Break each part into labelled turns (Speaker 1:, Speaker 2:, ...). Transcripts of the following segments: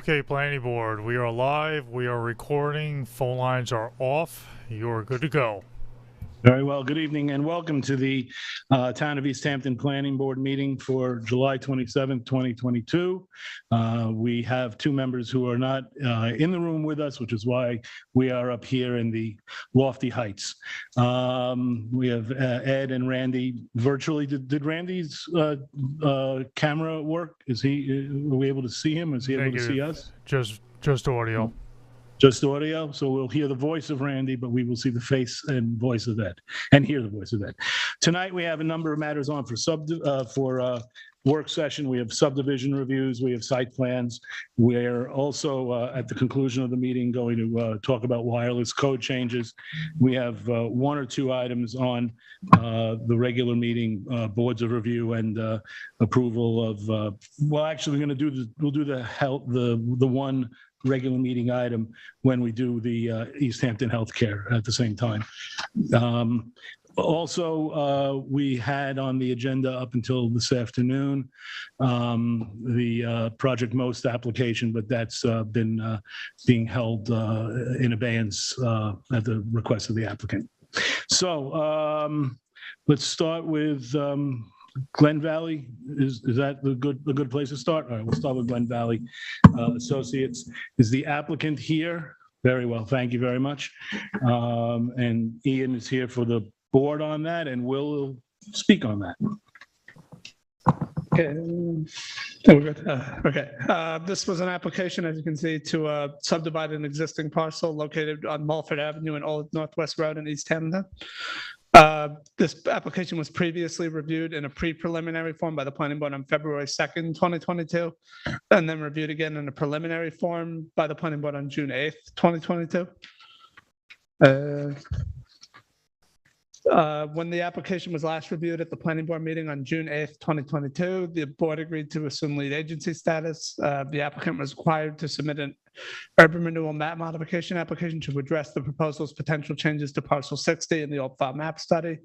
Speaker 1: Okay, Planning Board, we are live, we are recording, phone lines are off, you are good to go.
Speaker 2: Very well. Good evening and welcome to the Town of East Hampton Planning Board meeting for July 27th, 2022. We have two members who are not in the room with us, which is why we are up here in the lofty heights. We have Ed and Randy virtually. Did Randy's camera work? Are we able to see him? Is he able to see us?
Speaker 1: Just audio.
Speaker 2: Just audio, so we'll hear the voice of Randy, but we will see the face and voice of Ed, and hear the voice of Ed. Tonight, we have a number of matters on for work session. We have subdivision reviews, we have site plans. We're also, at the conclusion of the meeting, going to talk about wireless code changes. We have one or two items on the regular meeting, boards of review and approval of, well, actually, we'll do the one regular meeting item when we do the East Hampton Healthcare at the same time. Also, we had on the agenda up until this afternoon the Project Most application, but that's been being held in abeyance at the request of the applicant. So let's start with Glen Valley. Is that a good place to start? All right, we'll start with Glen Valley Associates. Is the applicant here? Very well, thank you very much. And Ian is here for the board on that, and we'll speak on that.
Speaker 3: Okay. Oh, we're good. Okay. This was an application, as you can see, to subdivide an existing parcel located on Mulford Avenue and Old Northwest Road in East Hampton. This application was previously reviewed in a pre-preliminary form by the planning board on February 2nd, 2022, and then reviewed again in a preliminary form by the planning board on June 8th, 2022. When the application was last reviewed at the planning board meeting on June 8th, 2022, the board agreed to assume lead agency status. The applicant was required to submit an urban renewal map modification application to address the proposal's potential changes to parcel 60 in the old file map study.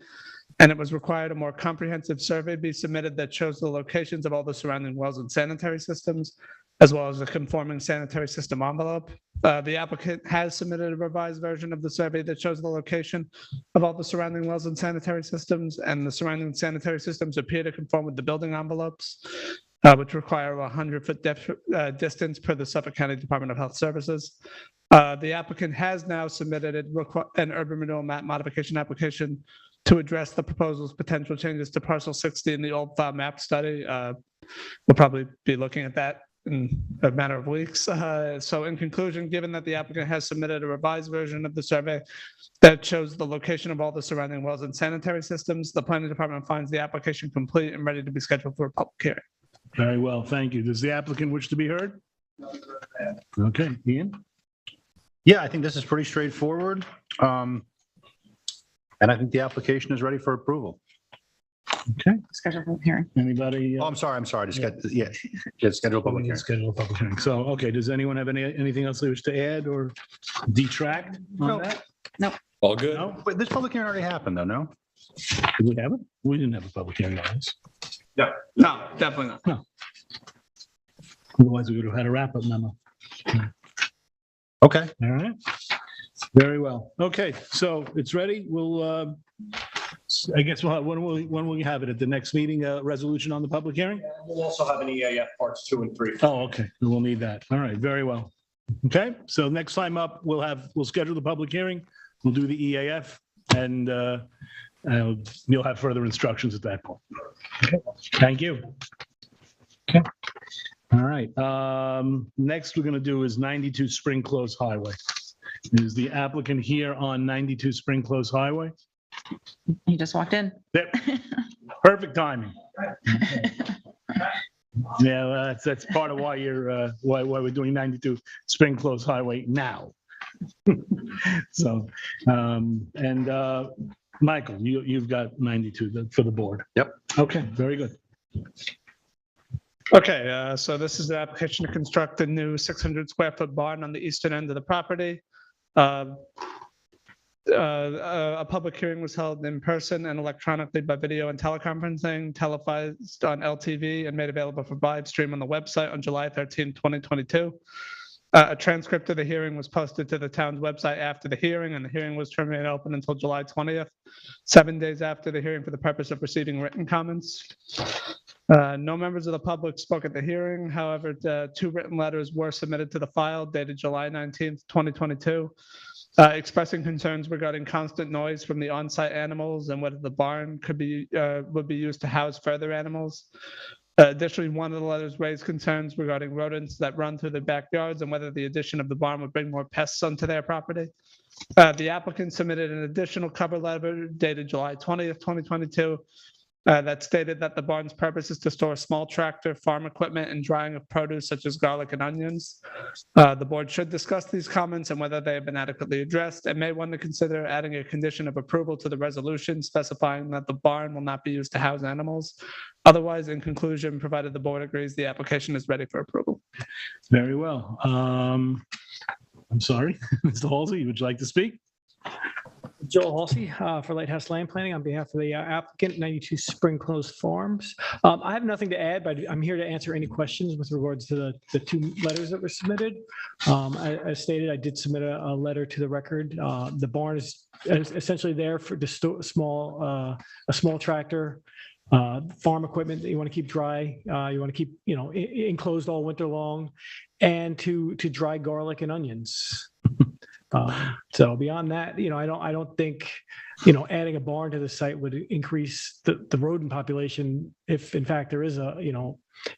Speaker 3: And it was required a more comprehensive survey be submitted that shows the locations of all the surrounding wells and sanitary systems, as well as a conforming sanitary system envelope. The applicant has submitted a revised version of the survey that shows the location of all the surrounding wells and sanitary systems, and the surrounding sanitary systems appear to conform with the building envelopes, which require a 100-foot distance per the Suffolk County Department of Health Services. The applicant has now submitted an urban renewal map modification application to address the proposal's potential changes to parcel 60 in the old file map study. We'll probably be looking at that in a matter of weeks. So in conclusion, given that the applicant has submitted a revised version of the survey that shows the location of all the surrounding wells and sanitary systems, the planning department finds the application complete and ready to be scheduled for a public hearing.
Speaker 2: Very well, thank you. Does the applicant wish to be heard? Okay, Ian?
Speaker 4: Yeah, I think this is pretty straightforward. And I think the application is ready for approval.
Speaker 2: Okay,
Speaker 5: Schedule public hearing.
Speaker 2: anybody?
Speaker 4: Oh, I'm sorry. Just schedule a public hearing.
Speaker 2: Schedule a public hearing. So, okay, does anyone have anything else they wish to add or detract on that?
Speaker 6: All good.
Speaker 2: No?
Speaker 4: Wait, this public hearing already happened though, no?
Speaker 2: Did we have it? We didn't have a public hearing on this.
Speaker 3: No, definitely not.
Speaker 2: Otherwise, we would have had a wrap-up memo.
Speaker 4: Okay.
Speaker 2: All right. Very well. Okay, so it's ready. We'll, I guess when will you have it? At the next meeting, resolution on the public hearing?
Speaker 6: We'll also have an EAF parts 2 and 3.
Speaker 2: Oh, okay. We'll need that. All right, very well. Okay, so next time up, we'll schedule the public hearing. We'll do the EAF and you'll have further instructions at that point. Okay, thank you. Okay. All right. Next we're going to do is 92 Spring Close Highway. Is the applicant here on 92 Spring Close Highway?
Speaker 5: He just walked in.
Speaker 2: Yep. Perfect timing. Yeah, that's part of why you're why we're doing 92 Spring Close Highway now. So, Michael, you've got 92 for the board.
Speaker 4: Yep.
Speaker 2: Okay, very good.
Speaker 3: Okay, so this is the application to construct a new 600 square foot barn on the eastern end of the property. A public hearing was held in person and electronically by video and teleconferencing, televised on LTV, and made available for live stream on the website on July 13, 2022. A transcript of the hearing was posted to the town's website after the hearing, and the hearing was to remain open until July 20th, 7 days after the hearing, for the purpose of receiving written comments. No members of the public spoke at the hearing. However, 2 written letters were submitted to the file dated July 19th, 2022, expressing concerns regarding constant noise from the on-site animals and whether the barn would be used to house further animals. Additionally, one of the letters raised concerns regarding rodents that run through the backyards and whether the addition of the barn would bring more pests onto their property. The applicant submitted an additional cover letter dated July 20th, 2022, that stated that the barn's purpose is to store small tractor, farm equipment, and drying of produce such as garlic and onions. The board should discuss these comments and whether they have been adequately addressed, and may want to consider adding a condition of approval to the resolution specifying that the barn will not be used to house animals. Otherwise, in conclusion, provided the board agrees, the application is ready for approval.
Speaker 2: Very well. I'm sorry, Mr. Halsey, would you like to speak?
Speaker 7: Joel Halsey for Lighthouse Land Planning on behalf of the applicant, 92 Spring Close Farms. I have nothing to add, but I'm here to answer any questions with regards to the 2 letters that were submitted. As stated, I did submit a letter to the record. The barn is essentially there for to store a small tractor, farm equipment that you want to keep dry. You want to keep enclosed all winter long, and to dry garlic and onions. So beyond that, I don't think, adding a barn to the site would increase the rodent population. If in fact there is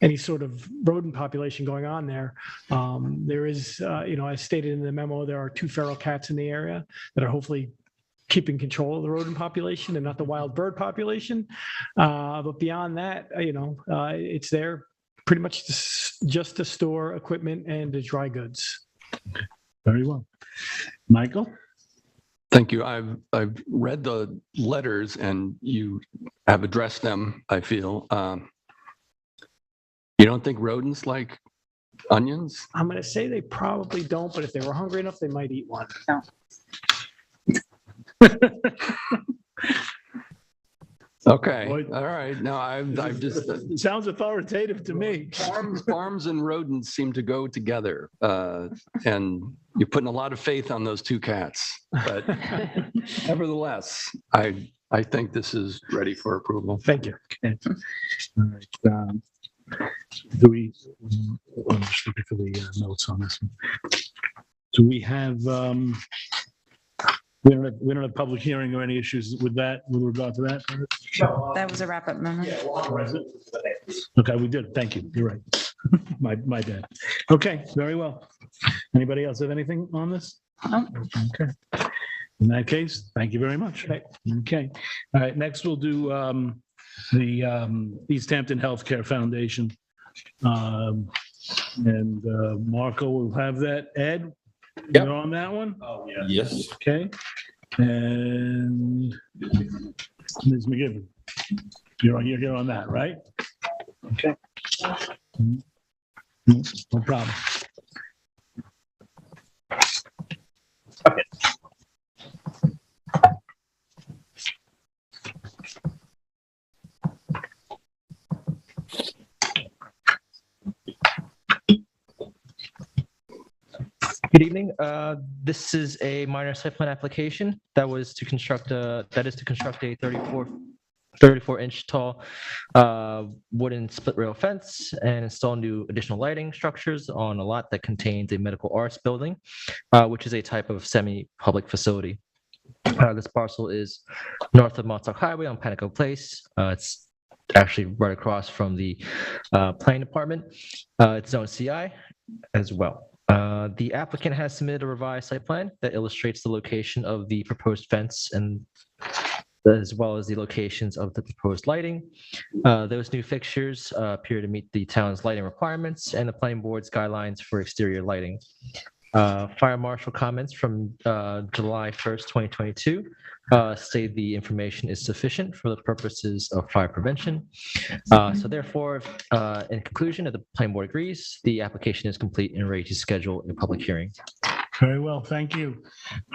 Speaker 7: any sort of rodent population going on there. There is, as stated in the memo, there are 2 feral cats in the area that are hopefully keeping control of the rodent population and not the wild bird population. But beyond that, it's there pretty much just to store equipment and to dry goods.
Speaker 2: Very well. Michael?
Speaker 8: Thank you. I've read the letters and you have addressed them, I feel. You don't think rodents like onions?
Speaker 7: I'm going to say they probably don't, but if they were hungry enough, they might eat one.
Speaker 5: No.
Speaker 8: Okay.
Speaker 2: Boy.
Speaker 8: All right. No, I've just
Speaker 2: It sounds authoritative to me.
Speaker 8: farms and rodents seem to go together, and you're putting a lot of faith on those 2 cats. But nevertheless, I think this is ready for approval.
Speaker 7: Thank you.
Speaker 2: Okay. All right. Do we? I'm just looking for the notes on this one. Do we have? We don't have public hearing or any issues with that, with regard to that?
Speaker 5: That was a wrap-up memo.
Speaker 2: Okay, we did. Thank you. You're right. My bad. Okay, very well. Anybody else have anything on this?
Speaker 5: No.
Speaker 2: Okay. In that case, thank you very much. Okay. All right, next we'll do the East Hampton Healthcare Foundation. And Marco will have that. Ed,
Speaker 8: Yep.
Speaker 2: you're on that one?
Speaker 6: Oh, yeah.
Speaker 8: Yes.
Speaker 2: Okay. And Ms. McGivern, you're on that, right? Okay. No problem.
Speaker 9: Good evening. This is a minor site plan application that is to construct a 34-inch tall wooden split rail fence and install new additional lighting structures on a lot that contains a medical arts building, which is a type of semi-public facility. This parcel is north of Montauk Highway on Panico Place. It's actually right across from the planning department. It's zone CI as well. The applicant has submitted a revised site plan that illustrates the location of the proposed fence and as well as the locations of the proposed lighting. Those new fixtures appear to meet the town's lighting requirements and the planning board's guidelines for exterior lighting. Fire marshal comments from July 1st, 2022 state the information is sufficient for the purposes of fire prevention. So therefore, in conclusion, if the planning board agrees, the application is complete and ready to schedule a public hearing.
Speaker 2: Very well, thank you.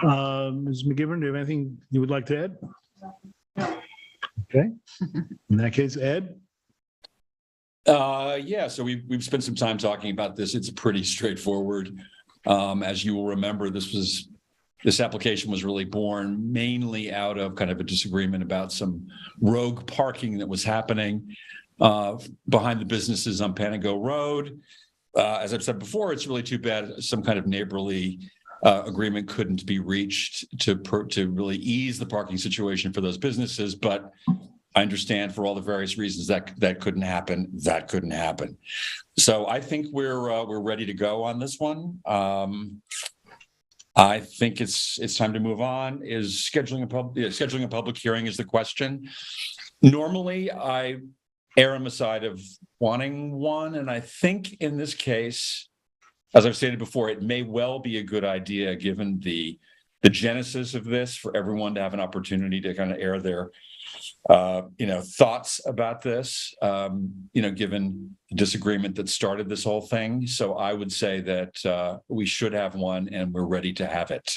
Speaker 2: Ms. McGivern, do you have anything you would like to add? Okay, in that case, Ed?
Speaker 10: Yeah, so we've spent some time talking about this. It's pretty straightforward. As you will remember, this application was really born mainly out of kind of a disagreement about some rogue parking that was happening behind the businesses on Panago Road. As I've said before, it's really too bad some kind of neighborly agreement couldn't be reached to really ease the parking situation for those businesses. But I understand for all the various reasons that couldn't happen. That couldn't happen. So I think we're ready to go on this one. I think it's time to move on. Is scheduling a public hearing is the question. Normally, I err on the side of wanting one, and I think in this case, as I've stated before, it may well be a good idea, given the genesis of this, for everyone to have an opportunity to kind of air their thoughts about this, given the disagreement that started this whole thing. So I would say that we should have one, and we're ready to have it.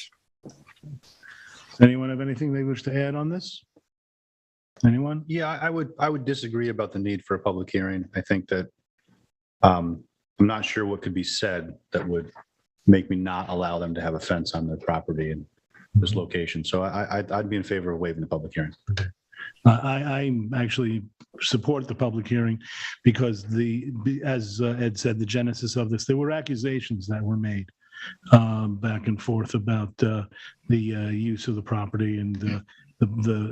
Speaker 2: Anyone have anything they wish to add on this? Anyone?
Speaker 4: Yeah, I would disagree about the need for a public hearing. I think that I'm not sure what could be said that would make me not allow them to have a fence on their property in this location. So I'd be in favor of waiving the public hearing.
Speaker 2: Okay. I actually support the public hearing because as Ed said, the genesis of this, there were accusations that were made back and forth about the use of the property and the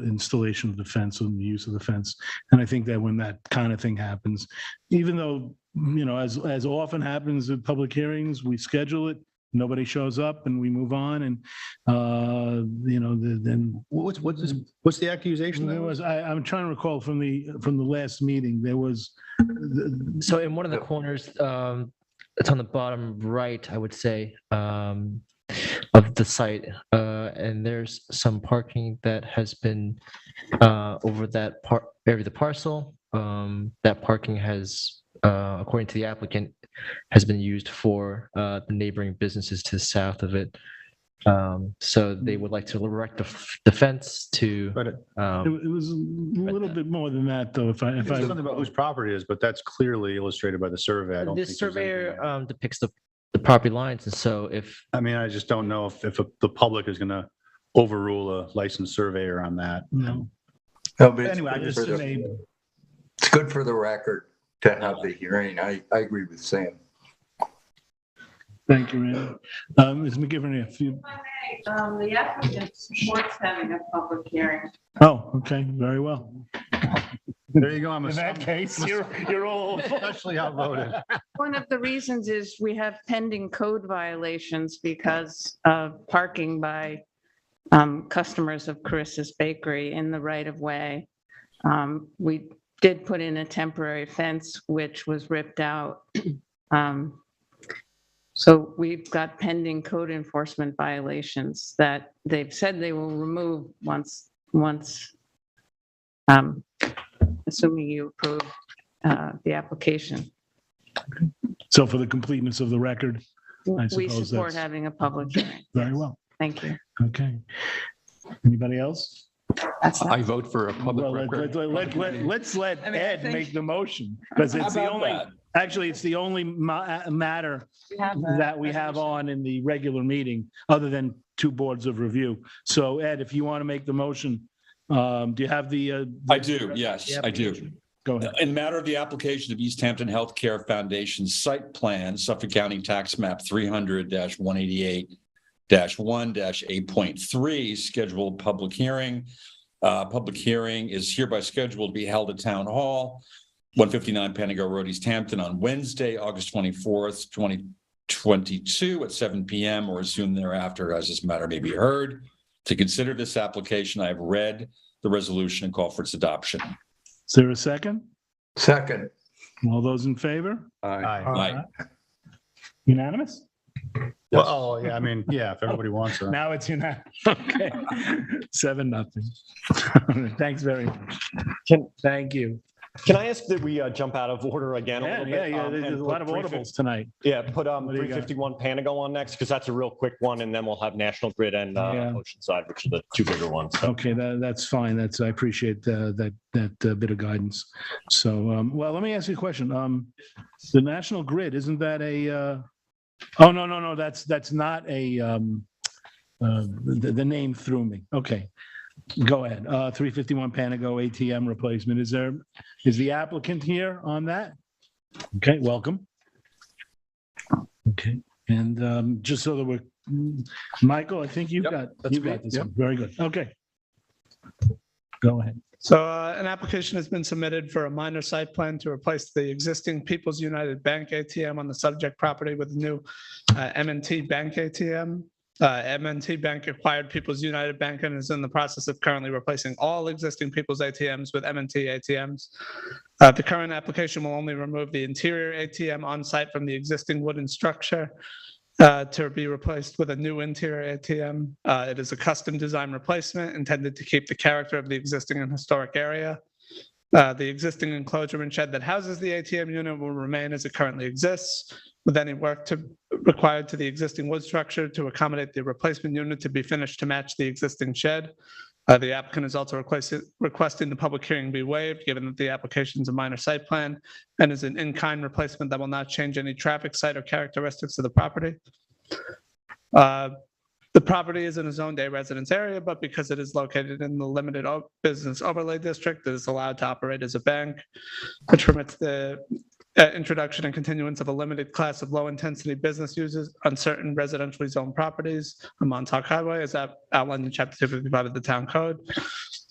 Speaker 2: installation of the fence and the use of the fence. And I think that when that kind of thing happens, even though, as often happens at public hearings, we schedule it, nobody shows up, and we move on. And then
Speaker 4: What's the accusation?
Speaker 2: there was. I'm trying to recall from the last meeting. There was.
Speaker 9: So in one of the corners, it's on the bottom right, I would say, of the site, and there's some parking that has been over that area of the parcel. That parking has, according to the applicant, has been used for the neighboring businesses to the south of it. So they would like to erect the fence to.
Speaker 2: It was a little bit more than that, though. If I
Speaker 4: Something about whose property it is, but that's clearly illustrated by the survey. I don't think
Speaker 9: This
Speaker 4: there's anything
Speaker 9: surveyor depicts the property lines, and so if
Speaker 4: I just don't know if the public is going to overrule a licensed surveyor on that.
Speaker 2: no.
Speaker 11: No, but
Speaker 2: Anyway, I just
Speaker 11: it's good for the record to have the hearing. I agree with Sam.
Speaker 2: Thank you, Randy. Ms. McGivern, if you.
Speaker 5: The applicant supports having a public hearing.
Speaker 2: Oh, okay, very well.
Speaker 4: There you go. I'm
Speaker 2: In that case, you're all.
Speaker 4: especially outvoted.
Speaker 5: One of the reasons is we have pending code violations because of parking by customers of Carissa's Bakery in the right of way. We did put in a temporary fence, which was ripped out. So we've got pending code enforcement violations that they've said they will remove once, assuming you approve the application.
Speaker 2: So for the completeness of the record, I
Speaker 5: We
Speaker 2: suppose
Speaker 5: support
Speaker 2: that's
Speaker 5: having a public hearing.
Speaker 2: very well.
Speaker 5: Thank you.
Speaker 2: Okay. Anybody else?
Speaker 5: That's
Speaker 8: I vote for a public
Speaker 2: Well,
Speaker 8: record.
Speaker 2: let's let
Speaker 5: I mean, I
Speaker 2: Ed
Speaker 5: think-
Speaker 2: make the motion, because it's the
Speaker 10: How about
Speaker 2: only,
Speaker 10: that?
Speaker 2: actually, it's the only matter that we have on in the regular meeting, other than two boards of review. So Ed, if you want to make the motion, do you have the?
Speaker 10: I do, yes, I do.
Speaker 2: Go ahead.
Speaker 10: In matter of the application of East Hampton Healthcare Foundation site plan, Suffolk County Tax Map 300-188-1-8.3, scheduled public hearing. Public hearing is hereby scheduled to be held at Town Hall, 159 Panago Road, East Hampton, on Wednesday, August 24th, 2022 at 7 p.m. or as soon thereafter as this matter may be heard. To consider this application, I have read the resolution and call for its adoption.
Speaker 2: Is there a second?
Speaker 11: Second.
Speaker 2: All those in favor?
Speaker 10: Aye.
Speaker 2: Unanimous?
Speaker 4: Well, yeah, if everybody wants to.
Speaker 2: Now it's unanimous. Okay. 7-0. Thanks very much. Thank you.
Speaker 6: Can I ask that we jump out of order again a
Speaker 2: Yeah,
Speaker 6: little bit?
Speaker 2: there's
Speaker 6: and
Speaker 2: a
Speaker 6: put
Speaker 2: lot of
Speaker 6: 350
Speaker 2: audibles tonight.
Speaker 6: Yeah, put
Speaker 2: do you got?
Speaker 6: 351 Panago on next, because that's a real quick one, and then we'll have National Grid and
Speaker 2: Yeah.
Speaker 6: Oceanside, which are the two bigger ones.
Speaker 2: Okay, that's fine. I appreciate that bit of guidance. So, well, let me ask you a question. The National Grid, isn't that a, oh, no, that's not a, the name threw me. Okay, go ahead. 351 Panago ATM replacement. Is the applicant here on that? Okay, welcome. Okay, and just so that we're, Michael, I think you've
Speaker 8: Yep,
Speaker 2: got
Speaker 8: that's me.
Speaker 2: this
Speaker 8: Yep.
Speaker 2: one. Very good. Okay. Go ahead.
Speaker 3: So an application has been submitted for a minor site plan to replace the existing People's United Bank ATM on the subject property with a new M&T Bank ATM. M&T Bank acquired People's United Bank and is in the process of currently replacing all existing People's ATMs with M&T ATMs. The current application will only remove the interior ATM on site from the existing wooden structure to be replaced with a new interior ATM. It is a custom design replacement intended to keep the character of the existing and historic area. The existing enclosure and shed that houses the ATM unit will remain as it currently exists, with any work required to the existing wood structure to accommodate the replacement unit to be finished to match the existing shed. The applicant is also requesting the public hearing be waived, given that the application is a minor site plan and is an in-kind replacement that will not change any traffic, site, or characteristics of the property. The property is in a Zone A residence area, but because it is located in the limited business overlay district, it is allowed to operate as a bank, which permits the introduction and continuance of a limited class of low-intensity business uses on certain residentially zoned properties on Montauk Highway, as outlined in Chapter 255 of the Town Code.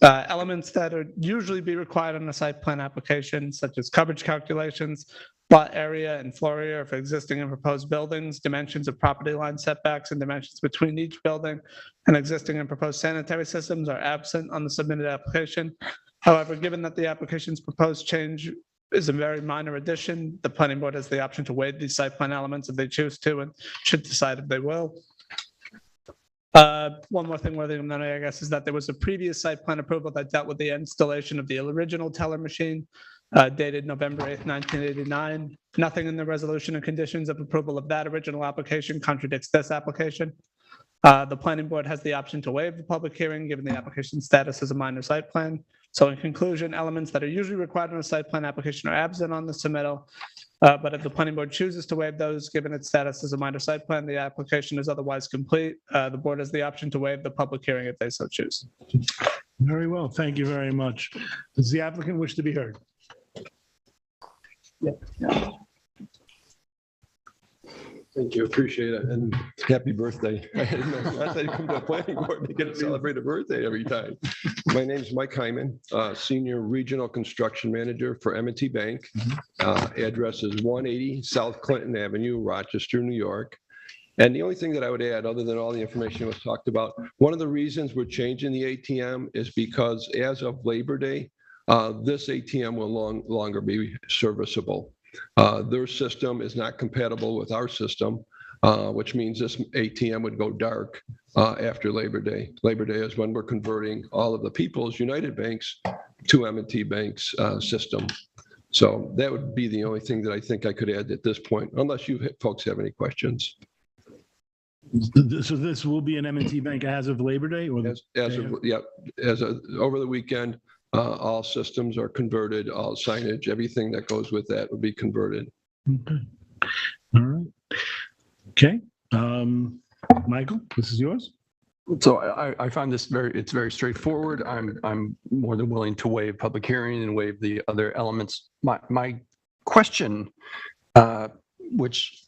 Speaker 3: Elements that are usually be required on a site plan application, such as coverage calculations, lot area and floor area of existing and proposed buildings, dimensions of property line setbacks, and dimensions between each building, and existing and proposed sanitary systems are absent on the submitted application. However, given that the application's proposed change is a very minor addition, the planning board has the option to waive these site plan elements if they choose to, and should decide if they will. One more thing worthy of noting, I guess, is that there was a previous site plan approval that dealt with the installation of the original teller machine dated November 8th, 1989. Nothing in the resolution and conditions of approval of that original application contradicts this application. The planning board has the option to waive the public hearing given the application status as a minor site plan. So in conclusion, elements that are usually required on a site plan application are absent on the submittal. But if the planning board chooses to waive those, given its status as a minor site plan, the application is otherwise complete. The board has the option to waive the public hearing if they so choose.
Speaker 2: Very well. Thank you very much. Does the applicant wish to be heard?
Speaker 8: Thank you, appreciate it, and happy birthday. I didn't know last I'd come to a planning board to get to celebrate a birthday every time.
Speaker 12: My name is Mike Hyman, Senior Regional Construction Manager for M&T Bank. Address is 180 South Clinton Avenue, Rochester, New York. And the only thing that I would add, other than all the information that was talked about, one of the reasons we're changing the ATM is because as of Labor Day, this ATM will no longer be serviceable. Their system is not compatible with our system, which means this ATM would go dark after Labor Day. Labor Day is when we're converting all of the People's United Banks to M&T Bank's system. So that would be the only thing that I think I could add at this point, unless you folks have any questions.
Speaker 2: So this will be an M&T Bank as of Labor Day? Or
Speaker 12: over the weekend, all systems are converted, all signage, everything that goes with that will be converted.
Speaker 2: Okay. All right. Okay. Michael, this is yours.
Speaker 8: So I find this it's very straightforward. I'm more than willing to waive public hearing and waive the other elements. My question, which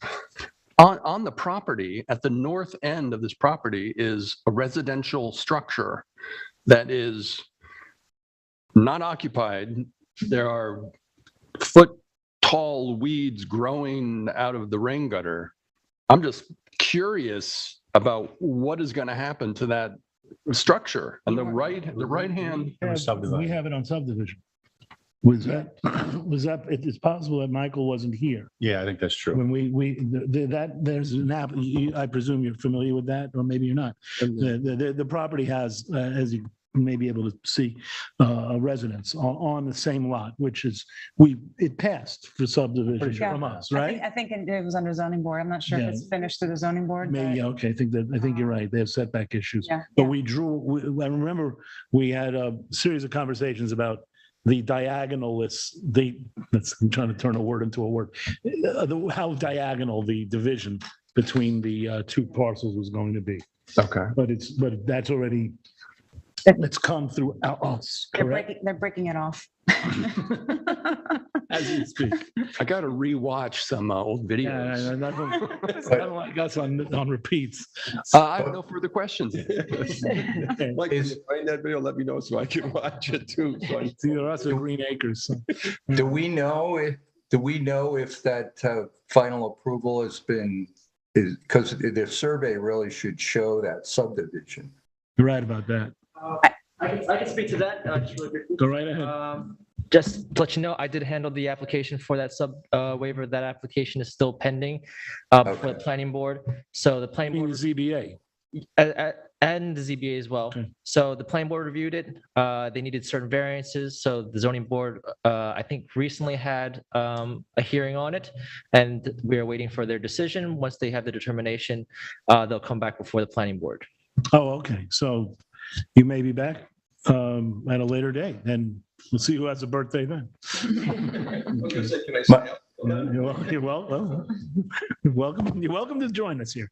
Speaker 8: on the property, at the north end of this property is a residential structure that is not occupied. There are foot-tall weeds growing out of the rain gutter. I'm just curious about what is going to happen to that structure on the right hand.
Speaker 2: We have it on subdivision. Was that, it's possible that Michael wasn't here
Speaker 4: Yeah, I think that's true.
Speaker 2: when there's an app, I presume you're familiar with that, or maybe you're not. The property has, as you may be able to see a residence on the same lot, which is, it passed for subdivision
Speaker 13: Yeah.
Speaker 2: from us,
Speaker 13: I
Speaker 2: right?
Speaker 13: think it was under zoning board. I'm not sure if
Speaker 2: Yeah.
Speaker 13: it's finished through the zoning board.
Speaker 2: Maybe,
Speaker 13: but-
Speaker 2: okay, I think you're right. They have setback issues.
Speaker 13: Yeah.
Speaker 2: But I remember we had a series of conversations about the diagonalists, I'm trying to turn a word into a word, how diagonal the division between the two parcels was going to be.
Speaker 8: Okay.
Speaker 2: But that's already, it's come through us, correct?
Speaker 13: They're breaking it off.
Speaker 2: As you speak.
Speaker 8: I got to rewatch some old videos.
Speaker 2: Yeah, nothing like us on repeats.
Speaker 8: I have no further questions.
Speaker 12: Like, if you find that video, let me know so I can watch it too. So
Speaker 2: It's either us or Green Acres. So.
Speaker 11: Do we know if that final approval has been, because the survey really should show that subdivision.
Speaker 2: You're right about that.
Speaker 9: I can speak to that. Just really quickly.
Speaker 2: Go right ahead.
Speaker 9: Just to let you know, I did handle the application for that sub waiver. That application is still pending before the planning board. So the planning board
Speaker 2: ZBA.
Speaker 9: and the ZBA as well.
Speaker 2: Okay.
Speaker 9: So the planning board reviewed it. They needed certain variances. So the zoning board, I think, recently had a hearing on it, and we are waiting for their decision. Once they have the determination, they'll come back before the planning board.
Speaker 2: Oh, okay. So you may be back at a later date, and we'll see who has a birthday then. You're welcome. You're welcome to join us here.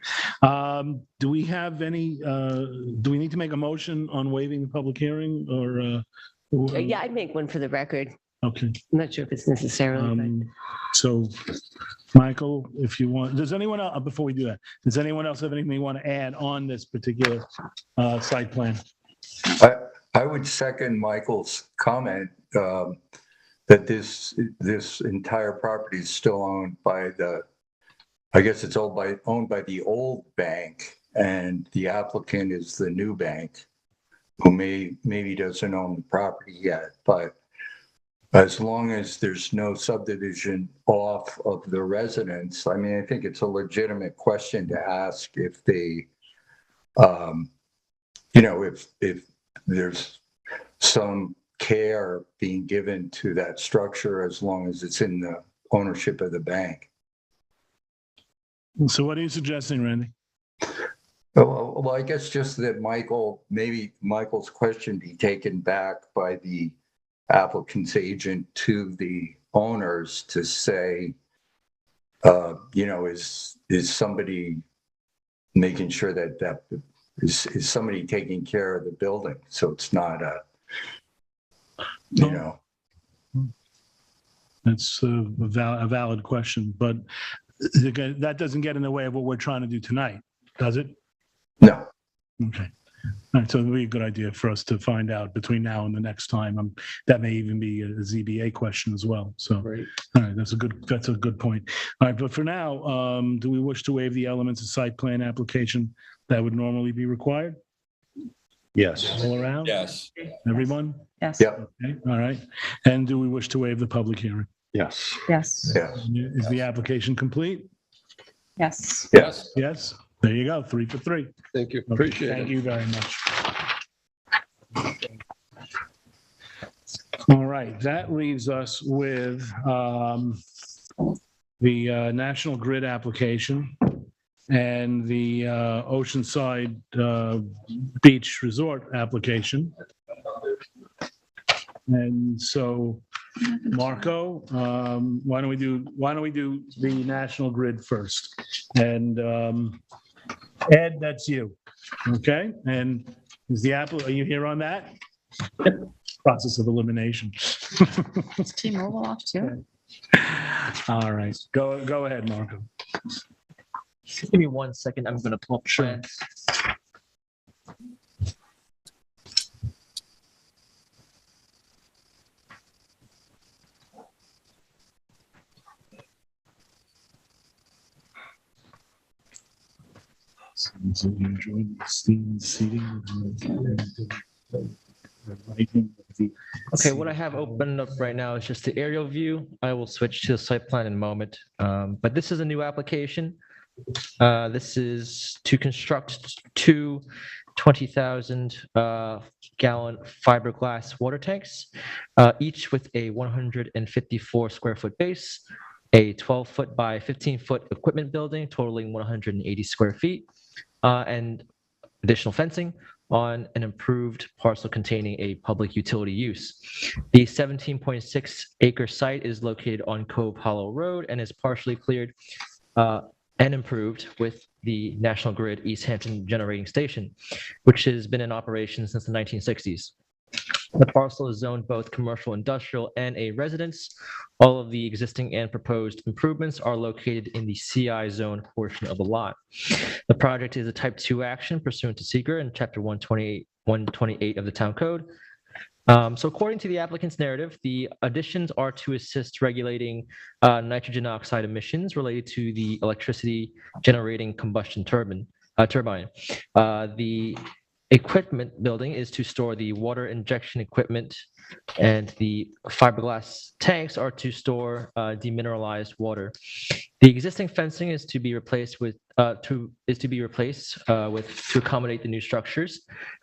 Speaker 2: Do we have any? Do we need to make a motion on waiving the public hearing, or?
Speaker 14: Yeah, I'd make one for the record.
Speaker 2: Okay.
Speaker 14: I'm not sure if it's necessarily.
Speaker 2: So, Michael, if you want, does anyone else, before we do that, does anyone else have anything they want to add on this particular site plan?
Speaker 11: I would second Michael's comment that this entire property is still owned by I guess it's owned by the old bank, and the applicant is the new bank, who maybe doesn't own the property yet, but as long as there's no subdivision off of the residence, I mean, I think it's a legitimate question to ask if they, if there's some care being given to that structure as long as it's in the ownership of the bank.
Speaker 2: So what are you suggesting, Randy?
Speaker 11: Well, I guess just that maybe Michael's question be taken back by the applicant's agent to the owners to say, is somebody making sure that is somebody taking care of the building? So it's not
Speaker 2: That's a valid question, but that doesn't get in the way of what we're trying to do tonight, does it?
Speaker 11: No.
Speaker 2: Okay. All right, so it'd be a good idea for us to find out between now and the next time. That may even be a ZBA question as well. So, all right, that's a good point. All right, but for now, do we wish to waive the elements of site plan application that would normally be required?
Speaker 4: Yes.
Speaker 2: All around?
Speaker 10: Yes.
Speaker 2: Everyone?
Speaker 13: Yes.
Speaker 11: Yeah.
Speaker 2: Okay, all right. And do we wish to waive the public hearing?
Speaker 8: Yes.
Speaker 13: Yes.
Speaker 11: Yeah.
Speaker 2: Is the application complete?
Speaker 13: Yes.
Speaker 11: Yes.
Speaker 2: Yes. There you go. 3 for 3.
Speaker 12: Thank you.
Speaker 2: Okay,
Speaker 12: Appreciate
Speaker 2: Thank
Speaker 12: it.
Speaker 2: you very much. All right, that leaves us with the National Grid application and the Oceanside Beach Resort application. And so, Marco, why don't we do the National Grid first? And Ed, that's you. Okay, and are you here on that? Process of elimination.
Speaker 13: Is T-Mobile off too?
Speaker 2: All right, go ahead, Marco.
Speaker 9: Give me 1 second. I'm going to pull up plans.
Speaker 2: So you enjoyed Steve's seating.
Speaker 9: Okay, what I have opened up right now is just the aerial view. I will switch to the site plan in a moment. But this is a new application. This is to construct 2 20,000 gallon fiberglass water tanks, each with a 154 square foot base, a 12-foot by 15-foot equipment building totaling 180 square feet, and additional fencing on an improved parcel containing a public utility use. The 17.6 acre site is located on Cove Hollow Road and is partially cleared and improved with the National Grid East Hampton generating station, which has been in operation since the 1960s. The parcel is zoned both commercial, industrial, and a residence. All of the existing and proposed improvements are located in the CI zone portion of the lot. The project is a type 2 action pursuant to SECR in Chapter 128 of the Town Code. So according to the applicant's narrative, the additions are to assist regulating nitrogen oxide emissions related to the electricity generating combustion turbine. The equipment building is to store the water injection equipment, and the fiberglass tanks are to store demineralized water. The existing fencing is to be replaced to accommodate the new structures.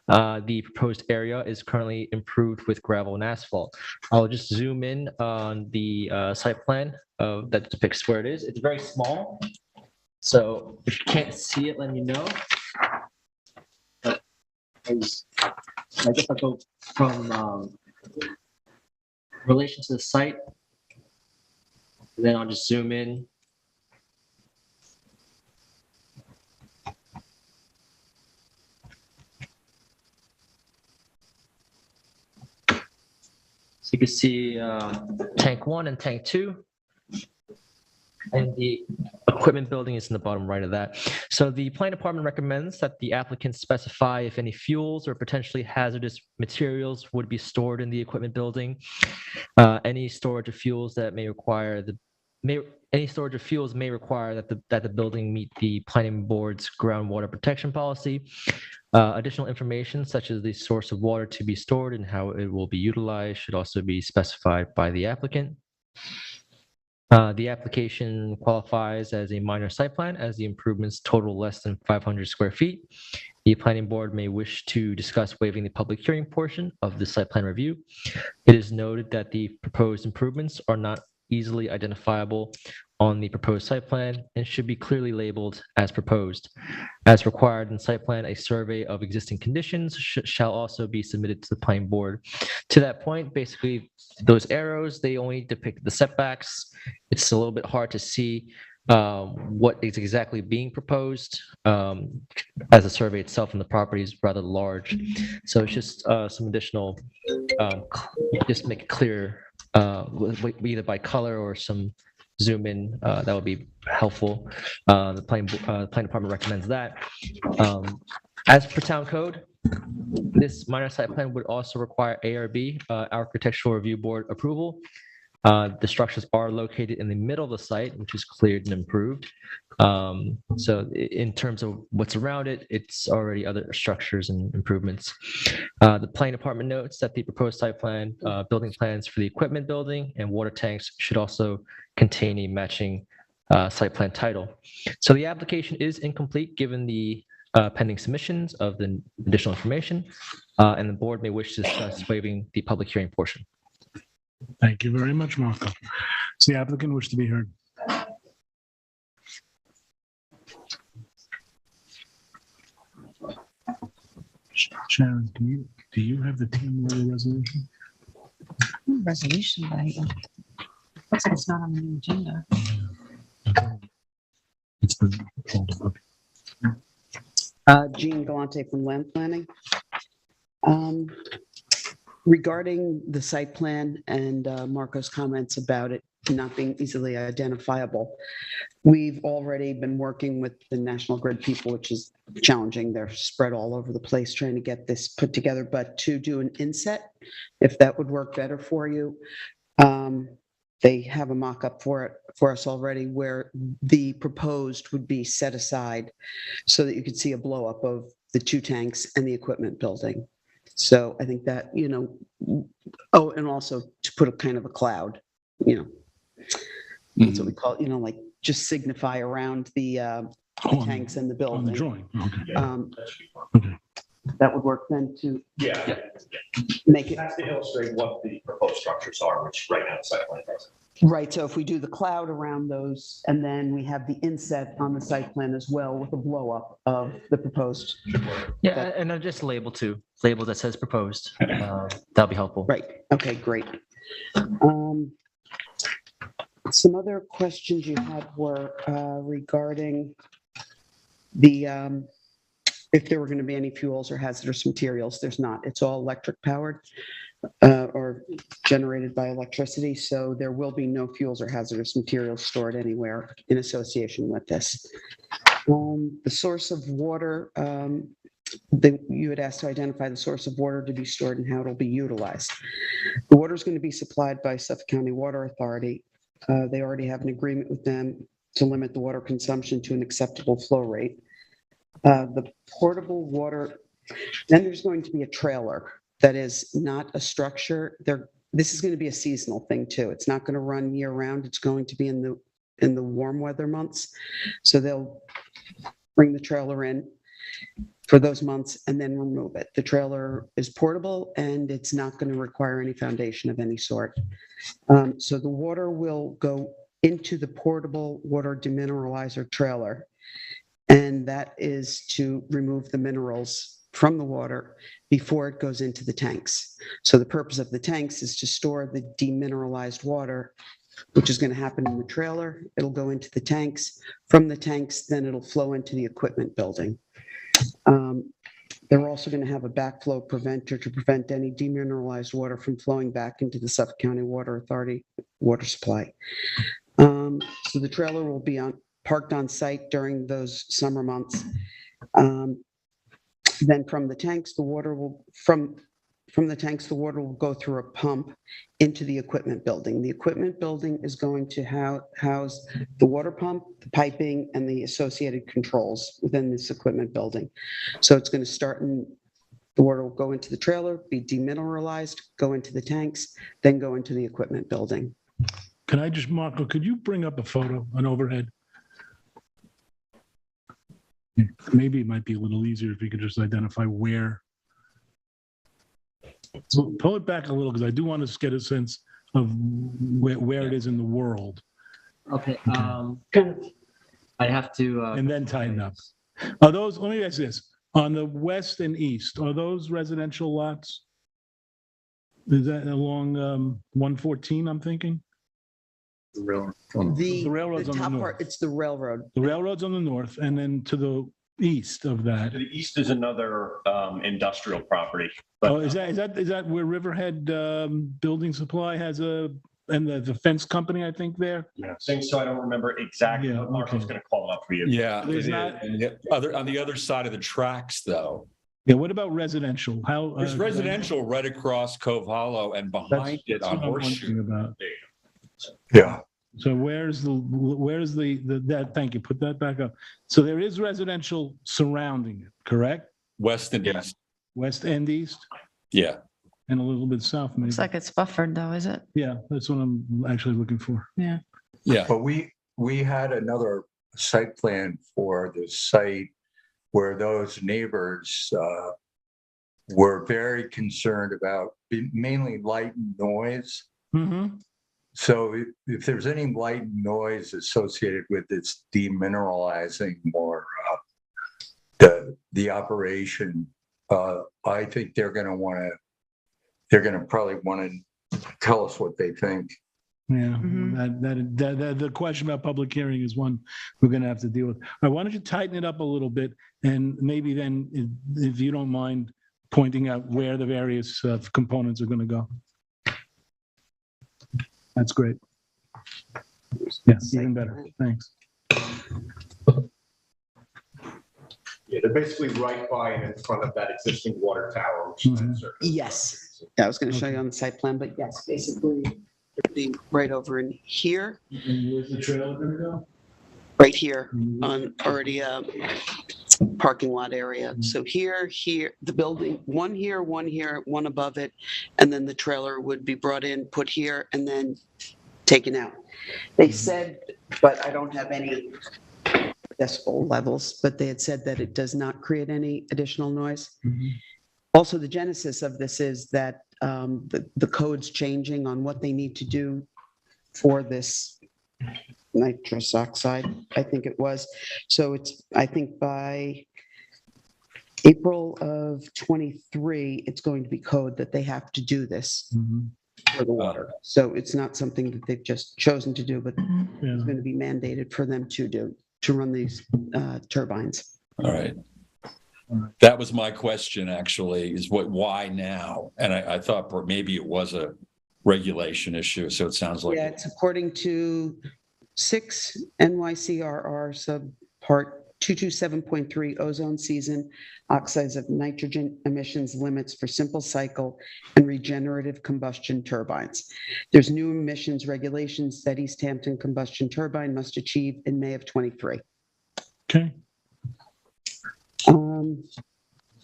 Speaker 9: The proposed area is currently improved with gravel and asphalt. I'll just zoom in on the site plan that depicts where it is. It's very small, so if you can't see it, let me know. But I guess I'll go from relation to the site, and then I'll just zoom in. So you can see tank 1 and tank 2, and the equipment building is in the bottom right of that. So the planning department recommends that the applicant specify if any fuels or potentially hazardous materials would be stored in the equipment building. Any storage of fuels that may require may require that the building meet the planning board's groundwater protection policy. Additional information such as the source of water to be stored and how it will be utilized should also be specified by the applicant. The application qualifies as a minor site plan as the improvements total less than 500 square feet. The planning board may wish to discuss waiving the public hearing portion of the site plan review. It is noted that the proposed improvements are not easily identifiable on the proposed site plan and should be clearly labeled as proposed. As required in site plan, a survey of existing conditions shall also be submitted to the planning board. To that point, basically, those arrows, they only depict the setbacks. It's a little bit hard to see what is exactly being proposed, as the survey itself and the property is rather large. So it's just some additional, just make it clear, either by color or some zoom in, that would be helpful. The planning department recommends that. As per town code, this minor site plan would also require ARB, Architectural Review Board approval. The structures are located in the middle of the site, which is cleared and improved. So in terms of what's around it, it's already other structures and improvements. The planning department notes that the proposed site plan, building plans for the equipment building and water tanks should also contain a matching site plan title. So the application is incomplete given the pending submissions of the additional information, and the board may wish to discuss waiving the public hearing portion.
Speaker 2: Thank you very much, Marco. Does the applicant wish to be heard? Sharon, do you have the team level resolution?
Speaker 13: Resolution, but looks like it's not on the agenda.
Speaker 2: It's the older book.
Speaker 15: Jean Galante from Land Planning. Regarding the site plan and Marco's comments about it not being easily identifiable, we've already been working with the National Grid people, which is challenging. They're spread all over the place trying to get this put together, but to do an inset, if that would work better for you, they have a mock-up for us already where the proposed would be set aside so that you could see a blow-up of the 2 tanks and the equipment building. So I think that, oh, and also to put a kind of a cloud, that's what we call it, like just signify around the tanks and the building.
Speaker 2: On the drawing, okay.
Speaker 15: Um,
Speaker 2: Okay.
Speaker 15: That would work then to
Speaker 6: Yeah.
Speaker 15: make it,
Speaker 6: Has to illustrate what the proposed structures are, which right now the site plan doesn't.
Speaker 15: right, so if we do the cloud around those, and then we have the inset on the site plan as well with a blow up of the proposed.
Speaker 9: Yeah, and then just label that says proposed. That'll be helpful.
Speaker 15: Right, okay, great. Some other questions you had were regarding the, if there were going to be any fuels or hazardous materials. There's not. It's all electric powered or generated by electricity, so there will be no fuels or hazardous materials stored anywhere in association with this. The source of water, you had asked to identify the source of water to be stored and how it'll be utilized. The water is going to be supplied by Suffolk County Water Authority. They already have an agreement with them to limit the water consumption to an acceptable flow rate. The portable water, then there's going to be a trailer that is not a structure. This is going to be a seasonal thing too. It's not going to run year round. It's going to be in the warm weather months. So they'll bring the trailer in for those months and then remove it. The trailer is portable and it's not going to require any foundation of any sort. So the water will go into the portable water demineralizer trailer. And that is to remove the minerals from the water before it goes into the tanks. So the purpose of the tanks is to store the demineralized water, which is going to happen in the trailer. It'll go into the tanks. From the tanks, then it'll flow into the equipment building. They're also going to have a backflow preventer to prevent any demineralized water from flowing back into the Suffolk County Water Authority water supply. So the trailer will be parked on site during those summer months. Then from the tanks, the water will go through a pump into the equipment building. The equipment building is going to house the water pump, the piping, and the associated controls within this equipment building. So it's going to start the water will go into the trailer, be demineralized, go into the tanks, then go into the equipment building.
Speaker 2: Can I just, Marco, could you bring up a photo, an overhead? Maybe it might be a little easier if you could just identify where. So pull it back a little because I do want to get a sense of where it is in the world.
Speaker 9: Okay. I have to.
Speaker 2: And then tighten up. Are those, let me ask this, on the west and east, are those residential lots? Is that along 114, I'm thinking?
Speaker 15: The
Speaker 2: railroad's on the
Speaker 15: top
Speaker 2: north.
Speaker 15: part, it's the railroad.
Speaker 2: The railroad's on the north, and then to the east of that.
Speaker 6: To the east is another industrial property.
Speaker 2: Oh, is that where Riverhead Building Supply has and the fence company, I think, there?
Speaker 6: I think so. I don't remember exactly.
Speaker 2: Yeah,
Speaker 6: But Marco's
Speaker 2: okay.
Speaker 6: going to call it up for you.
Speaker 10: Yeah.
Speaker 2: There's
Speaker 10: it
Speaker 2: not-
Speaker 10: is. And on the other side of the tracks, though,
Speaker 2: Yeah, what about residential? How?
Speaker 10: there's residential right across Cove Hollow and behind it on
Speaker 2: what I'm
Speaker 10: Horseshoe.
Speaker 2: wondering about.
Speaker 11: Yeah.
Speaker 2: So where's that, thank you, put that back up. So there is residential surrounding it, correct?
Speaker 10: West and east.
Speaker 2: West and east
Speaker 10: Yeah.
Speaker 2: and a little bit south maybe.
Speaker 5: Looks like it's buffered though, is it?
Speaker 2: Yeah, that's what I'm actually looking for.
Speaker 5: Yeah.
Speaker 10: Yeah.
Speaker 11: But we had another site plan for the site where those neighbors were very concerned about mainly light and noise.
Speaker 2: Mm-hmm.
Speaker 11: So if there's any light and noise associated with this demineralizing or the operation, I think they're going to probably want to tell us what they think.
Speaker 2: Yeah,
Speaker 5: Mhm.
Speaker 2: that the question about public hearing is one we're going to have to deal with. All right, why don't you tighten it up a little bit, and maybe then, if you don't mind, pointing out where the various components are going to go. That's great. Yeah, even better. Thanks.
Speaker 6: Yeah, they're basically right by and in front of that existing water tower. Which is that circle.
Speaker 15: Yes. Yeah, I was going to show you on the site plan, but yes, basically, it'd be right over in here,
Speaker 2: And where's the trailer going to go?
Speaker 15: right here on already a parking lot area. So here, the building, one here, one above it, and then the trailer would be brought in, put here, and then taken out. They said, but I don't have any decibel levels, but they had said that it does not create any additional noise. Also, the genesis of this is that the code's changing on what they need to do for this nitrous oxide, I think it was. So it's, I think by April of 23, it's going to be code that they have to do this for the water. So it's not something that they've just chosen to do, but it's going to be mandated for them to do, to run these turbines.
Speaker 10: All right. That was my question, actually, is why now? And I thought maybe it was a regulation issue, so it sounds like.
Speaker 15: Yeah, it's according to 6 NYCRR subpart 227.3 ozone season oxides of nitrogen emissions limits for simple cycle and regenerative combustion turbines. There's new emissions regulations that East Hampton combustion turbine must achieve in May of 23.
Speaker 2: Okay.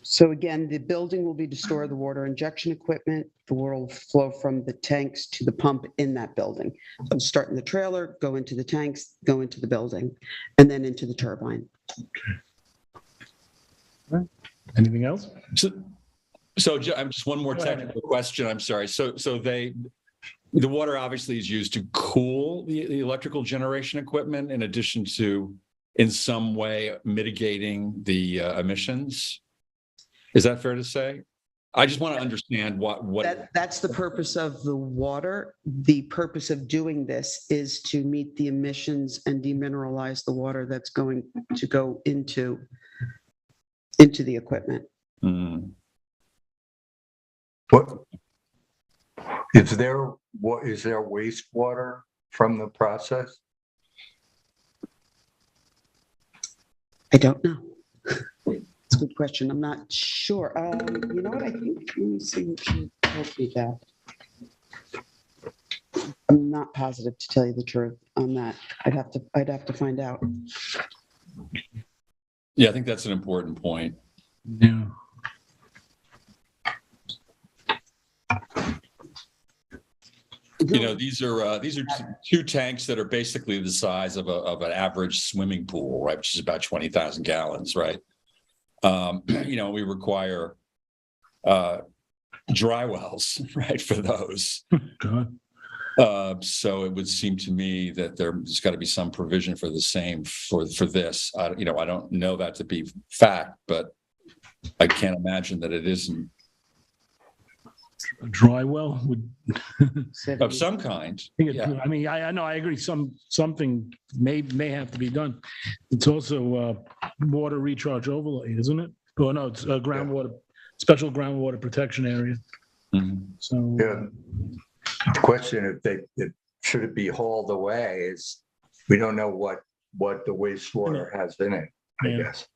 Speaker 15: So again, the building will be to store the water injection equipment. The water will flow from the tanks to the pump in that building. So it'll start in the trailer, go into the tanks, go into the building, and then into the turbine.
Speaker 2: Anything else?
Speaker 10: So I'm just one more technical question. I'm sorry. So the water obviously is used to cool the electrical generation equipment in addition to in some way mitigating the emissions. Is that fair to say? I just want to understand what
Speaker 15: that's the purpose of the water. The purpose of doing this is to meet the emissions and demineralize the water that's going to go into the equipment.
Speaker 11: What is there wastewater from the process?
Speaker 15: I don't know. It's a good question. I'm not sure. You know what? I think, let me see what she told me that. I'm not positive, to tell you the truth on that. I'd have to find out.
Speaker 10: Yeah, I think that's an important point.
Speaker 2: Yeah.
Speaker 10: You know, these are two tanks that are basically the size of an average swimming pool, right? Which is about 20,000 gallons, right? You know, we require dry wells, right, for those.
Speaker 2: God.
Speaker 10: So it would seem to me that there's got to be some provision for the same for this. You know, I don't know that to be fact, but I can't imagine that it isn't.
Speaker 2: A dry well would
Speaker 10: Of some kind.
Speaker 2: Yeah. I mean, I know, I agree. Something may have to be done. It's also water recharge overlay, isn't it? Oh no, it's groundwater, special groundwater protection area. So
Speaker 11: yeah. The question should it be hauled away is we don't know what the wastewater has in it, I guess.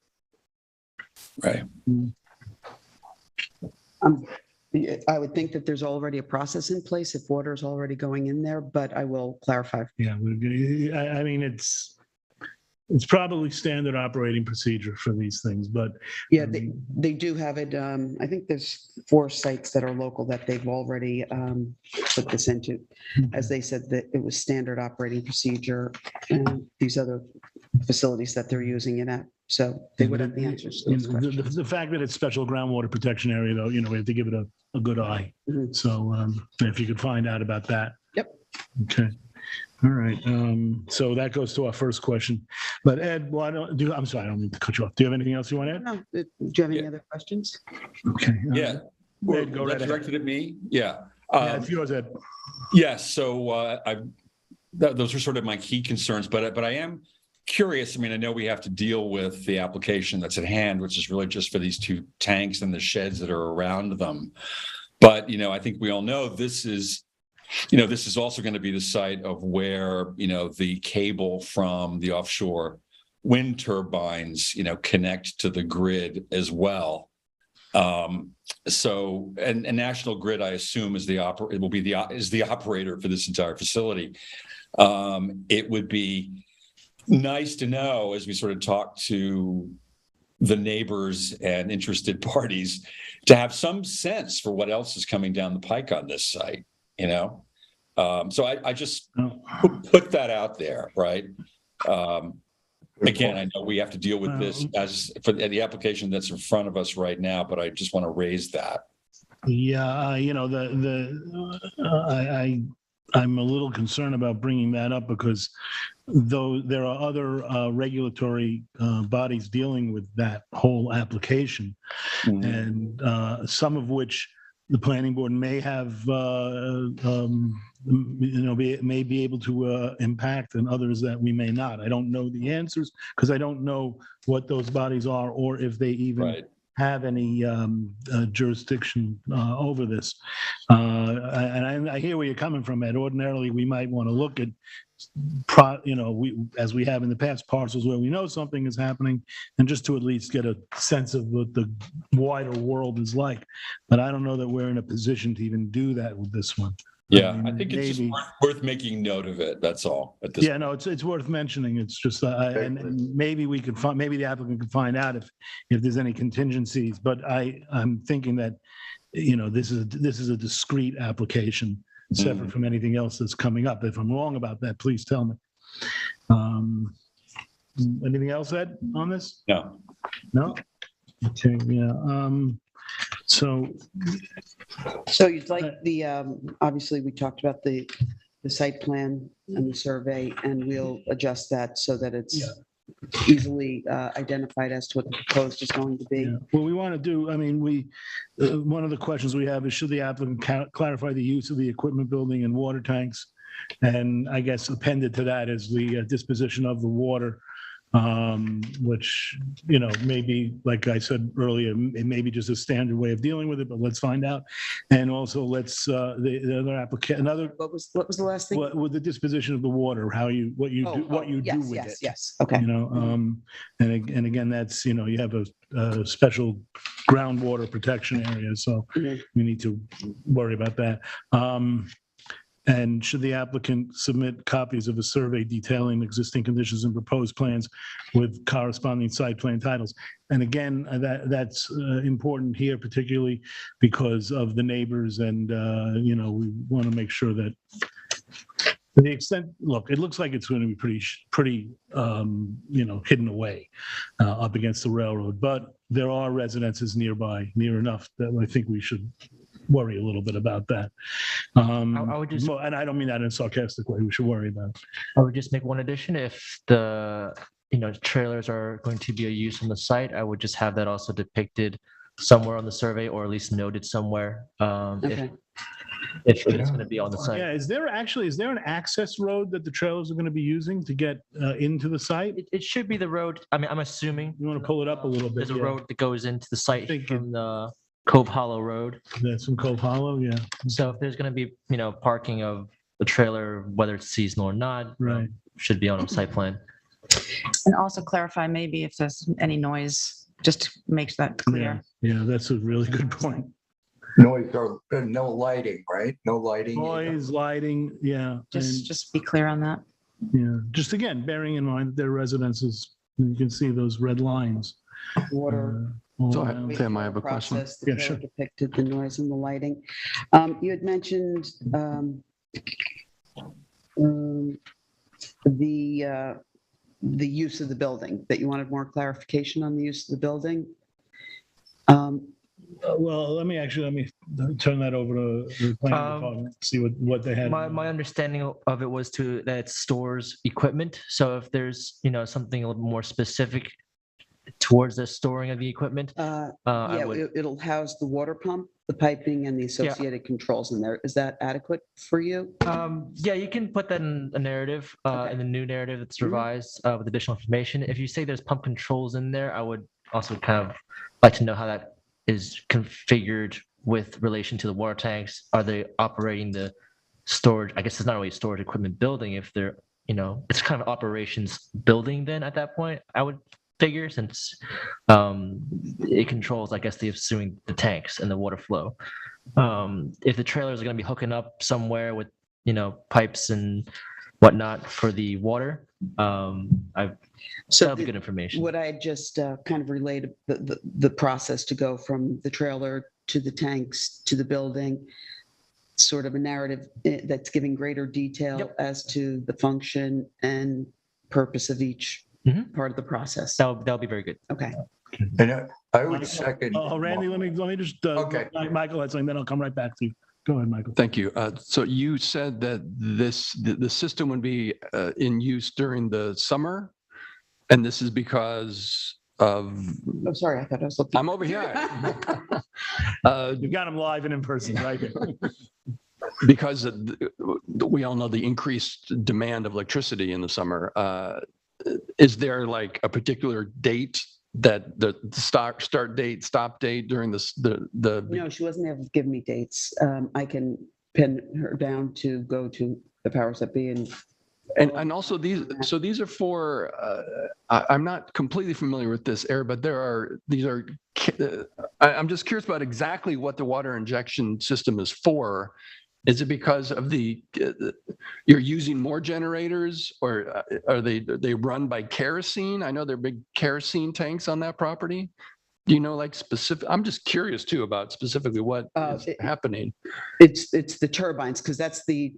Speaker 10: Right.
Speaker 15: I would think that there's already a process in place if water is already going in there, but I will clarify.
Speaker 2: Yeah, I mean, it's probably standard operating procedure for these things, but
Speaker 15: yeah, they do have it. I think there's 4 sites that are local that they've already put this into, as they said that it was standard operating procedure, and these other facilities that they're using it at. So they would have the answers to those questions.
Speaker 2: The fact that it's special groundwater protection area, though, you know, we have to give it a good eye. So if you could find out about that.
Speaker 15: Yep.
Speaker 2: Okay. All right. So that goes to our first question. But Ed, I'm sorry, I don't mean to cut you off. Do you have anything else you want to add?
Speaker 15: No. Do you have any other questions?
Speaker 2: Okay.
Speaker 10: Yeah.
Speaker 2: Ed, go right ahead.
Speaker 10: Directed at me? Yeah.
Speaker 2: Yeah, it's yours, Ed.
Speaker 10: Yes. So those are sort of my key concerns, but I am curious. I mean, I know we have to deal with the application that's at hand, which is really just for these 2 tanks and the sheds that are around them. But, you know, I think we all know this is also going to be the site of where, you know, the cable from the offshore wind turbines, you know, connect to the grid as well. So, and National Grid, I assume, is the operator for this entire facility. It would be nice to know, as we sort of talk to the neighbors and interested parties, to have some sense for what else is coming down the pike on this site, you know? So I just put that out there, right? Again, I know we have to deal with this as for the application that's in front of us right now, but I just want to raise that.
Speaker 2: Yeah, I'm a little concerned about bringing that up because though there are other regulatory bodies dealing with that whole application, and some of which the planning board may have, may be able to impact, and others that we may not. I don't know the answers because I don't know what those bodies are or if they even have any jurisdiction over this. And I hear where you're coming from, Ed. Ordinarily, we might want to look at, as we have in the past, parcels where we know something is happening, and just to at least get a sense of what the wider world is like. But I don't know that we're in a position to even do that with this one.
Speaker 10: Yeah, I think it's just worth making note of it. That's all. At this
Speaker 2: Yeah, no, it's worth mentioning. It's just, and maybe we could find, maybe the applicant could find out if there's any contingencies. But I'm thinking that, this is a discrete application separate from anything else that's coming up. If I'm wrong about that, please tell me. Anything else, Ed, on this?
Speaker 10: No.
Speaker 2: No? Okay, yeah. So
Speaker 15: you'd like the, obviously, we talked about the site plan and the survey, and we'll adjust that so that it's easily identified as to what the proposed is going to be.
Speaker 2: Yeah. What we want to do, one of the questions we have is, should the applicant clarify the use of the equipment building and water tanks? And I guess appended to that is the disposition of the water, which, maybe, like I said earlier, it may be just a standard way of dealing with it, but let's find out. And also let's, the other applicant,
Speaker 15: What was the last thing?
Speaker 2: with the disposition of the water, what you do with it.
Speaker 15: Yes, okay.
Speaker 2: And again, that's, you have a special groundwater protection area, so we need to worry about that. And should the applicant submit copies of a survey detailing existing conditions and proposed plans with corresponding site plan titles? And again, that's important here, particularly because of the neighbors, and we want to make sure that, to the extent, look, it looks like it's going to be pretty hidden away up against the railroad, but there are residences nearby, near enough that I think we should worry a little bit about that.
Speaker 9: I would just,
Speaker 2: and I don't mean that in a sarcastic way. We should worry about it.
Speaker 9: I would just make one addition. If the trailers are going to be a use on the site, I would just have that also depicted somewhere on the survey, or at least noted somewhere. If it's going to be on the site.
Speaker 2: Yeah, is there an access road that the trailers are going to be using to get into the site?
Speaker 9: It should be the road. I'm assuming.
Speaker 2: You want to pull it up a little bit?
Speaker 9: There's a road that goes into the site from the Cove Hollow Road.
Speaker 2: That's from Cove Hollow, yeah.
Speaker 9: So if there's going to be, parking of the trailer, whether it's seasonal or not,
Speaker 2: right,
Speaker 9: should be on a site plan.
Speaker 13: And also clarify maybe if there's any noise, just makes that clear.
Speaker 2: Yeah, that's a really good point.
Speaker 11: Noise or no lighting, right? No lighting.
Speaker 2: Noise, lighting, yeah.
Speaker 13: Just be clear on that.
Speaker 2: Yeah, just again, bearing in mind that their residences, you can see those red lines.
Speaker 15: Water.
Speaker 8: Tim, I have a question.
Speaker 15: Yeah, sure. Depicted the noise and the lighting. You had mentioned the use of the building, that you wanted more clarification on the use of the building.
Speaker 2: Well, let me turn that over to the planning department, see what they had.
Speaker 9: My understanding of it was that it stores equipment. So if there's, something a little more specific towards the storing of the equipment.
Speaker 15: It'll house the water pump, the piping, and the associated controls in there. Is that adequate for you?
Speaker 9: Yeah, you can put that in a narrative, in the new narrative that's revised with additional information. If you say there's pump controls in there, I would also kind of like to know how that is configured with relation to the water tanks. Are they operating the storage? I guess it's not really a storage equipment building. If they're, it's kind of operations building then at that point, I would figure, since it controls, I guess, assuming the tanks and the water flow. If the trailers are going to be hooking up somewhere with, pipes and whatnot for the water, that'll be good information.
Speaker 15: What I just kind of relayed, the process to go from the trailer to the tanks to the building, sort of a narrative that's giving greater detail as to the function and purpose of each part of the process.
Speaker 9: That'll be very good.
Speaker 15: Okay.
Speaker 11: And I would second.
Speaker 2: Oh, Randy, let me just,
Speaker 11: Okay.
Speaker 2: Michael had something, then I'll come right back to you. Go ahead, Michael.
Speaker 8: Thank you. So you said that the system would be in use during the summer, and this is because of.
Speaker 15: I'm sorry, I thought I was looking.
Speaker 8: I'm over here.
Speaker 2: You got him live and in person, right?
Speaker 8: Because we all know the increased demand of electricity in the summer. Is there like a particular date that the start date, stop date during the
Speaker 15: No, she wasn't able to give me dates. I can pin her down to go to the powers that be
Speaker 8: and also these are for I'm not completely familiar with this area, but I'm just curious about exactly what the water injection system is for. Is it because of you're using more generators, or are they run by kerosene? I know there are big kerosene tanks on that property. Do you know, like, specific? I'm just curious too about specifically what is happening.
Speaker 15: It's the turbines, because that's the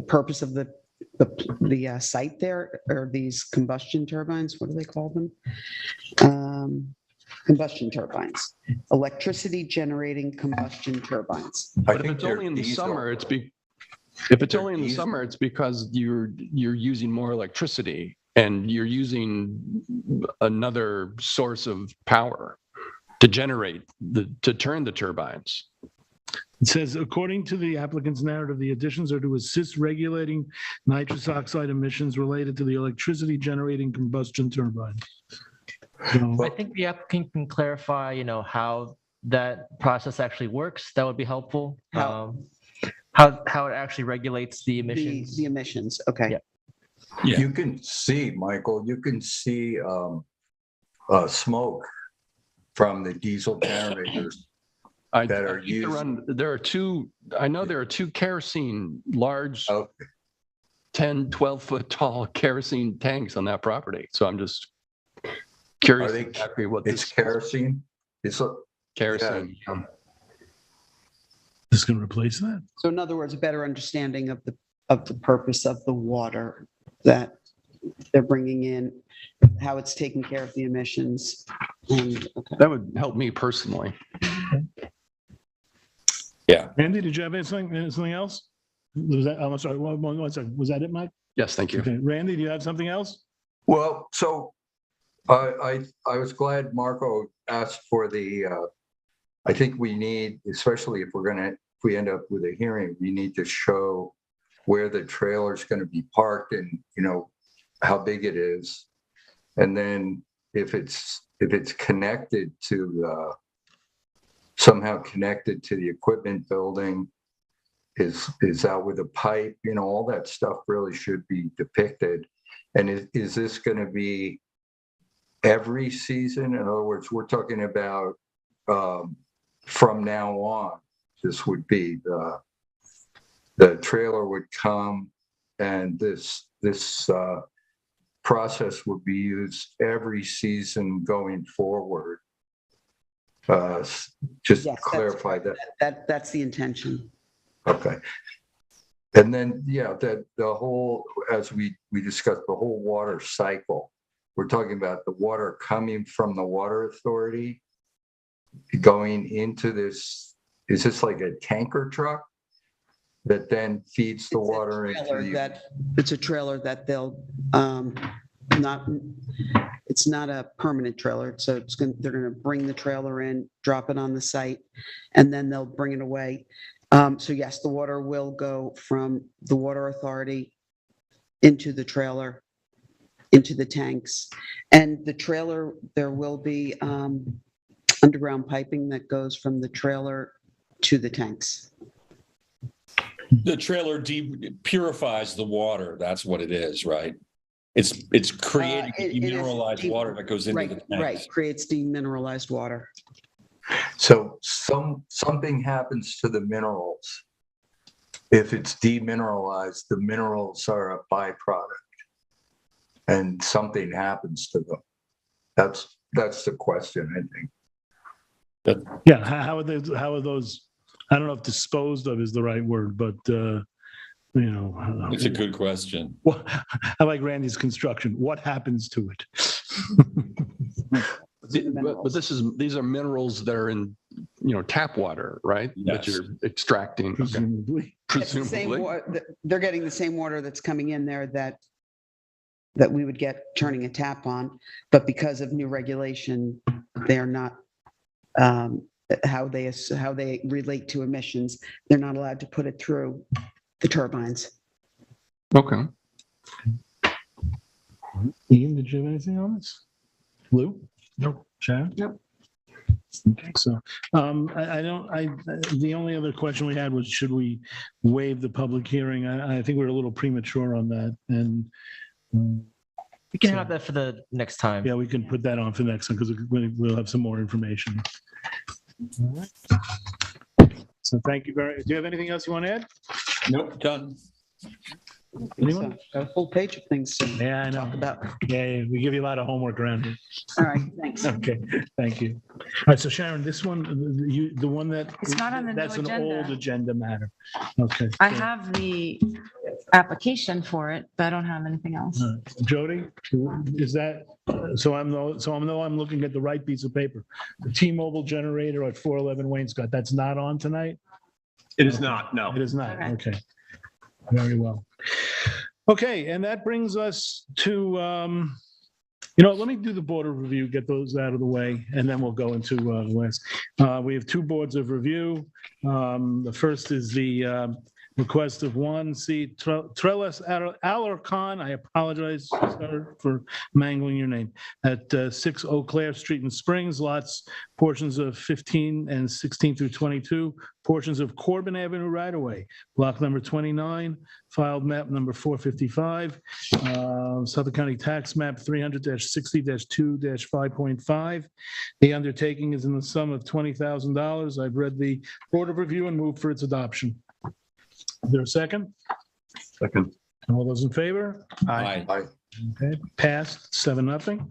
Speaker 15: purpose of the site there, are these combustion turbines. What do they call them? Combustion turbines, electricity generating combustion turbines.
Speaker 8: But if it's only in the summer, it's because you're using more electricity and you're using another source of power to turn the turbines.
Speaker 2: It says, according to the applicant's narrative, the additions are to assist regulating nitrous oxide emissions related to the electricity generating combustion turbines. So,
Speaker 9: I think the applicant can clarify, how that process actually works. That would be helpful.
Speaker 15: How
Speaker 9: it actually regulates the emissions.
Speaker 15: The emissions, okay.
Speaker 9: Yeah.
Speaker 11: You can see, Michael, smoke from the diesel generators that are used.
Speaker 8: There are two kerosene, large 10, 12 foot tall kerosene tanks on that property. So I'm just curious exactly what
Speaker 11: it's kerosene. It's
Speaker 8: kerosene.
Speaker 11: Yeah.
Speaker 2: Just going to replace that?
Speaker 15: So in other words, a better understanding of the purpose of the water that they're bringing in, how it's taking care of the emissions.
Speaker 8: That would help me personally.
Speaker 10: Yeah.
Speaker 2: Andy, did you have anything else? Was that, I'm sorry, one second. Was that it, Mike?
Speaker 8: Yes, thank you.
Speaker 2: Okay. Randy, do you have something else?
Speaker 11: Well, so I was glad Marco asked for I think we need, especially if we end up with a hearing, we need to show where the trailer is going to be parked and, how big it is. And then if it's connected to, somehow connected to the equipment building, is out with a pipe, all that stuff really should be depicted. And is this going to be every season? In other words, we're talking about from now on, this would be the trailer would come and this process would be used every season going forward. Just
Speaker 15: Yes,
Speaker 11: clarify that.
Speaker 15: That's the intention.
Speaker 11: Okay. And then, that the whole, as we discussed, the whole water cycle, we're talking about the water coming from the water authority going into this. Is this like a tanker truck that then feeds the water into
Speaker 15: It's a trailer that they'll it's not a permanent trailer, so they're going to bring the trailer in, drop it on the site, and then they'll bring it away. So yes, the water will go from the water authority into the trailer, into the tanks. And the trailer, there will be underground piping that goes from the trailer to the tanks.
Speaker 10: The trailer purifies the water. That's what it is, right? It's creating demineralized water that goes into the tanks.
Speaker 15: Right, creates demineralized water.
Speaker 11: So something happens to the minerals. If it's demineralized, the minerals are a byproduct, and something happens to them. That's the question, I think.
Speaker 2: Yeah. How are those? I don't know if disposed of is the right word, but you know.
Speaker 10: It's a good question.
Speaker 2: Well, I like Randy's construction. What happens to it?
Speaker 8: But these are minerals that are in, tap water, right? That
Speaker 10: Yes.
Speaker 8: you're extracting. Okay.
Speaker 2: Presumably.
Speaker 15: It's the same
Speaker 8: Presumably.
Speaker 15: they're getting the same water that's coming in there that we would get turning a tap on, but because of new regulation, they're not, how they relate to emissions, they're not allowed to put it through the turbines.
Speaker 8: Okay.
Speaker 2: Ian, did you have anything on this? Lou?
Speaker 15: Nope.
Speaker 2: Sharon?
Speaker 15: Nope.
Speaker 2: Okay, so, the only other question we had was, should we waive the public hearing? I think we're a little premature on that, and.
Speaker 9: We can have that for the next time.
Speaker 2: Yeah, we can put that on for next time, because we'll have some more information. All right. So thank you do you have anything else you want to add?
Speaker 10: Nope, done.
Speaker 2: Anyone?
Speaker 15: A full page of things to
Speaker 2: Yeah, I know.
Speaker 15: talk about.
Speaker 2: Yeah, we give you a lot of homework around here.
Speaker 15: All right, thanks.
Speaker 2: Okay, thank you. All right, so Sharon, this one, the one that.
Speaker 13: It's not on the new
Speaker 2: That's an
Speaker 13: agenda.
Speaker 2: old agenda matter. Okay.
Speaker 13: I
Speaker 2: so,
Speaker 13: have the application for it, but I don't have anything else.
Speaker 2: Jody, is that, so I'm looking at the right piece of paper. The T-Mobile generator at 411 Wainscott, that's not on tonight?
Speaker 6: It is not, no.
Speaker 2: It is not,
Speaker 13: Okay.
Speaker 2: okay. Very well. Okay, and that brings us to, let me do the board of review, get those out of the way, and then we'll go into the list. We have two boards of review. The first is the request of one, C. Trellis Alarcon, I apologize, sir, for mangling your name, at 6 Eau Claire Street in Springs, lots, portions of 15 and 16 through 22, portions of Corbin Avenue right-of-way, block number 29, filed map number 455, Suffolk County Tax Map 300-60-2-5.5. The undertaking is in the sum of $20,000. I've read the board of review and moved for its adoption. Is there a second?
Speaker 8: Second.
Speaker 2: All those in favor?
Speaker 10: Aye.
Speaker 2: Okay, passed, 7-0.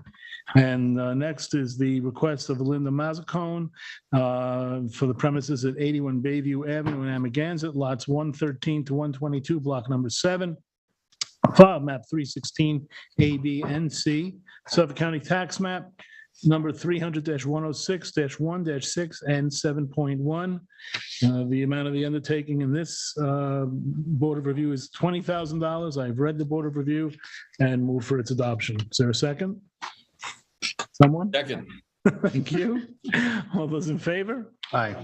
Speaker 2: And next is the request of Linda Mazzacone for the premises at 81 Bayview Avenue in Amagansett, lots 113 to 122, block number 7. File map 316, A, B, and C. Suffolk County Tax Map number 300-106-1-6 and 7.1. The amount of the undertaking in this board of review is $20,000. I've read the board of review and move for its adoption. Is there a second? Someone?
Speaker 10: Second.
Speaker 2: Thank you. All those in favor?
Speaker 10: Aye.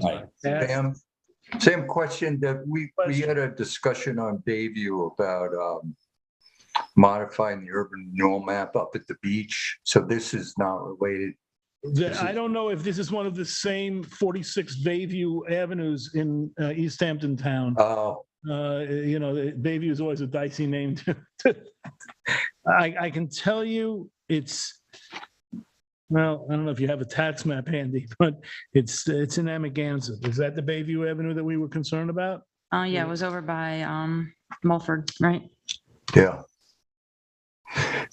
Speaker 11: Sam, question that we had a discussion on Bayview about modifying the urban renewal map up at the beach. So this is not related.
Speaker 2: I don't know if this is one of the same 46 Bayview Avenues in East Hampton Town.
Speaker 11: Oh,
Speaker 2: Bayview is always a dicey name. I can tell you it's, well, I don't know if you have a tax map handy, but it's in Amagansett. Is that the Bayview Avenue that we were concerned about?
Speaker 13: Yeah, it was over by Mulford, right?
Speaker 11: yeah.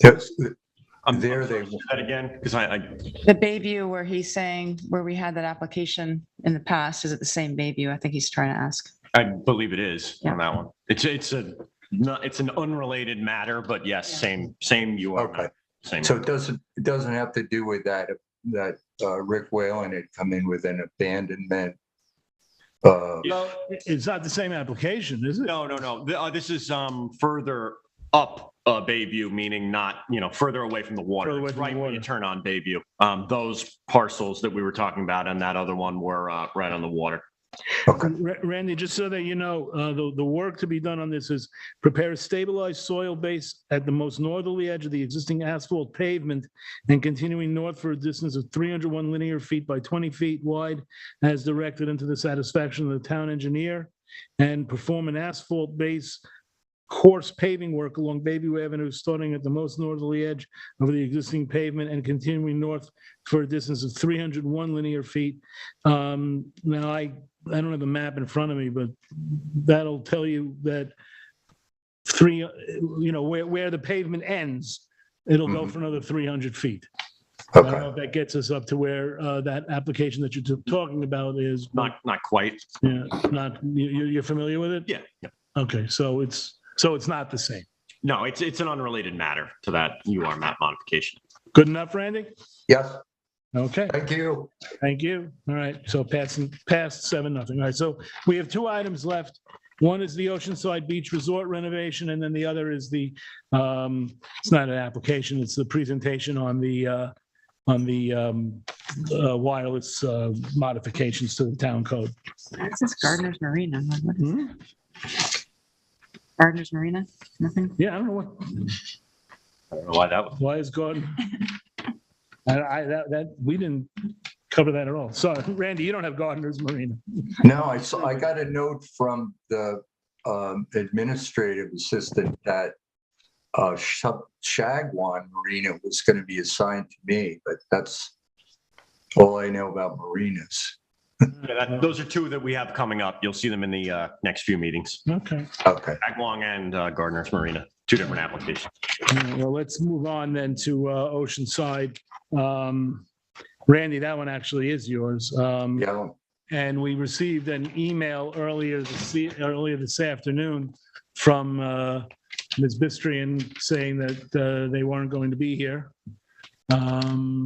Speaker 11: Yes,
Speaker 6: There they. That again, because I
Speaker 13: The Bayview where he's saying, where we had that application in the past, is it the same Bayview? I think he's trying to ask.
Speaker 6: believe it is
Speaker 13: Yeah.
Speaker 6: on that one. It's an unrelated matter, but yes, same URL.
Speaker 11: Okay.
Speaker 6: Same.
Speaker 11: So it doesn't have to do with that Rick Whalen had come in with an abandonment.
Speaker 2: No, it's not the same application, is it?
Speaker 6: No. This is further up Bayview, meaning not, further away from the water.
Speaker 2: Further away
Speaker 6: It's
Speaker 2: from the
Speaker 6: right when you
Speaker 2: water.
Speaker 6: turn on Bayview. Those parcels that we were talking about and that other one were right on the water.
Speaker 11: Okay.
Speaker 2: Randy, just so that you know, the work to be done on this is prepare a stabilized soil base at the most northerly edge of the existing asphalt pavement and continuing north for a distance of 301 linear feet by 20 feet wide as directed into the satisfaction of the town engineer, and perform an asphalt base course paving work along Bayview Avenue, starting at the most northerly edge of the existing pavement and continuing north for a distance of 301 linear feet. Now, I don't have a map in front of me, but that'll tell you that where the pavement ends, it'll go for another 300 feet. I don't know if that gets us up to where that application that you're talking about is.
Speaker 6: Not quite.
Speaker 2: Yeah, you're familiar with it?
Speaker 6: Yeah.
Speaker 2: Okay, so it's not the same.
Speaker 6: No, it's an unrelated matter to that UR map modification.
Speaker 2: Good enough, Randy?
Speaker 11: Yes,
Speaker 2: Okay,
Speaker 11: thank you.
Speaker 2: thank you. All right, so passed 7-0. All right, so we have 2 items left. One is the Oceanside Beach Resort renovation, and then the other is the, it's not an application, it's the presentation on the wireless modifications to the town code.
Speaker 13: This is Gardner's Marina. What is
Speaker 2: Hmm?
Speaker 13: Gardner's Marina? Nothing?
Speaker 2: Yeah, I don't know what,
Speaker 6: I don't know why that was.
Speaker 2: why is Gordon? That, we didn't cover that at all. Sorry, Randy, you don't have Gardner's Marina.
Speaker 11: No, I got a note from the administrative assistant that Shagwan Marina was going to be assigned to me, but that's all I know about marinas.
Speaker 6: Yeah, those are 2 that we have coming up. You'll see them in the next few meetings.
Speaker 2: Okay.
Speaker 11: Okay.
Speaker 6: Aglong and Gardner's Marina, 2 different applications.
Speaker 2: All right, well, let's move on then to Oceanside. Randy, that one actually is yours.
Speaker 11: Yeah.
Speaker 2: And we received an email earlier this afternoon from Ms. Bistrian saying that they weren't going to be here.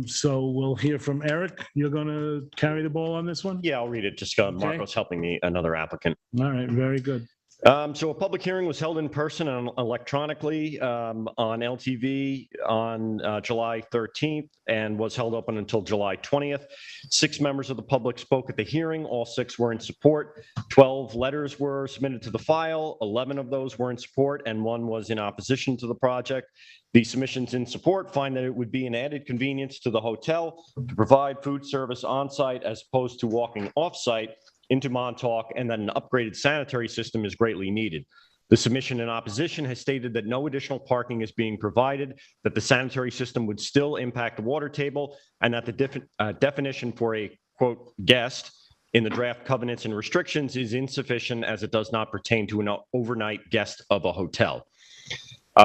Speaker 2: So we'll hear from Eric. You're going to carry the ball on this one?
Speaker 16: Yeah, I'll read it. Just
Speaker 2: Okay.
Speaker 16: Marco's helping me, another applicant.
Speaker 2: All right, very good.
Speaker 16: So a public hearing was held in person and electronically on LTV on July 13th and was held open until July 20th. 6 members of the public spoke at the hearing. All 6 were in support. 12 letters were submitted to the file. 11 of those were in support and 1 was in opposition to the project. The submissions in support find that it would be an added convenience to the hotel to provide food service on site as opposed to walking off site into Montauk, and that an upgraded sanitary system is greatly needed. The submission in opposition has stated that no additional parking is being provided, that the sanitary system would still impact the water table, and that the definition for a, quote, guest in the draft covenants and restrictions is insufficient as it does not pertain to an overnight guest of a hotel.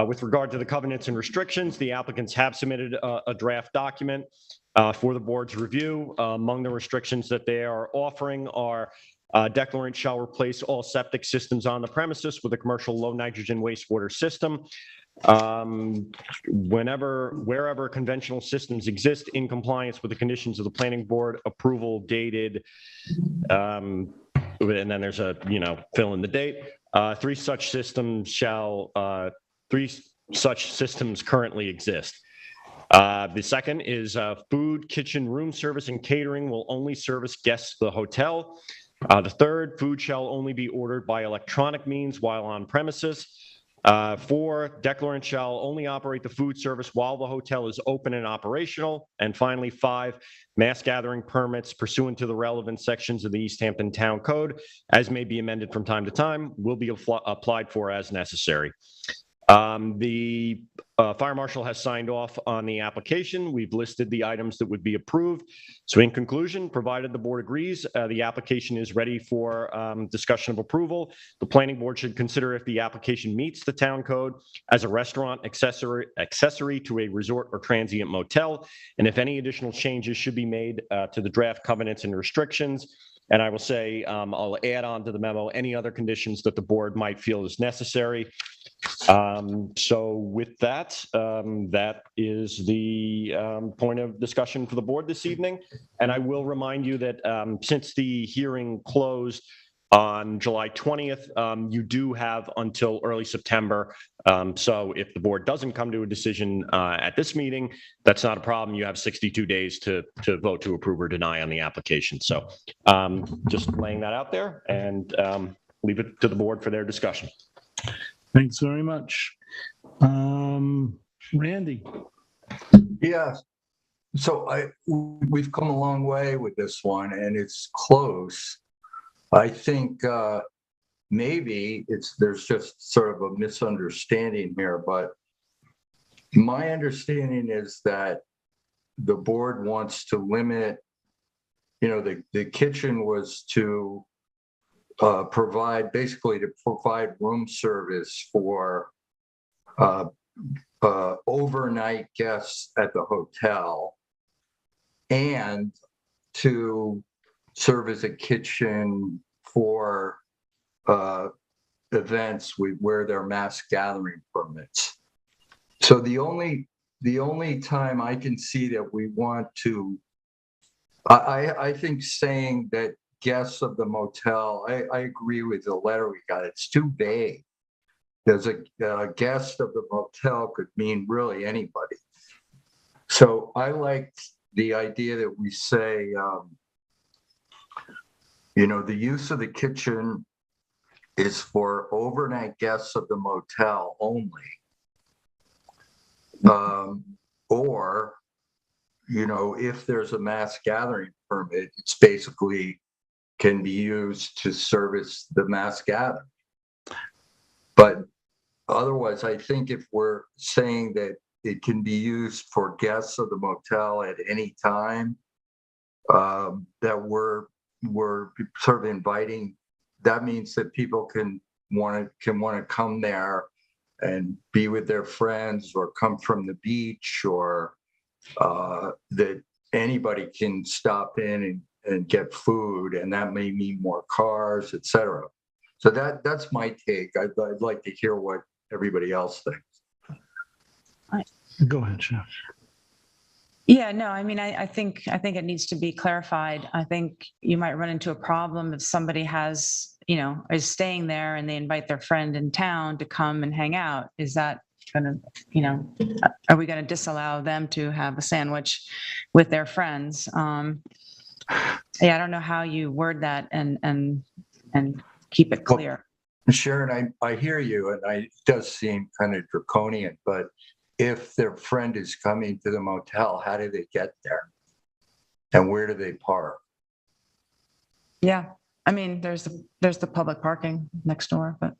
Speaker 16: With regard to the covenants and restrictions, the applicants have submitted a draft document for the board's review. Among the restrictions that they are offering are declarant shall replace all septic systems on the premises with a commercial low nitrogen wastewater system. Wherever conventional systems exist in compliance with the conditions of the planning board approval dated, and then there's a, fill in the date. 3 such systems currently exist. The second is food, kitchen, room service, and catering will only service guests of the hotel. The third, food shall only be ordered by electronic means while on premises. 4, declarant shall only operate the food service while the hotel is open and operational. And finally, 5, mass gathering permits pursuant to the relevant sections of the East Hampton Town Code, as may be amended from time to time, will be applied for as necessary. The fire marshal has signed off on the application. We've listed the items that would be approved. So in conclusion, provided the board agrees, the application is ready for discussion of approval. The planning board should consider if the application meets the town code as a restaurant accessory to a resort or transient motel, and if any additional changes should be made to the draft covenants and restrictions. And I will say, I'll add on to the memo any other conditions that the board might feel is necessary. So with that, that is the point of discussion for the board this evening. And I will remind you that since the hearing closed on July 20th, you do have until early September. So if the board doesn't come to a decision at this meeting, that's not a problem. You have 62 days to vote to approve or deny on the application. So just laying that out there and leave it to the board for their discussion.
Speaker 2: Thanks very much. Randy.
Speaker 11: Yeah. So we've come a long way with this one, and it's close. I think maybe there's just sort of a misunderstanding here, but my understanding is that the board wants to limit, the kitchen was to provide room service for overnight guests at the hotel and to serve as a kitchen for events where there are mass gathering permits. So the only time I can see that we want to, I think saying that guests of the motel, I agree with the letter we got. It's too vague. There's a guest of the motel could mean really anybody. So I like the idea that we say, the use of the kitchen is for overnight guests of the motel only. Or, if there's a mass gathering permit, it's basically can be used to service the mass gathering. But otherwise, I think if we're saying that it can be used for guests of the motel at any time, that we're sort of inviting, that means that people can want to come there and be with their friends or come from the beach, or that anybody can stop in and get food, and that may mean more cars, etc. So that's my take. I'd like to hear what everybody else thinks.
Speaker 2: Go ahead, Chef.
Speaker 13: Yeah, no, I mean, I think it needs to be clarified. I think you might run into a problem if somebody is staying there and they invite their friend in town to come and hang out. Is that going to, are we going to disallow them to have a sandwich with their friends? Yeah, I don't know how you word that and keep it clear.
Speaker 11: Well, Sharon, I hear you, and it does seem kind of draconian, but if their friend is coming to the motel, how do they get there? And where do they park?
Speaker 13: Yeah, I mean, there's the public parking next door, but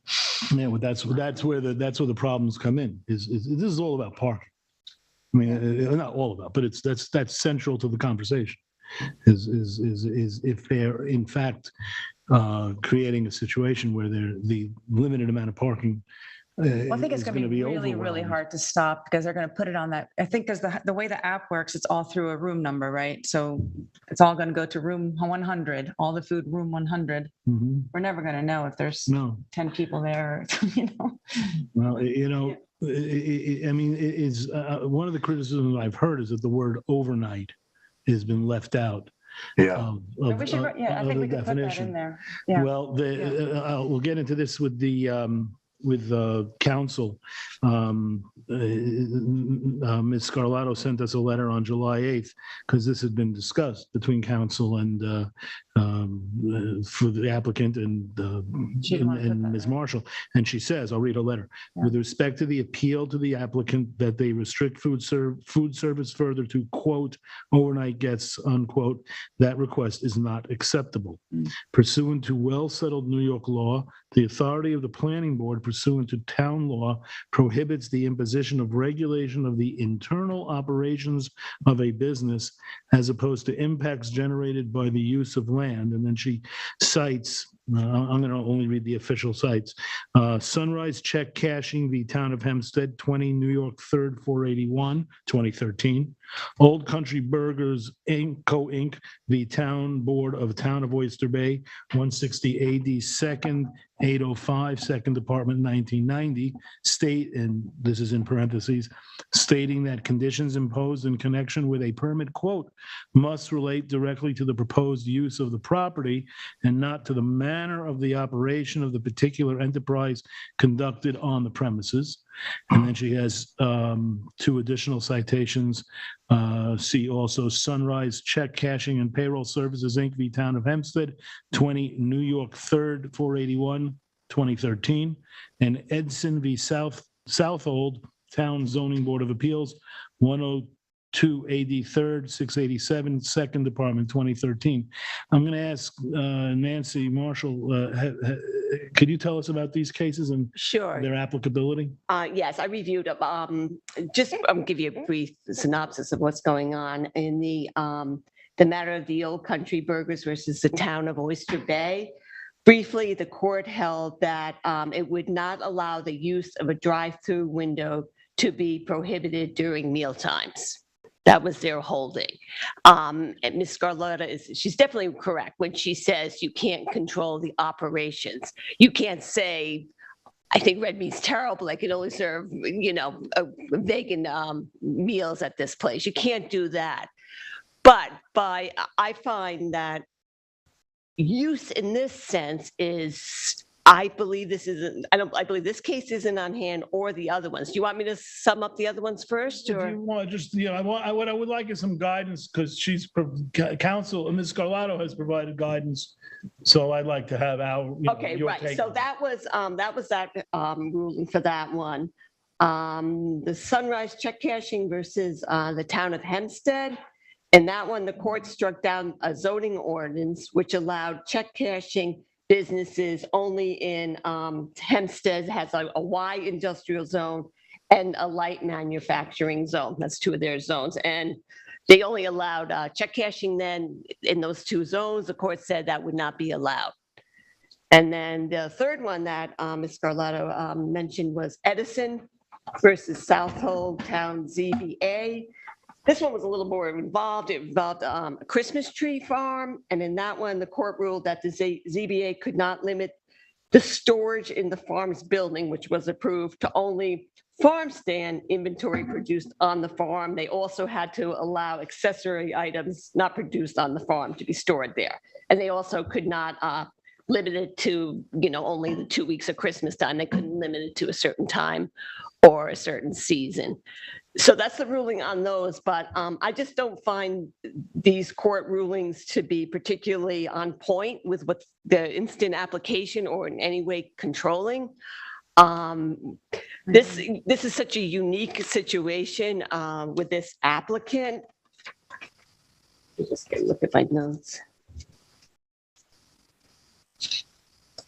Speaker 2: Yeah, well, that's where the problems come in. Is this is all about parking? I mean, not all about, but that's central to the conversation. Is if they're in fact creating a situation where the limited amount of parking.
Speaker 13: Well, I think it's going to be really, really hard to stop because they're going to put it on that. I think because the way the app works, it's all through a room number, right? So it's all going to go to room 100, all the food room 100.
Speaker 2: Mm-hmm.
Speaker 13: We're never going to know if there's 10 people there,
Speaker 2: Well, I mean, it is one of the criticisms I've heard is that the word overnight has been left out.
Speaker 11: Yeah.
Speaker 13: I think we could put that in there. Yeah.
Speaker 2: Well, we'll get into this with the council. Ms. Scarlato sent us a letter on July 8th because this had been discussed between council and for the applicant and Ms. Marshall. And she says, I'll read her letter. Yeah. With respect to the appeal to the applicant that they restrict food service further to, quote, overnight guests, unquote, that request is not acceptable. Pursuant to well-settled New York law, the authority of the planning board pursuant to town law prohibits the imposition of regulation of the internal operations of a business as opposed to impacts generated by the use of land. And then she cites, I'm going to only read the official sites, Sunrise Check Cashing v. Town of Hempstead, 20 New York 3rd 481, 2013. Old Country Burgers Inc. v. Town Board of Town of Oyster Bay, 160 AD 2nd 805, 2nd Department, 1990, state, and this is in parentheses, stating that conditions imposed in connection with a permit, quote, must relate directly to the proposed use of the property and not to the manner of the operation of the particular enterprise conducted on the premises. And then she has two additional citations. See also Sunrise Check Cashing and Payroll Services, Inc. v. Town of Hempstead, 20 New York 3rd 481, 2013. And Edson v. Southold, Town Zoning Board of Appeals, 102 AD 3rd 687, 2nd Department, 2013. I'm going to ask Nancy Marshall, could you tell us about these cases and their applicability?
Speaker 14: Yes, I reviewed them. Just give you a brief synopsis of what's going on in the matter of the Old Country Burgers versus the Town of Oyster Bay. Briefly, the court held that it would not allow the use of a drive-through window to be prohibited during meal times. That was their holding. And Ms. Scarletta she's definitely correct when she says you can't control the operations. You can't say, I think red meat's terrible. I can only serve, vegan meals at this place. You can't do that. But I find that use in this sense is, I believe this case isn't on hand or the other ones. Do you want me to sum up the other ones first?
Speaker 2: If
Speaker 14: Or?
Speaker 2: you want, just, what I would like is some guidance, because counsel, Ms. Carlotto has provided guidance. So I'd like to have
Speaker 14: Okay,
Speaker 2: your
Speaker 14: right.
Speaker 2: take
Speaker 14: So
Speaker 2: on it.
Speaker 14: that was that ruling for that one. The Sunrise check cashing versus the town of Hempstead. And that one, the court struck down a zoning ordinance which allowed check cashing businesses only in Hempstead has a Y industrial zone and a light manufacturing zone. That's two of their zones. And they only allowed check cashing then in those two zones. The court said that would not be allowed. And then the third one that Ms. Carlotto mentioned was Edison versus Southold Town ZBA. This one was a little more involved. It involved a Christmas tree farm. And in that one, the court ruled that the ZBA could not limit the storage in the farm's building, which was approved, to only farm stand inventory produced on the farm. They also had to allow accessory items not produced on the farm to be stored there. And they also could not limit it to, only the 2 weeks of Christmas time. They couldn't limit it to a certain time or a certain season. So that's the ruling on those, but I just don't find these court rulings to be particularly on point with what the instant application or in any way controlling. This is such a unique situation with this applicant. Just look at my notes.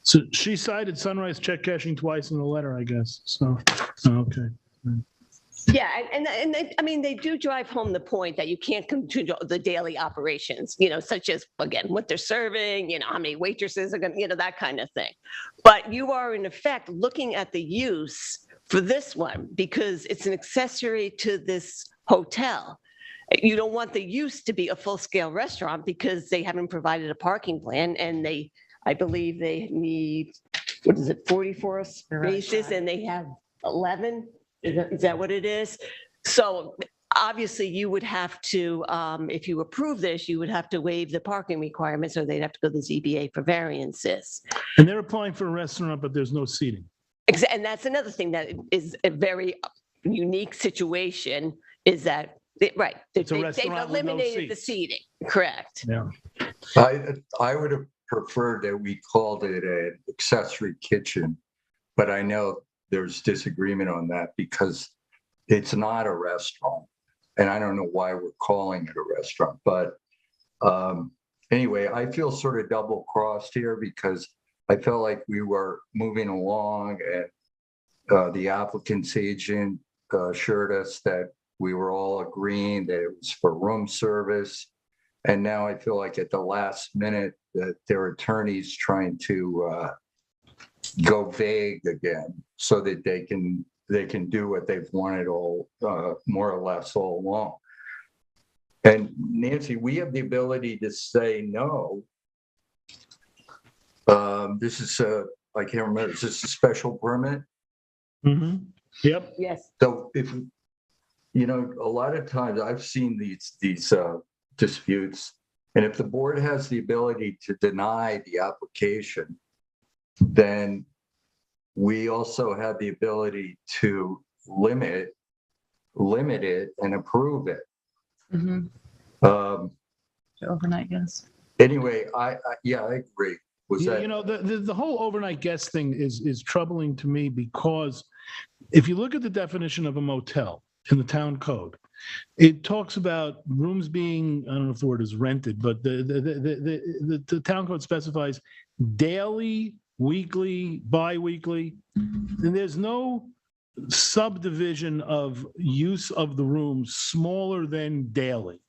Speaker 2: So she cited Sunrise check cashing twice in the letter, I guess. So, okay.
Speaker 14: Yeah, and they do drive home the point that you can't control the daily operations, such as, again, what they're serving, how many waitresses are going to, that kind of thing. But you are, in effect, looking at the use for this one because it's an accessory to this hotel. You don't want the use to be a full-scale restaurant because they haven't provided a parking plan, and I believe they need, 44 spaces, and they have 11? Is that what it is? So obviously you would have to, if you approve this, you would have to waive the parking requirements, or they'd have to go to the ZBA for variances.
Speaker 2: And they're applying for a restaurant, but there's no seating.
Speaker 14: And that's another thing that is a very unique situation, is that, they've eliminated the seating, correct?
Speaker 2: Yeah.
Speaker 11: I would have preferred that we called it an accessory kitchen, but I know there's disagreement on that because it's not a restaurant. And I don't know why we're calling it a restaurant. But anyway, I feel sort of double crossed here because I felt like we were moving along and the applicant's agent assured us that we were all agreeing that it was for room service. And now I feel like at the last minute that their attorney's trying to go vague again so that they can do what they've wanted all more or less all along. And Nancy, we have the ability to say no. This is I can't remember, is this a special permit?
Speaker 2: Mm-hmm. Yep.
Speaker 14: Yes.
Speaker 11: So if a lot of times I've seen these disputes, and if the board has the ability to deny the application, then we also have the ability to limit it and approve it.
Speaker 13: Mm-hmm. Overnight guest.
Speaker 11: Anyway, I agree.
Speaker 2: The whole overnight guest thing is troubling to me because if you look at the definition of a motel in the town code, it talks about rooms being, I don't know if the word is rented, but the town code specifies daily, weekly, bi-weekly, and there's no subdivision of use of the room smaller than daily.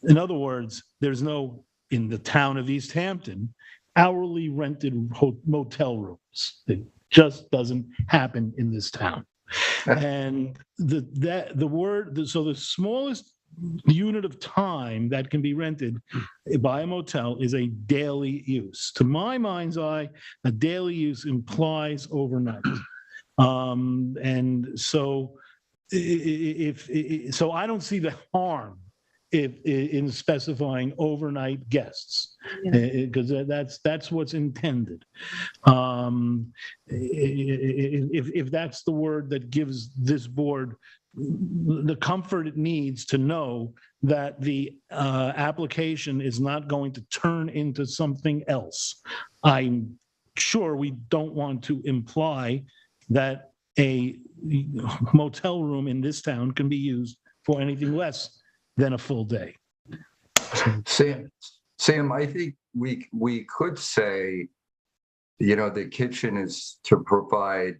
Speaker 2: In other words, there's no, in the town of East Hampton, hourly rented motel rooms. It just doesn't happen in this town. And so the smallest unit of time that can be rented by a motel is a daily use. To my mind's eye, a daily use implies overnight. And so so I don't see the harm in specifying overnight guests, because that's what's intended. If that's the word that gives this board the comfort it needs to know that the application is not going to turn into something else. I'm sure we don't want to imply that a motel room in this town can be used for anything less than a full day.
Speaker 11: Sam, I think we could say, the kitchen is to provide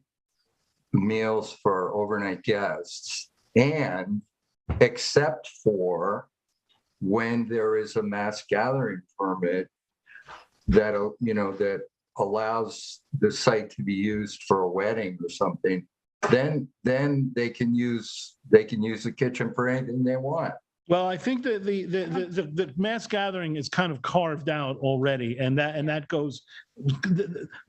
Speaker 11: meals for overnight guests, and except for when there is a mass gathering permit that allows the site to be used for a wedding or something, then they can use the kitchen for anything they want.
Speaker 2: Well, I think that the mass gathering is kind of carved out already, and that goes.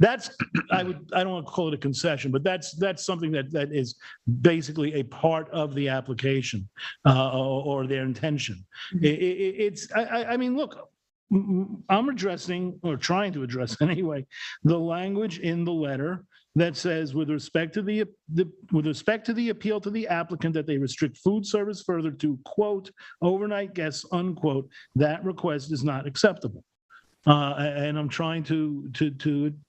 Speaker 2: That's I don't want to call it a concession, but that's something that is basically a part of the application or their intention. I mean, look, I'm addressing, or trying to address anyway, the language in the letter that says, with respect to the appeal to the applicant, that they restrict food service further to, quote, overnight guests, unquote, that request is not acceptable. And I'm trying to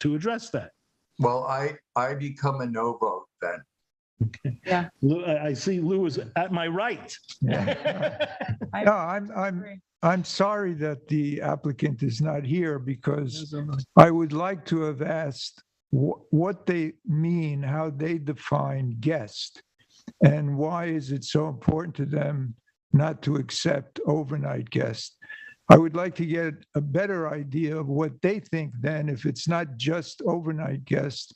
Speaker 2: address that.
Speaker 11: Well, I become a no vote then.
Speaker 2: Okay.
Speaker 13: Yeah.
Speaker 2: I see Lou is at my right.
Speaker 17: No, I'm sorry that the applicant is not here, because I would like to have asked what they mean, how they define guest, and why is it so important to them not to accept overnight guests. I would like to get a better idea of what they think then, if it's not just overnight guests,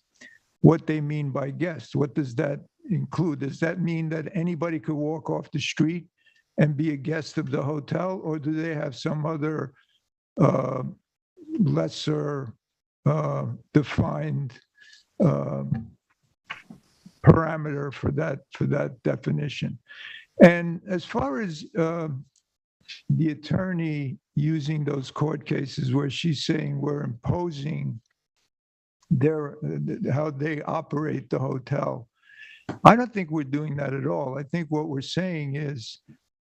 Speaker 17: what they mean by guest. What does that include? Does that mean that anybody could walk off the street and be a guest of the hotel, or do they have some other lesser defined parameter for that definition? And as far as the attorney using those court cases where she's saying we're imposing how they operate the hotel, I don't think we're doing that at all. I think what we're saying is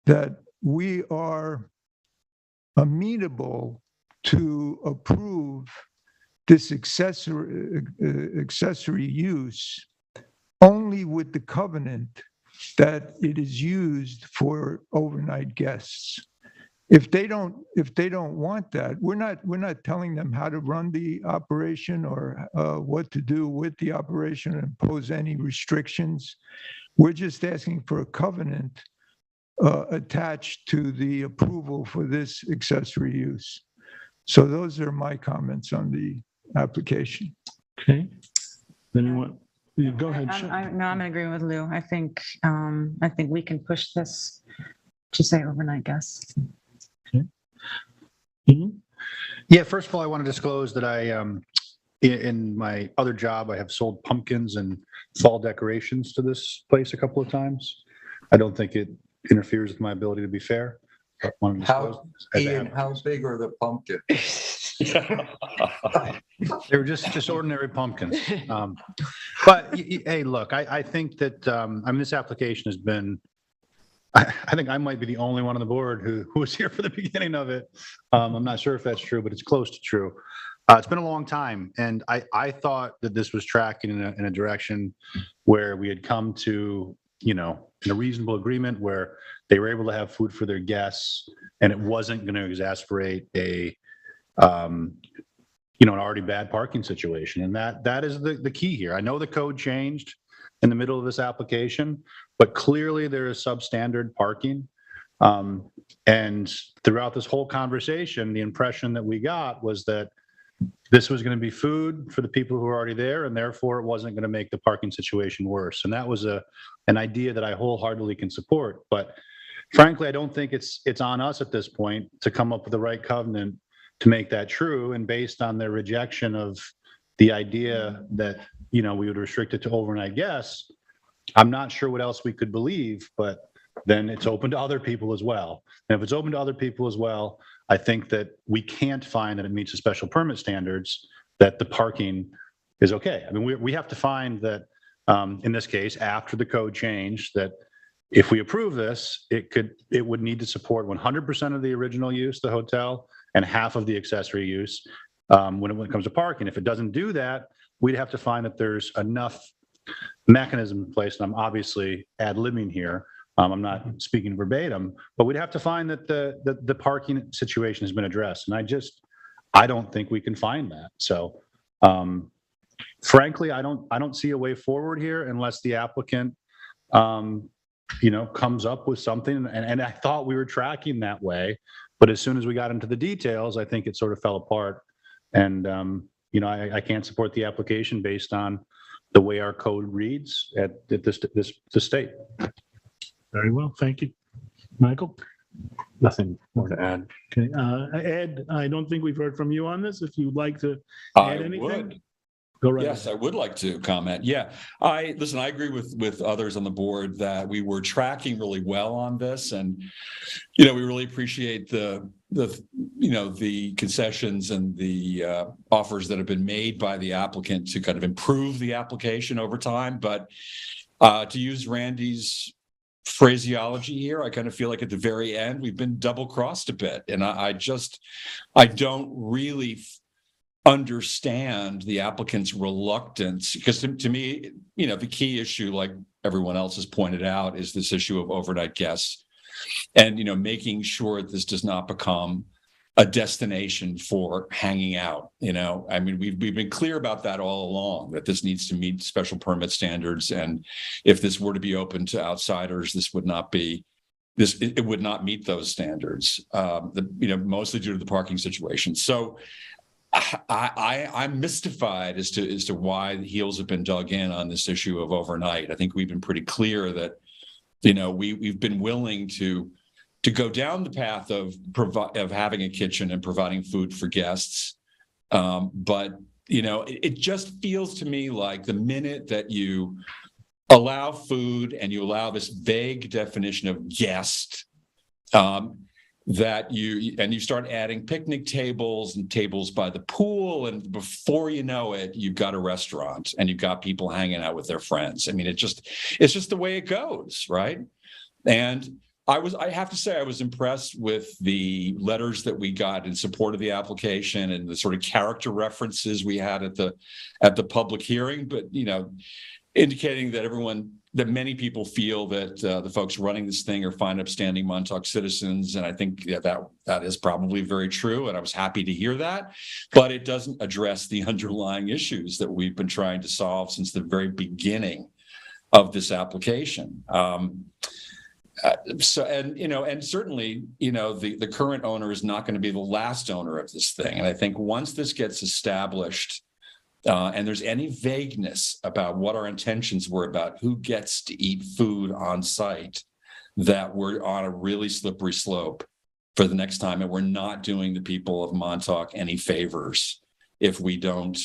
Speaker 17: that we are amenable to approve this accessory use only with the covenant that it is used for overnight guests. If they don't want that, we're not telling them how to run the operation or what to do with the operation and impose any restrictions. We're just asking for a covenant attached to the approval for this accessory use. So those are my comments on the application.
Speaker 2: Okay. Anyone? Go ahead.
Speaker 13: No, I'm in agreement with Lou. I think we can push this to say overnight guests.
Speaker 2: Okay. Mm-hmm.
Speaker 4: Yeah, first of all, I want to disclose that I, in my other job, I have sold pumpkins and fall decorations to this place a couple of times. I don't think it interferes with my ability to be fair.
Speaker 11: How big are the pumpkins?
Speaker 4: They were just ordinary pumpkins. But hey, look, I think that I mean, this application has been. I think I might be the only one on the board who was here for the beginning of it. I'm not sure if that's true, but it's close to true. It's been a long time, and I thought that this was tracking in a direction where we had come to, in a reasonable agreement where they were able to have food for their guests, and it wasn't going to exasperate an already bad parking situation. And that is the key here. I know the code changed in the middle of this application, but clearly there is substandard parking. And throughout this whole conversation, the impression that we got was that this was going to be food for the people who were already there, and therefore it wasn't going to make the parking situation worse. And that was an idea that I wholeheartedly can support. But frankly, I don't think it's on us at this point to come up with the right covenant to make that true. And based on their rejection of the idea that, we would restrict it to overnight guests, I'm not sure what else we could believe, but then it's open to other people as well. And if it's open to other people as well, I think that we can't find that it meets the special permit standards, that the parking is okay. I mean, we have to find that, in this case, after the code change, that if we approve this, it would need to support 100% of the original use, the hotel, and half of the accessory use when it comes to parking. If it doesn't do that, we'd have to find that there's enough mechanism in place, and I'm obviously ad-libbing here. I'm not speaking verbatim, but we'd have to find that the parking situation has been addressed. And I don't think we can find that. So frankly, I don't see a way forward here unless the applicant, comes up with something. And I thought we were tracking that way, but as soon as we got into the details, I think it sort of fell apart. And, I can't support the application based on the way our code reads at this state.
Speaker 2: Very well, thank you. Michael?
Speaker 4: Nothing more to add.
Speaker 2: Okay, Ed, I don't think we've heard from you on this. If you'd like to add anything?
Speaker 10: Would.
Speaker 2: Go right
Speaker 10: Yes,
Speaker 2: ahead.
Speaker 10: I would like to comment. Yeah, I agree with others on the board that we were tracking really well on this, and we really appreciate the concessions and the offers that have been made by the applicant to kind of improve the application over time. But to use Randy's phraseology here, I kind of feel like at the very end we've been double crossed a bit, and I don't really understand the applicant's reluctance, because to me, the key issue, like everyone else has pointed out, is this issue of overnight guests, and making sure this does not become a destination for hanging out. I mean, we've been clear about that all along, that this needs to meet special permit standards, and if this were to be open to outsiders, it would not meet those standards. Mostly due to the parking situation. So I'm mystified as to why the heels have been dug in on this issue of overnight. I think we've been pretty clear that we've been willing to go down the path of having a kitchen and providing food for guests, but it just feels to me like the minute that you allow food and you allow this vague definition of guest, that you start adding picnic tables and tables by the pool, and before you know it, you've got a restaurant and you've got people hanging out with their friends. I mean, it's just the way it goes, right? And I have to say, I was impressed with the letters that we got in support of the application and the sort of character references we had at the public hearing, but indicating that many people feel that the folks running this thing are fine, upstanding Montauk citizens. And I think that is probably very true. And I was happy to hear that, but it doesn't address the underlying issues that we've been trying to solve since the very beginning of this application. And certainly, the current owner is not going to be the last owner of this thing. And I think once this gets established, and there's any vagueness about what our intentions were about who gets to eat food on site, that we're on a really slippery slope for the next time. And we're not doing the people of Montauk any favors if we don't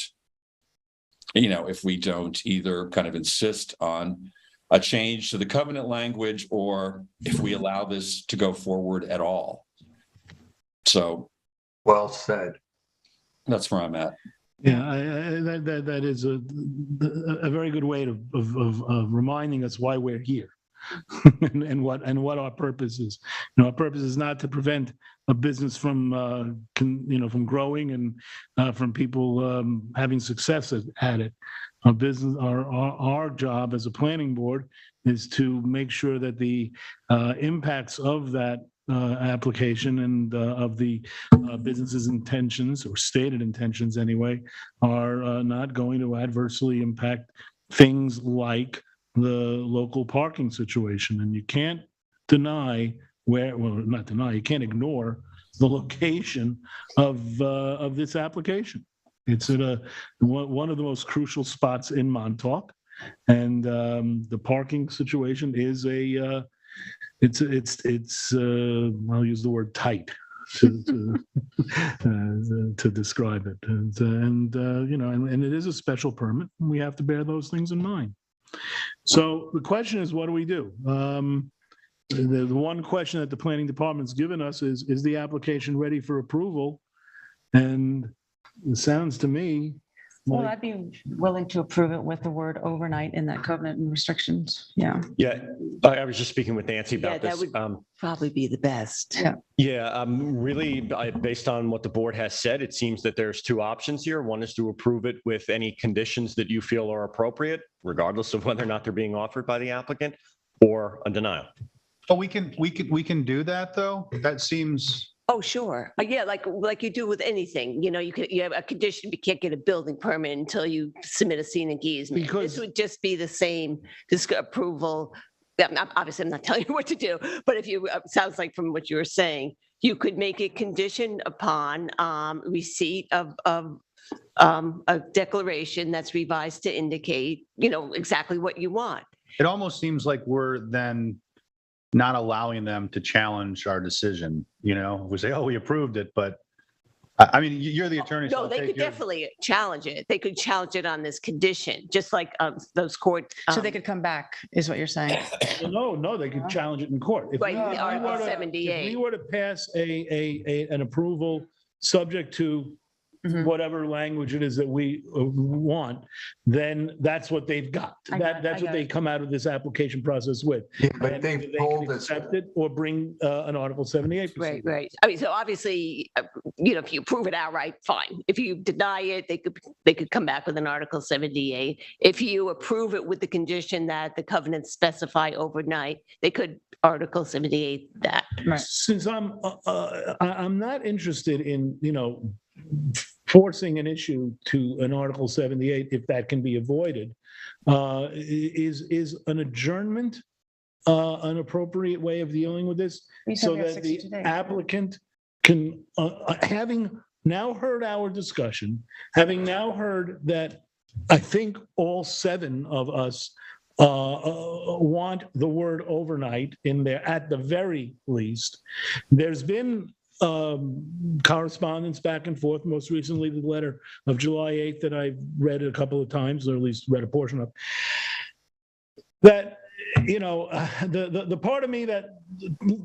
Speaker 10: either kind of insist on a change to the covenant language, or if we allow this to go forward at all. So.
Speaker 11: Well said.
Speaker 10: That's where I'm at.
Speaker 2: Yeah, that is a very good way of reminding us why we're here, and what our purpose is. Our purpose is not to prevent a business from from growing and from people having success at it. Our job as a planning board is to make sure that the impacts of that application and of the business's intentions, or stated intentions anyway, are not going to adversely impact things like the local parking situation. And you can't deny you can't ignore the location of this application. It's at one of the most crucial spots in Montauk, and the parking situation is I'll use the word tight. to describe it. And you know, and it is a special permit. And we have to bear those things in mind. So the question is, what do we do? The one question that the planning department's given us is the application ready for approval? And it sounds to me
Speaker 13: Well,
Speaker 2: like
Speaker 13: I'd be willing to approve it with the word overnight in that covenant and restrictions. Yeah.
Speaker 16: Yeah, I was just speaking with Nancy
Speaker 14: Yeah,
Speaker 16: about
Speaker 14: that
Speaker 16: this.
Speaker 14: would probably be the best.
Speaker 13: Yeah.
Speaker 16: Yeah, really, based on what the board has said, it seems that there's two options here. One is to approve it with any conditions that you feel are appropriate, regardless of whether or not they're being offered by the applicant, or a denial.
Speaker 4: But we can do that, though? That seems,
Speaker 14: Oh, sure. Yeah, like you do with anything, you know, you have a condition, you can't get a building permit until you submit a scenic easement.
Speaker 2: Because-
Speaker 14: This would just be the same, this approval. Obviously, I'm not telling you what to do, but if you, sounds like from what you were saying, you could make it conditioned upon receipt of a declaration that's revised to indicate, you know, exactly what you want.
Speaker 4: it almost seems like we're then not allowing them to challenge our decision, you know? We say, oh, we approved it, but, I mean, you're the attorney, so
Speaker 14: No,
Speaker 4: I'll
Speaker 14: they
Speaker 4: take
Speaker 14: could
Speaker 4: your-
Speaker 14: definitely challenge it. They could challenge it on this condition, just like those court.
Speaker 13: So they could come back, is what you're saying.
Speaker 2: no, they could challenge it in court. If
Speaker 14: Right,
Speaker 2: we- if we
Speaker 14: Article
Speaker 2: were to-
Speaker 14: 78.
Speaker 2: If we were to pass an approval subject to
Speaker 13: Mhm.
Speaker 2: whatever language it is that we want, then that's what they've got.
Speaker 13: I got it,
Speaker 2: That's
Speaker 13: I
Speaker 2: what
Speaker 13: got
Speaker 2: they
Speaker 13: it.
Speaker 2: come out of this application process with.
Speaker 11: Yeah, but
Speaker 2: And
Speaker 11: they've
Speaker 2: either they
Speaker 11: told
Speaker 2: can
Speaker 11: us,
Speaker 2: accept it or bring an Article 78.
Speaker 14: Right,
Speaker 2: proceeding.
Speaker 14: right. I mean, so obviously, you know, if you approve it outright, fine. If you deny it, they could come back with an Article 78. If you approve it with the condition that the covenants specify overnight, they could Article 78 that.
Speaker 13: Right.
Speaker 2: Since I'm not interested in, you know, forcing an issue to an Article 78 if that can be avoided, is an adjournment an appropriate way of dealing with this?
Speaker 13: You said
Speaker 2: So
Speaker 13: we have
Speaker 2: that the
Speaker 13: 62 days.
Speaker 2: applicant can, having now heard our discussion, having now heard that I think all 7 of us want the word overnight in there at the very least. There's been correspondence back and forth, most recently the letter of July 8th that I've read a couple of times, or at least read a portion of, that, you know, the part of me that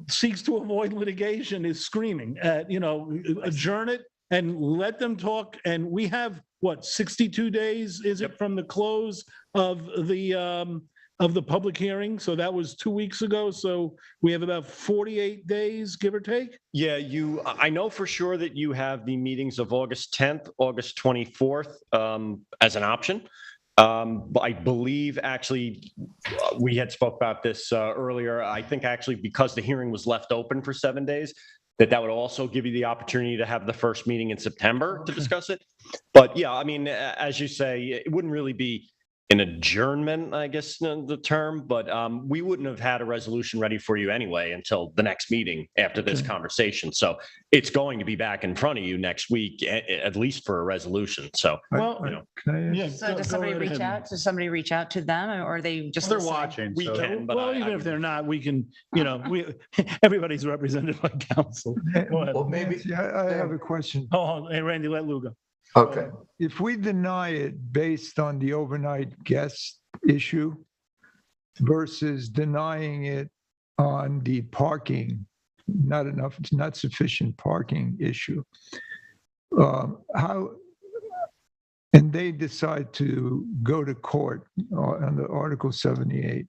Speaker 2: seeks to avoid litigation is screaming at, you know, adjourn it and let them talk. And we have, what, 62 days, is it, from the close of the public hearing? So that was 2 weeks ago. So we have about 48 days, give or take.
Speaker 16: Yeah, I know for sure that you have the meetings of August 10th, August 24th as an option. But I believe actually, we had spoke about this earlier. I think actually because the hearing was left open for 7 days, that would also give you the opportunity to have the first meeting in September to discuss it. But yeah, I mean, as you say, it wouldn't really be an adjournment, I guess the term, but we wouldn't have had a resolution ready for you anyway until the next meeting after this conversation. So it's going to be back in front of you next week, at least for a resolution. So,
Speaker 2: Well,
Speaker 16: you know,
Speaker 17: Can I ask-
Speaker 2: yeah.
Speaker 13: So
Speaker 2: go-
Speaker 13: does
Speaker 2: go
Speaker 13: somebody
Speaker 2: right
Speaker 13: reach
Speaker 2: ahead.
Speaker 13: out? Does somebody reach out to them, or are they just?
Speaker 4: they're
Speaker 13: listening?
Speaker 4: watching.
Speaker 16: we
Speaker 4: so-
Speaker 16: can, but
Speaker 2: Well, even if they're not, we can, you know, everybody's represented by counsel. Go ahead.
Speaker 11: well, maybe,
Speaker 17: Nancy, I have a question.
Speaker 2: Hold on, hey, Randy, let Lou go.
Speaker 11: okay.
Speaker 17: If we deny it based on the overnight guest issue versus denying it on the parking, not sufficient parking issue, how, and they decide to go to court on the Article 78,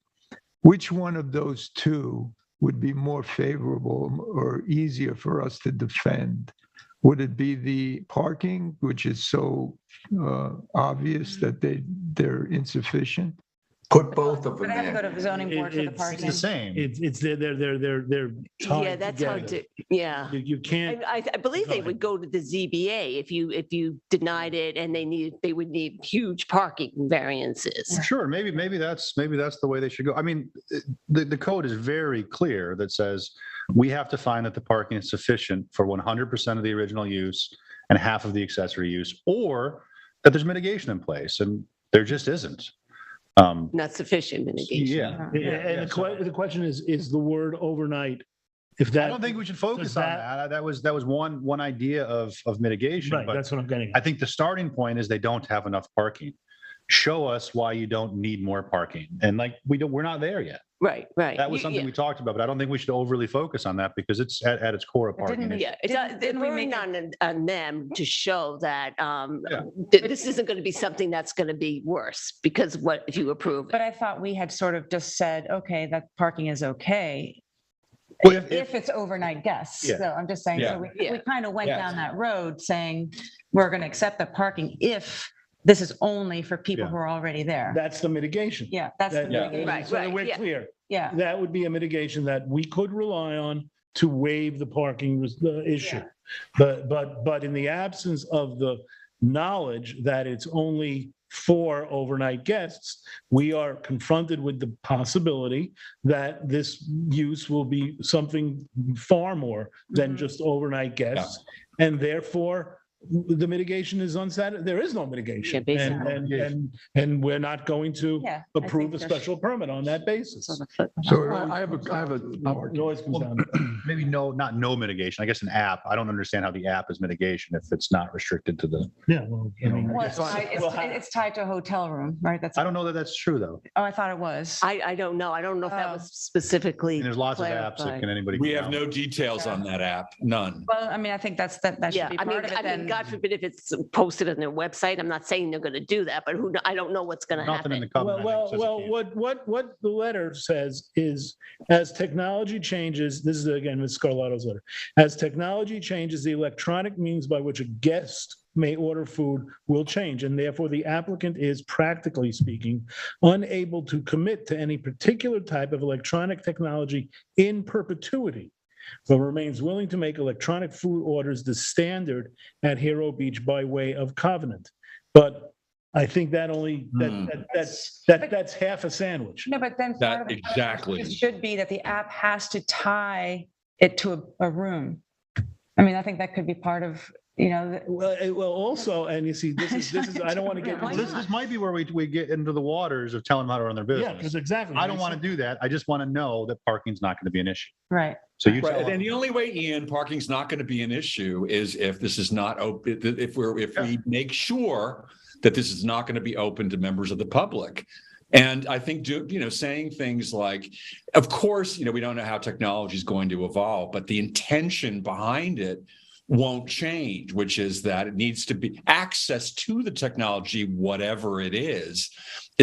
Speaker 17: which one of those two would be more favorable or easier for us to defend? Would it be the parking, which is so obvious that they're insufficient?
Speaker 11: Put both of
Speaker 13: But
Speaker 11: them
Speaker 13: I have to go
Speaker 11: in.
Speaker 13: to the zoning board for the
Speaker 2: It's
Speaker 4: It's
Speaker 13: parking.
Speaker 4: the same.
Speaker 2: It's they're tied
Speaker 14: Yeah, that's hard
Speaker 2: together.
Speaker 14: to, yeah.
Speaker 2: You can't.
Speaker 14: I believe
Speaker 2: Go
Speaker 14: they
Speaker 2: ahead.
Speaker 14: would go to the ZBA if you denied it and they would need huge parking variances.
Speaker 4: Sure, maybe that's the way they should go. I mean, the code is very clear that says we have to find that the parking is sufficient for 100% of the original use and half of the accessory use, or that there's mitigation in place, and there just isn't.
Speaker 14: Not sufficient mitigation.
Speaker 4: Yeah.
Speaker 2: And the question is the word overnight if that.
Speaker 4: I don't think we should focus
Speaker 2: does
Speaker 4: on
Speaker 2: that-
Speaker 4: that. That was one idea of mitigation.
Speaker 2: Right,
Speaker 4: but
Speaker 2: that's what I'm getting
Speaker 4: I
Speaker 2: at.
Speaker 4: think the starting point is they don't have enough parking. Show us why you don't need more parking. And like, we're not there yet.
Speaker 14: Right, right.
Speaker 4: That was something we talked about, but I don't think we should overly focus on that because it's at its core a parking issue.
Speaker 14: Yeah, it's
Speaker 13: didn't we
Speaker 14: burden
Speaker 13: make
Speaker 14: on them to show that
Speaker 4: Yeah.
Speaker 14: this isn't going to be something that's going to be worse because what if you approve it?
Speaker 13: But I thought we had sort of just said, okay, that parking is okay.
Speaker 4: Well,
Speaker 13: If it's overnight guests.
Speaker 4: Yeah.
Speaker 13: So I'm just saying,
Speaker 10: Yeah.
Speaker 13: so we
Speaker 14: Yeah.
Speaker 13: kind of went
Speaker 10: Yes.
Speaker 13: down that road saying, we're going to accept the parking if this is only for people
Speaker 4: Yeah.
Speaker 13: who are already there.
Speaker 2: That's the mitigation.
Speaker 13: Yeah, that's the
Speaker 2: That-
Speaker 13: mitigation.
Speaker 14: Right,
Speaker 2: So that
Speaker 14: right,
Speaker 2: we're
Speaker 14: yeah.
Speaker 2: clear.
Speaker 13: Yeah.
Speaker 2: That would be a mitigation that we could rely on to waive the parking issue. But in the absence of the knowledge that it's only for overnight guests, we are confronted with the possibility that this use will be something far more than just overnight guests. And therefore, the mitigation is there is no mitigation.
Speaker 14: Yeah, basically.
Speaker 2: And we're not going to
Speaker 13: Yeah, I
Speaker 2: approve a
Speaker 13: think that's-
Speaker 2: special permit on that basis.
Speaker 12: So I have a,
Speaker 2: Noise comes down.
Speaker 4: Maybe not no mitigation. I guess an app. I don't understand how the app is mitigation if it's not restricted to the.
Speaker 2: Yeah, well, I mean.
Speaker 13: Well, it's tied to a hotel room, right? That's,
Speaker 4: I don't know that that's true though.
Speaker 13: oh, I thought it was.
Speaker 14: I don't know. I don't know if that
Speaker 13: Oh.
Speaker 14: was specifically
Speaker 4: And there's lots of apps that
Speaker 14: clarified.
Speaker 4: can anybody.
Speaker 10: We
Speaker 4: can
Speaker 10: have
Speaker 4: download.
Speaker 10: no details on that app, none.
Speaker 13: Well, I mean, I think that should
Speaker 14: Yeah,
Speaker 13: be
Speaker 14: I mean,
Speaker 13: part of it then.
Speaker 14: God forbid if it's posted on their website. I'm not saying they're going to do that, but I don't know what's going to
Speaker 4: Nothing in the
Speaker 14: happen.
Speaker 4: covenant. I think says it can't.
Speaker 2: What the letter says is, as technology changes, this is again Ms. Scarlatto's letter, as technology changes, the electronic means by which a guest may order food will change, and therefore the applicant is, practically speaking, unable to commit to any particular type of electronic technology in perpetuity, but remains willing to make electronic food orders the standard at Hero Beach by way of covenant. But I think that only, that's half a sandwich.
Speaker 13: No, but then part of it
Speaker 10: Exactly.
Speaker 13: should be that the app has to tie it to a room. I mean, I think that could be part of,
Speaker 2: Well, also, and you see, this is, I don't want to get.
Speaker 13: Why
Speaker 2: into
Speaker 4: This might be where we get into the waters of telling them how to run their
Speaker 2: Yeah,
Speaker 4: business.
Speaker 2: because exactly.
Speaker 4: I don't want to do that. I just want to know that parking's not going to be an issue.
Speaker 13: right.
Speaker 4: So you tell
Speaker 10: Right, and
Speaker 4: them.
Speaker 10: the only way, Ian, parking's not going to be an issue is if this is not open, if we make sure that this is not going to be open to members of the public. And I think, saying things like, of course, we don't know how technology is going to evolve, but the intention behind it won't change, which is that it needs to be access to the technology, whatever it is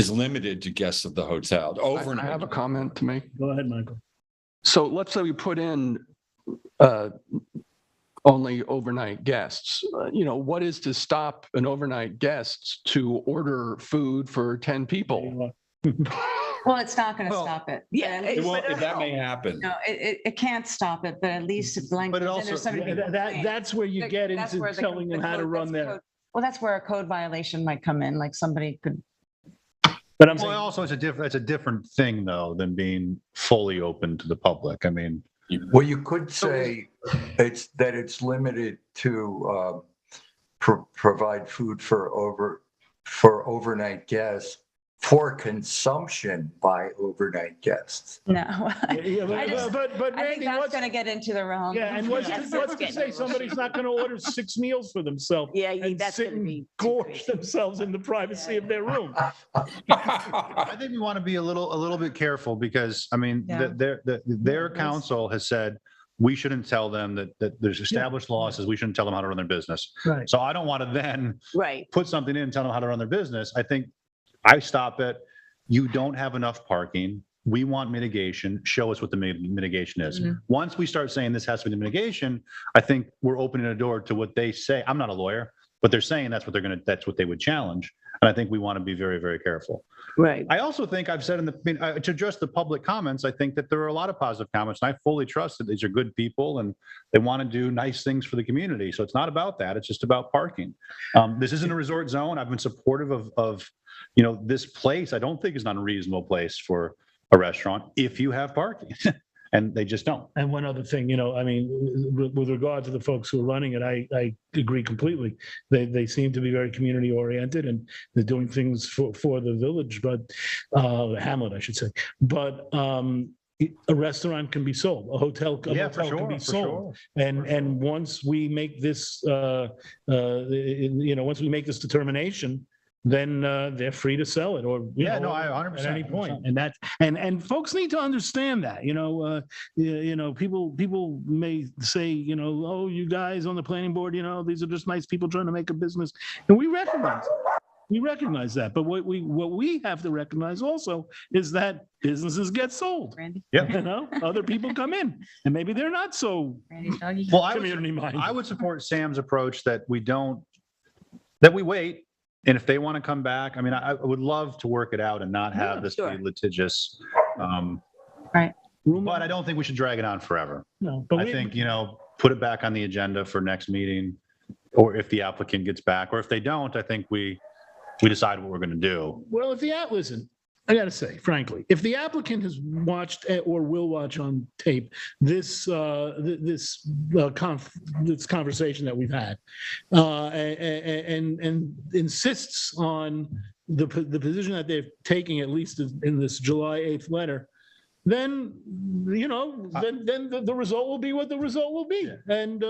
Speaker 10: limited to guests of the hotel.
Speaker 8: I have a comment to make.
Speaker 2: Go ahead, Michael.
Speaker 8: So let's say we put in only overnight guests. What is to stop an overnight guest to order food for 10 people?
Speaker 13: Well, it's not going to stop it.
Speaker 14: Yeah,
Speaker 13: At least-
Speaker 10: That may happen.
Speaker 13: No, it can't stop it, but at least if language.
Speaker 4: But it
Speaker 13: then
Speaker 4: also-
Speaker 13: there's somebody who complains.
Speaker 2: That's where you get
Speaker 13: That's
Speaker 2: into
Speaker 13: where the-
Speaker 2: telling them
Speaker 13: the
Speaker 2: how to
Speaker 13: code-
Speaker 2: run
Speaker 13: that's
Speaker 2: their.
Speaker 13: code- Well, that's where a code violation might come in, like somebody could.
Speaker 2: But I'm
Speaker 4: Well,
Speaker 2: saying,
Speaker 4: also it's a different thing though than being fully open to the public. I mean,
Speaker 11: Well, you could say it's limited to provide food for overnight guests for consumption by overnight guests.
Speaker 13: No.
Speaker 2: yeah,
Speaker 13: I just-
Speaker 2: but
Speaker 13: I think
Speaker 2: Randy,
Speaker 13: that's
Speaker 2: what's,
Speaker 13: going to get into the realm.
Speaker 2: yeah, and what's
Speaker 14: Yes,
Speaker 2: to
Speaker 14: that's
Speaker 2: say
Speaker 14: good.
Speaker 2: somebody's not going to order 6 meals for themselves?
Speaker 14: Yeah,
Speaker 2: and
Speaker 14: that's
Speaker 2: sit
Speaker 14: going to
Speaker 2: and
Speaker 14: be too
Speaker 2: gorge
Speaker 14: crazy.
Speaker 2: themselves in the privacy of their room.
Speaker 4: I think we want to be a little bit careful because I mean,
Speaker 13: Yeah.
Speaker 4: their council has said we shouldn't tell them that there's established laws says we shouldn't tell them how to run their business.
Speaker 2: Right.
Speaker 4: So I don't want to then
Speaker 14: Right.
Speaker 4: put something in and tell them how to run their business. I think I stop it. You don't have enough parking. We want mitigation. Show us what the mitigation is.
Speaker 13: Mhm.
Speaker 4: Once we start saying this has to be the mitigation, I think we're opening a door to what they say. I'm not a lawyer, but they're saying that's what they would challenge. And I think we want to be very, very careful.
Speaker 14: Right.
Speaker 4: I also think I've said to address the public comments, I think that there are a lot of positive comments and I fully trust that these are good people and they want to do nice things for the community. So it's not about that. It's just about parking. This isn't a resort zone. I've been supportive of this place. I don't think is an unreasonable place for a restaurant if you have parking and they just don't.
Speaker 2: And one other thing, I mean, with regard to the folks who are running it, I agree completely. They seem to be very community oriented and they're doing things for the village, but the hamlet, I should say. But a restaurant can be sold, a hotel can be sold. And once we make this, once we make this determination, then they're free to sell it, or
Speaker 4: I 100%.
Speaker 2: at any point. And that, and folks need to understand that. People may say, oh, you guys on the planning board, these are just nice people trying to make a business, and we recognize it. We recognize that, but what we have to recognize also is that businesses get sold.
Speaker 13: Randy?
Speaker 2: Other people come in, and maybe they're not so
Speaker 4: Well,
Speaker 2: community minded.
Speaker 4: I would support Sam's approach that we wait. And if they want to come back, I mean, I would love to work it out and not have this be litigious.
Speaker 13: Right.
Speaker 4: But I don't think we should drag it on forever.
Speaker 2: No, but
Speaker 4: I think, put it back on the agenda for next meeting, or if the applicant gets back, or if they don't, I think we decide what we're going to do.
Speaker 2: Well, listen, I got to say, frankly, if the applicant has watched or will watch on tape this conversation that we've had, and insists on the position that they're taking, at least in this July 8th letter, then then the result will be what the result will be, and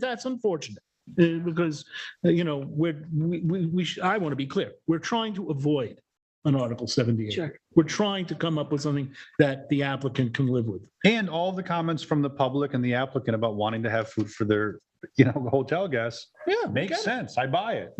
Speaker 2: that's unfortunate. Because I want to be clear. We're trying to avoid an Article 78.
Speaker 13: Sure.
Speaker 2: We're trying to come up with something that the applicant can live with.
Speaker 4: And all the comments from the public and the applicant about wanting to have food for their, hotel guests.
Speaker 2: Yeah,
Speaker 4: makes sense. I buy it.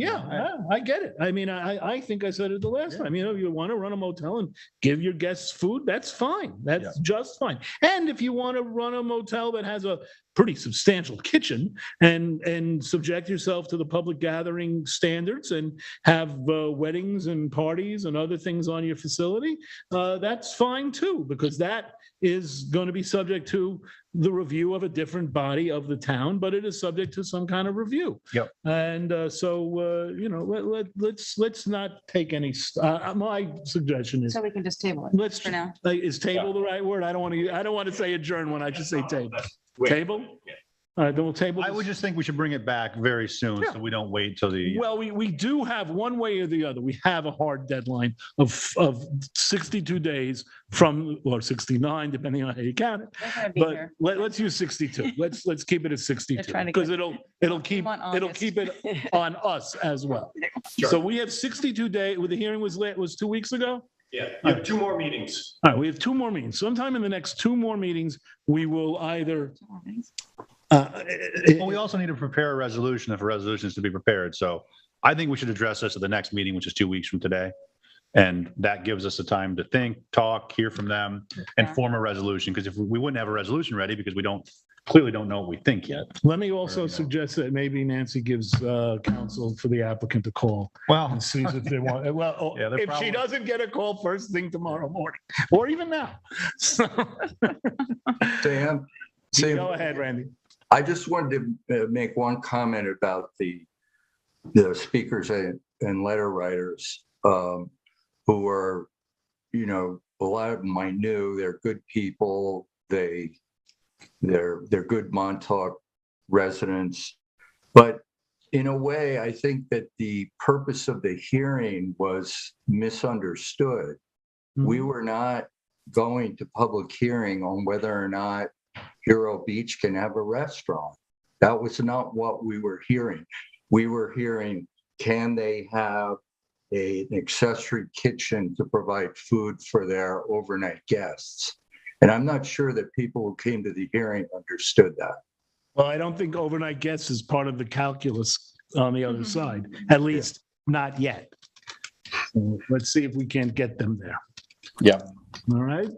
Speaker 2: I get it. I mean, I think I said it the last time. You want to run a motel and give your guests food, that's fine. That's just fine. And if you want to run a motel that has a pretty substantial kitchen and subject yourself to the public gathering standards and have weddings and parties and other things on your facility, that's fine too, because that is going to be subject to the review of a different body of the town, but it is subject to some kind of review.
Speaker 4: Yep.
Speaker 2: And let's not take any. My suggestion is
Speaker 13: So we can just table it
Speaker 2: let's
Speaker 13: for now.
Speaker 2: Is table the right word? I don't want to say adjourn when I should say table. Table. All right, then we'll table.
Speaker 4: I would just think we should bring it back very soon, so we don't wait till the.
Speaker 2: Well, we do have one way or the other. We have a hard deadline of 62 days or 69, depending on how you count it.
Speaker 13: They're gonna be
Speaker 2: But
Speaker 13: here.
Speaker 2: let's use 62. Let's keep it at 62
Speaker 13: trying to
Speaker 2: because
Speaker 13: get-
Speaker 2: it'll keep
Speaker 13: want
Speaker 2: it on us as well. So we have 62 days. The hearing was 2 weeks ago.
Speaker 6: Yeah, you have 2 more meetings.
Speaker 2: All right, we have 2 more meetings. Sometime in the next 2 more meetings, we will either.
Speaker 4: Well, we also need to prepare a resolution if a resolution is to be prepared. So I think we should address this at the next meeting, which is 2 weeks from today. And that gives us the time to think, talk, hear from them, and form a resolution. Because if we wouldn't have a resolution ready because we clearly don't know what we think yet.
Speaker 2: Let me also suggest that maybe Nancy gives counsel for the applicant to call.
Speaker 4: Well,
Speaker 2: And sees if they want,
Speaker 4: Yeah, they're
Speaker 2: if she
Speaker 4: probably-
Speaker 2: doesn't get a call first thing tomorrow morning, or even now. So,
Speaker 11: Sam,
Speaker 2: go ahead, Randy.
Speaker 11: I just wanted to make one comment about the speakers and letter writers who are, a lot of them I knew. They're good people. They're good Montauk residents. But in a way, I think that the purpose of the hearing was misunderstood. We were not going to public hearing on whether or not Hero Beach can have a restaurant. That was not what we were hearing. We were hearing, can they have an accessory kitchen to provide food for their overnight guests? And I'm not sure that people who came to the hearing understood that.
Speaker 2: Well, I don't think overnight guests is part of the calculus on the other side, at least not yet. So let's see if we can't get them there.
Speaker 10: Yeah.
Speaker 2: All right.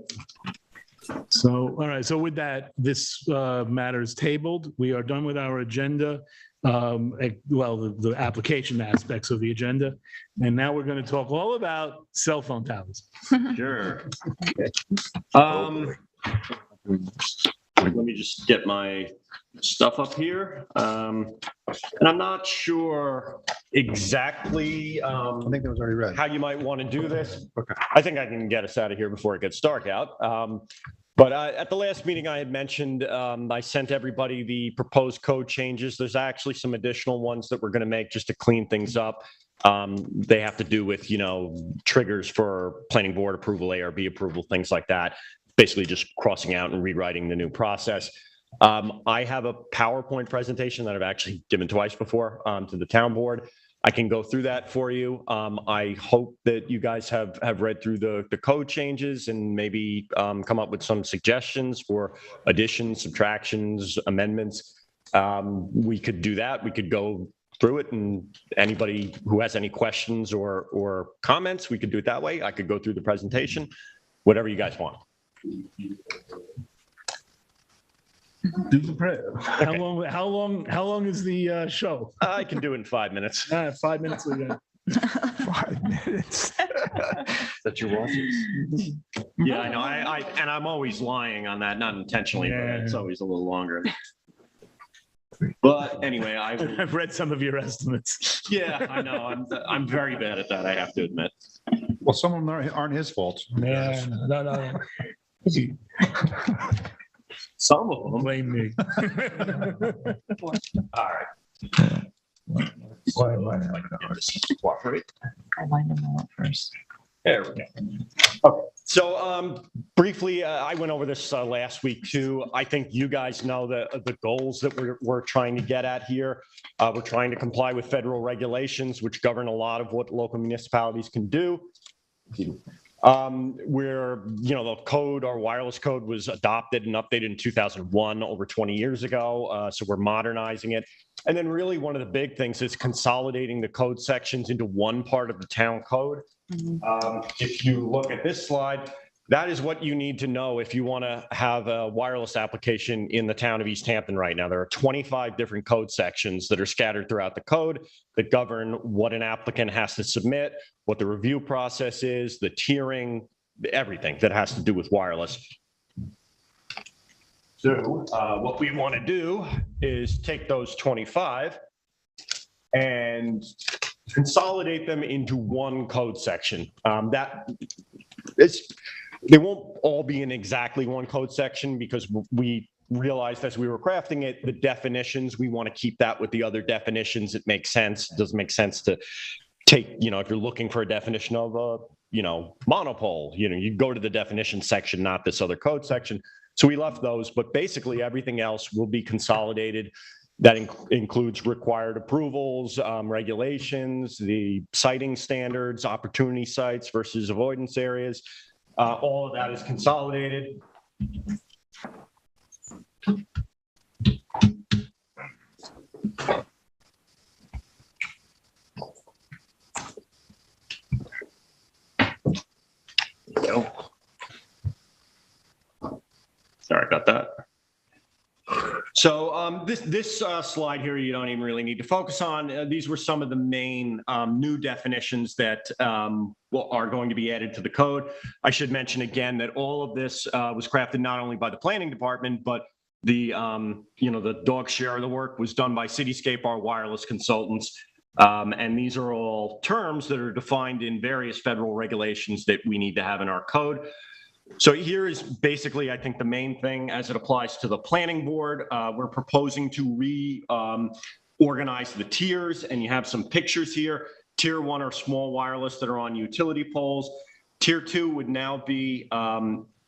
Speaker 2: So, all right. So with that, this matter is tabled. We are done with our agenda. The application aspects of the agenda. And now we're going to talk all about cell phone towers.
Speaker 16: Sure. Let me just get my stuff up here. And I'm not sure exactly
Speaker 4: I think that was already read.
Speaker 16: how you might want to do this. I think I can get us out of here before it gets dark out. But at the last meeting, I had mentioned, I sent everybody the proposed code changes. There's actually some additional ones that we're going to make just to clean things up. They have to do with, triggers for planning board approval, ARB approval, things like that. Basically just crossing out and rewriting the new process. I have a PowerPoint presentation that I've actually given twice before to the town board. I can go through that for you. I hope that you guys have read through the code changes and maybe come up with some suggestions for additions, subtractions, amendments. We could do that. We could go through it, and anybody who has any questions or comments, we could do it that way. I could go through the presentation, whatever you guys want.
Speaker 2: Do the prayer. How long is the show?
Speaker 16: I can do it in 5 minutes.
Speaker 2: 5 minutes.
Speaker 17: 5 minutes.
Speaker 16: That's your watches? Yeah, I know. And I'm always lying on that, not intentionally, but it's always a little longer. But anyway,
Speaker 2: I've read some of your estimates.
Speaker 16: Yeah, I know. I'm very bad at that, I have to admit.
Speaker 4: Well, some of them aren't his fault.
Speaker 2: Yeah, no.
Speaker 16: Some of them.
Speaker 2: Blame me.
Speaker 16: All right.
Speaker 13: Cooperate. I'll line them all up first.
Speaker 16: There we go. Okay. So briefly, I went over this last week too. I think you guys know the goals that we're trying to get at here. We're trying to comply with federal regulations, which govern a lot of what local municipalities can do. The code, our wireless code was adopted and updated in 2001, over 20 years ago. So we're modernizing it. And then really one of the big things is consolidating the code sections into one part of the town code. If you look at this slide, that is what you need to know if you want to have a wireless application in the town of East Hampton right now. There are 25 different code sections that are scattered throughout the code that govern what an applicant has to submit, what the review process is, the tiering, everything that has to do with wireless. So what we want to do is take those 25 and consolidate them into one code section. They won't all be in exactly one code section because we realized as we were crafting it, the definitions, we want to keep that with the other definitions. It makes sense. It doesn't make sense to take, if you're looking for a definition of a, monopole, you go to the definition section, not this other code section. So we left those, but basically everything else will be consolidated. That includes required approvals, regulations, the siting standards, opportunity sites versus avoidance areas. All of that is consolidated. Sorry about that. So this slide here, you don't even really need to focus on. These were some of the main new definitions that are going to be added to the code. I should mention again that all of this was crafted not only by the planning department, but the the dog share of the work was done by Cityscape, our wireless consultants. And these are all terms that are defined in various federal regulations that we need to have in our code. So here is basically, I think, the main thing as it applies to the planning board. We're proposing to reorganize the tiers, and you have some pictures here. Tier 1 are small wireless that are on utility poles. Tier 2 would now be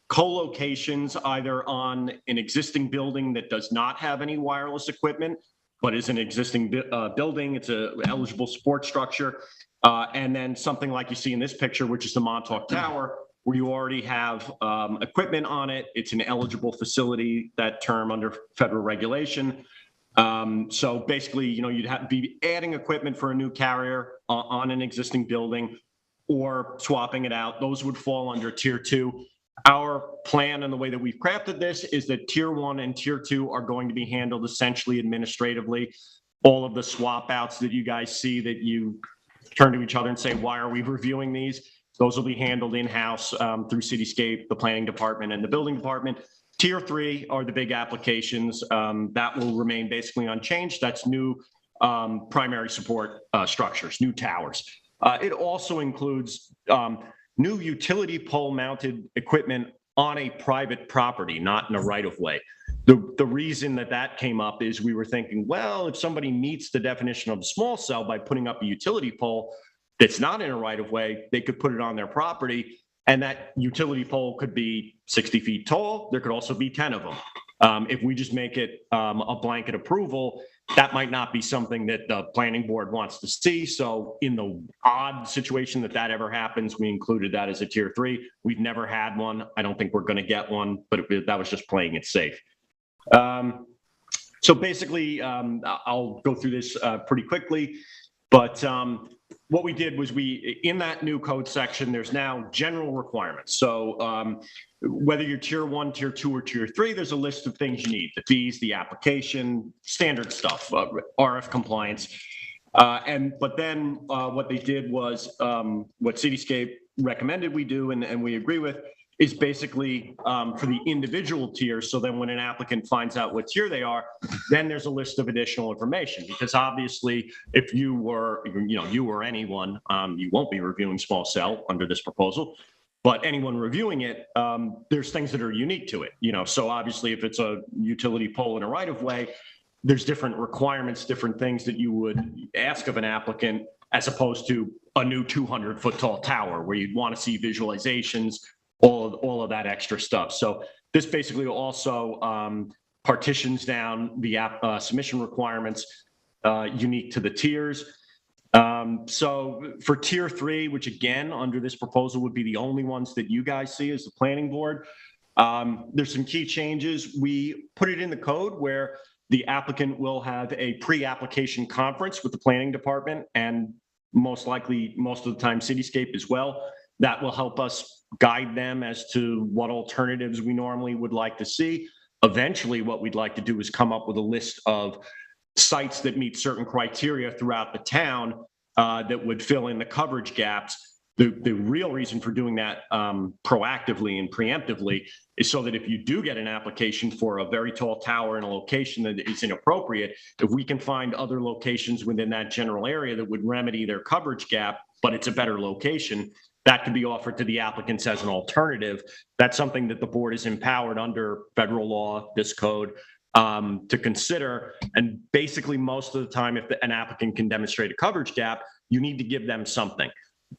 Speaker 16: co-locations either on an existing building that does not have any wireless equipment, but is an existing building. It's an eligible support structure. And then something like you see in this picture, which is the Montauk Tower, where you already have equipment on it. It's an eligible facility, that term under federal regulation. So basically, you'd have to be adding equipment for a new carrier on an existing building or swapping it out. Those would fall under Tier 2. Our plan and the way that we've crafted this is that Tier 1 and Tier 2 are going to be handled essentially administratively. All of the swap outs that you guys see that you turn to each other and say, why are we reviewing these? Those will be handled in-house through Cityscape, the planning department, and the building department. Tier 3 are the big applications. That will remain basically unchanged. That's new primary support structures, new towers. It also includes new utility pole mounted equipment on a private property, not in a right of way. The reason that came up is we were thinking, well, if somebody meets the definition of a small cell by putting up a utility pole that's not in a right of way, they could put it on their property, and that utility pole could be 60 feet tall. There could also be 10 of them. If we just make it a blanket approval, that might not be something that the planning board wants to see. So in the odd situation that ever happens, we included that as a tier 3. We've never had one. I don't think we're going to get one, but that was just playing it safe. So basically, I'll go through this pretty quickly, but what we did was in that new code section, there's now general requirements. So whether you're tier 1, tier 2, or tier 3, there's a list of things you need: the fees, the application, standard stuff, RF compliance. But then what they did was what Cityscape recommended we do, and we agree with, is basically for the individual tiers. So then when an applicant finds out what tier they are, then there's a list of additional information. Because obviously, if you were, you or anyone, you won't be reviewing small cell under this proposal, but anyone reviewing it, there's things that are unique to it. So obviously, if it's a utility pole in a right of way, there's different requirements, different things that you would ask of an applicant, as opposed to a new 200-foot tall tower where you'd want to see visualizations, all of that extra stuff. So this basically also partitions down the submission requirements unique to the tiers. So for tier 3, which again, under this proposal would be the only ones that you guys see as the planning board, there's some key changes. We put it in the code where the applicant will have a pre-application conference with the planning department, and most likely, most of the time, Cityscape as well. That will help us guide them as to what alternatives we normally would like to see. Eventually, what we'd like to do is come up with a list of sites that meet certain criteria throughout the town that would fill in the coverage gaps. The real reason for doing that proactively and preemptively is so that if you do get an application for a very tall tower in a location that is inappropriate, if we can find other locations within that general area that would remedy their coverage gap, but it's a better location, that could be offered to the applicants as an alternative. That's something that the board is empowered under federal law, this code, to consider. And basically, most of the time, if an applicant can demonstrate a coverage gap, you need to give them something.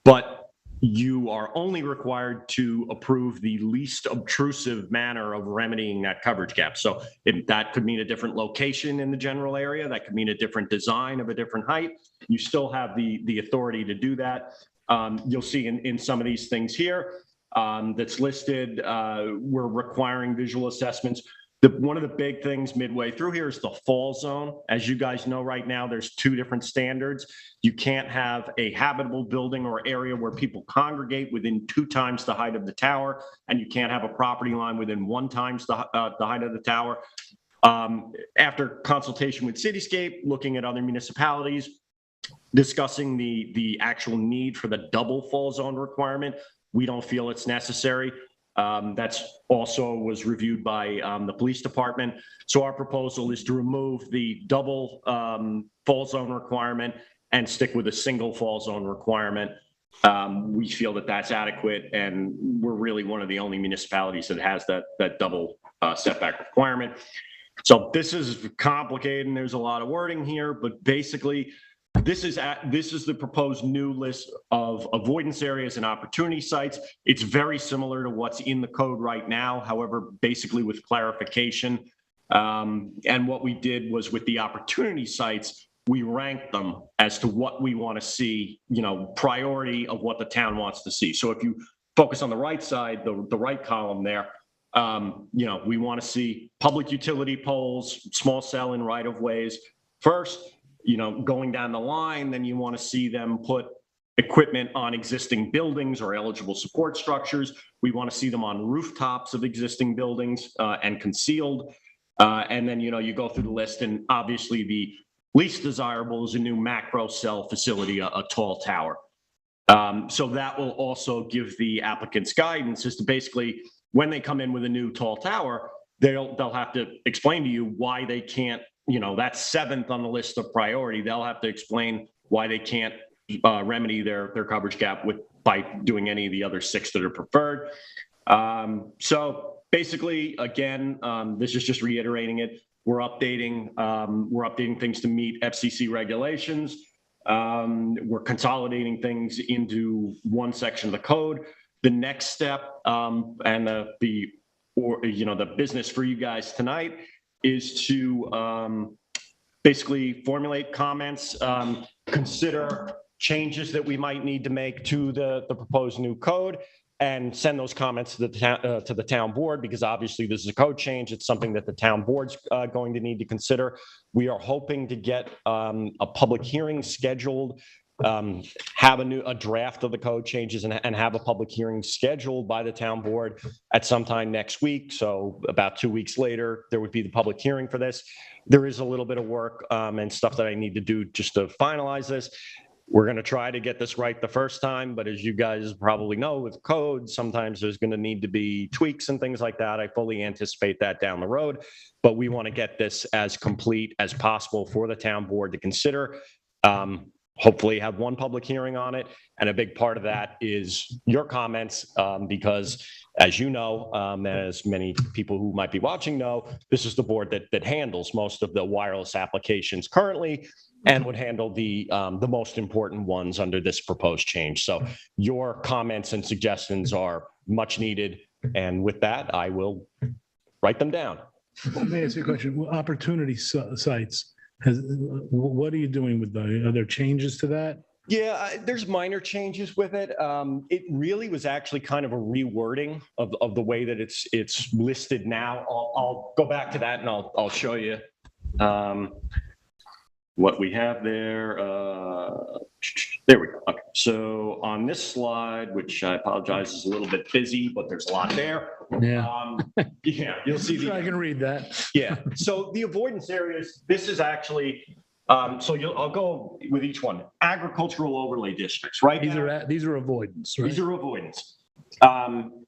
Speaker 16: But you are only required to approve the least obtrusive manner of remedying that coverage gap. So that could mean a different location in the general area. That could mean a different design of a different height. You still have the authority to do that. You'll see in some of these things here that's listed, we're requiring visual assessments. One of the big things midway through here is the fall zone. As you guys know, right now, there's 2 different standards. You can't have a habitable building or area where people congregate within 2 times the height of the tower, and you can't have a property line within 1 times the height of the tower. After consultation with Cityscape, looking at other municipalities, discussing the actual need for the double fall zone requirement, we don't feel it's necessary. That's also was reviewed by the police department. So our proposal is to remove the double fall zone requirement and stick with a single fall zone requirement. We feel that that's adequate, and we're really one of the only municipalities that has that double setback requirement. So this is complicated, and there's a lot of wording here, but basically, this is the proposed new list of avoidance areas and opportunity sites. It's very similar to what's in the code right now, however, basically with clarification. And what we did was with the opportunity sites, we ranked them as to what we want to see, priority of what the town wants to see. So if you focus on the right side, the right column there, we want to see public utility poles, small cell and right of ways first. Going down the line, then you want to see them put equipment on existing buildings or eligible support structures. We want to see them on rooftops of existing buildings and concealed. And then, you go through the list, and obviously the least desirable is a new macro cell facility, a tall tower. So that will also give the applicants guidance as to basically when they come in with a new tall tower, they'll have to explain to you why they can't, that's 7th on the list of priority. They'll have to explain why they can't remedy their coverage gap by doing any of the other 6 that are preferred. So basically, again, this is just reiterating it. We're updating things to meet FCC regulations. We're consolidating things into one section of the code. The next step, and the business for you guys tonight is to basically formulate comments, consider changes that we might need to make to the proposed new code, and send those comments to the town board, because obviously this is a code change. It's something that the town board's going to need to consider. We are hoping to get a public hearing scheduled, have a draft of the code changes, and have a public hearing scheduled by the town board at some time next week. So about 2 weeks later, there would be the public hearing for this. There is a little bit of work and stuff that I need to do just to finalize this. We're going to try to get this right the first time, but as you guys probably know, with code, sometimes there's going to need to be tweaks and things like that. I fully anticipate that down the road, but we want to get this as complete as possible for the town board to consider. Hopefully have one public hearing on it. And a big part of that is your comments, because as you know, as many people who might be watching know, this is the board that handles most of the wireless applications currently, and would handle the most important ones under this proposed change. So your comments and suggestions are much needed. And with that, I will write them down.
Speaker 2: Let me ask you a question. Opportunity sites, what are you doing with the, are there changes to that?
Speaker 16: Yeah, there's minor changes with it. It really was actually kind of a rewording of the way that it's listed now. I'll go back to that and I'll show you what we have there. There we go. Okay. So on this slide, which I apologize is a little bit busy, but there's a lot there.
Speaker 2: Yeah.
Speaker 16: Yeah, you'll see.
Speaker 2: I can read that.
Speaker 16: Yeah. So the avoidance areas, this is actually, I'll go with each one. Agricultural overlay districts, right?
Speaker 2: These are avoidance, right?
Speaker 16: These are avoidance.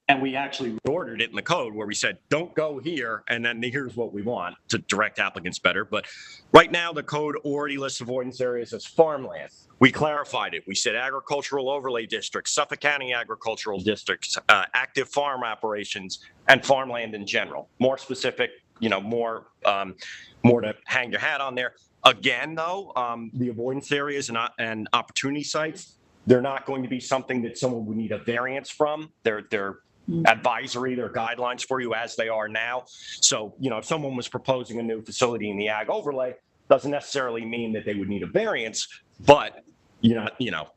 Speaker 16: And we actually ordered it in the code where we said, don't go here, and then here's what we want to direct applicants better. But right now, the code already lists avoidance areas as farmland. We clarified it. We said agricultural overlay districts, Suffolk County agricultural districts, active farm operations, and farmland in general. More specific, more to hang your hat on there. Again, though, the avoidance areas and opportunity sites, they're not going to be something that someone would need a variance from. They're advisory, they're guidelines for you as they are now. So, if someone was proposing a new facility in the ag overlay, doesn't necessarily mean that they would need a variance, but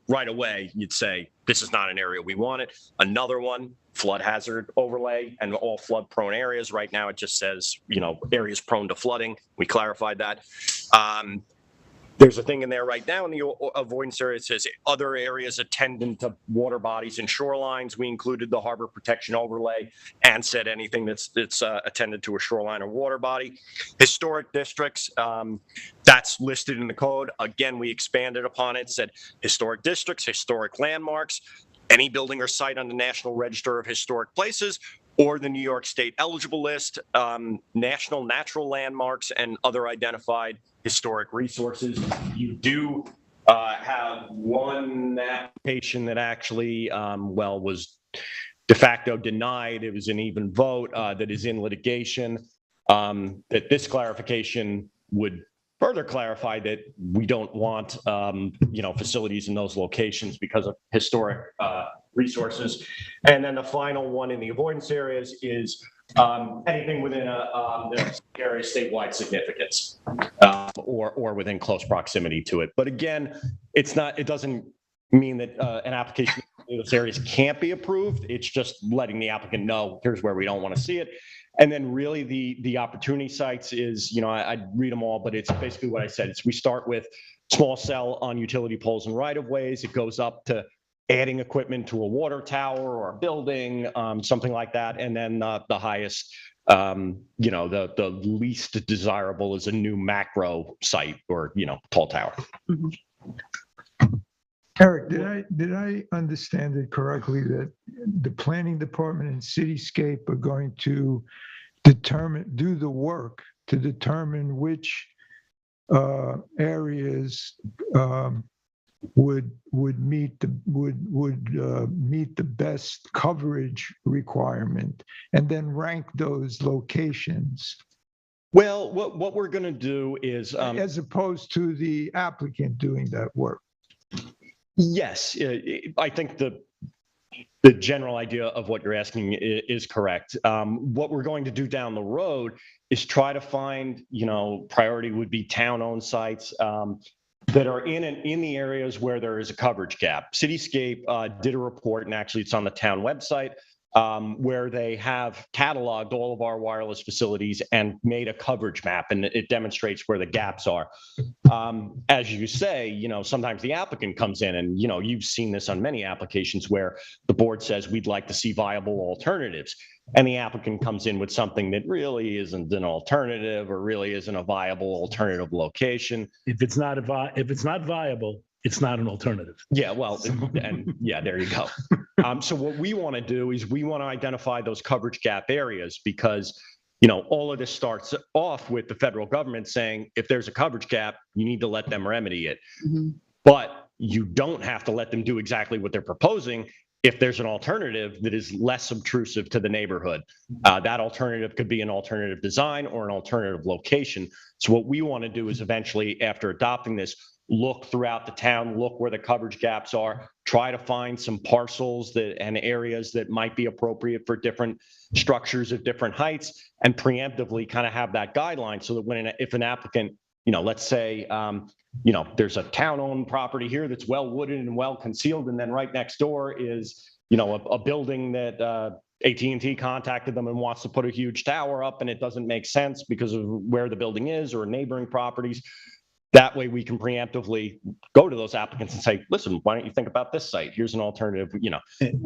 Speaker 16: right away you'd say, this is not an area we wanted. Another one, flood hazard overlay and all flood prone areas. Right now, it just says, areas prone to flooding. We clarified that. There's a thing in there right now in the avoidance area that says other areas attendant to water bodies and shorelines. We included the harbor protection overlay and said anything that's attended to a shoreline or water body. Historic districts, that's listed in the code. Again, we expanded upon it, said historic districts, historic landmarks, any building or site on the National Register of Historic Places, or the New York State eligible list, national natural landmarks, and other identified historic resources. You do have one application that actually, was de facto denied. It was an even vote that is in litigation. That this clarification would further clarify that we don't want, facilities in those locations because of historic resources. And then the final one in the avoidance areas is anything within the area statewide significance or within close proximity to it. But again, it doesn't mean that an application in those areas can't be approved. It's just letting the applicant know, here's where we don't want to see it. And then really the opportunity sites is, I'd read them all, but it's basically what I said. We start with small cell on utility poles and right of ways. It goes up to adding equipment to a water tower or a building, something like that. And then the highest, the least desirable is a new macro site or, tall tower.
Speaker 13: Mm-hmm.
Speaker 17: Eric, did I understand it correctly that the planning department and cityscape are going to do the work to determine which areas would meet the best coverage requirement, and then rank those locations
Speaker 16: Well, what we're going to do is,
Speaker 17: as opposed to the applicant doing that work.
Speaker 16: yes, I think the general idea of what you're asking is correct. What we're going to do down the road is try to find, priority would be town-owned sites that are in the areas where there is a coverage gap. Cityscape did a report, and actually it's on the town website, where they have cataloged all of our wireless facilities and made a coverage map, and it demonstrates where the gaps are. As you say, sometimes the applicant comes in, and you've seen this on many applications where the board says we'd like to see viable alternatives, and the applicant comes in with something that really isn't an alternative or really isn't a viable alternative location.
Speaker 2: If it's not viable, it's not an alternative.
Speaker 16: Yeah, well, and yeah, there you go. So what we want to do is we want to identify those coverage gap areas, because all of this starts off with the federal government saying, if there's a coverage gap, you need to let them remedy it.
Speaker 15: Mm-hmm.
Speaker 16: But you don't have to let them do exactly what they're proposing if there's an alternative that is less obtrusive to the neighborhood. That alternative could be an alternative design or an alternative location. So what we want to do is eventually, after adopting this, look throughout the town, look where the coverage gaps are, try to find some parcels and areas that might be appropriate for different structures of different heights, and preemptively kind of have that guideline so that if an applicant, let's say, there's a town-owned property here that's well wooded and well concealed, and then right next door is, a building that AT&T contacted them and wants to put a huge tower up, and it doesn't make sense because of where the building is or neighboring properties. That way we can preemptively go to those applicants and say, listen, why don't you think about this site? Here's an alternative,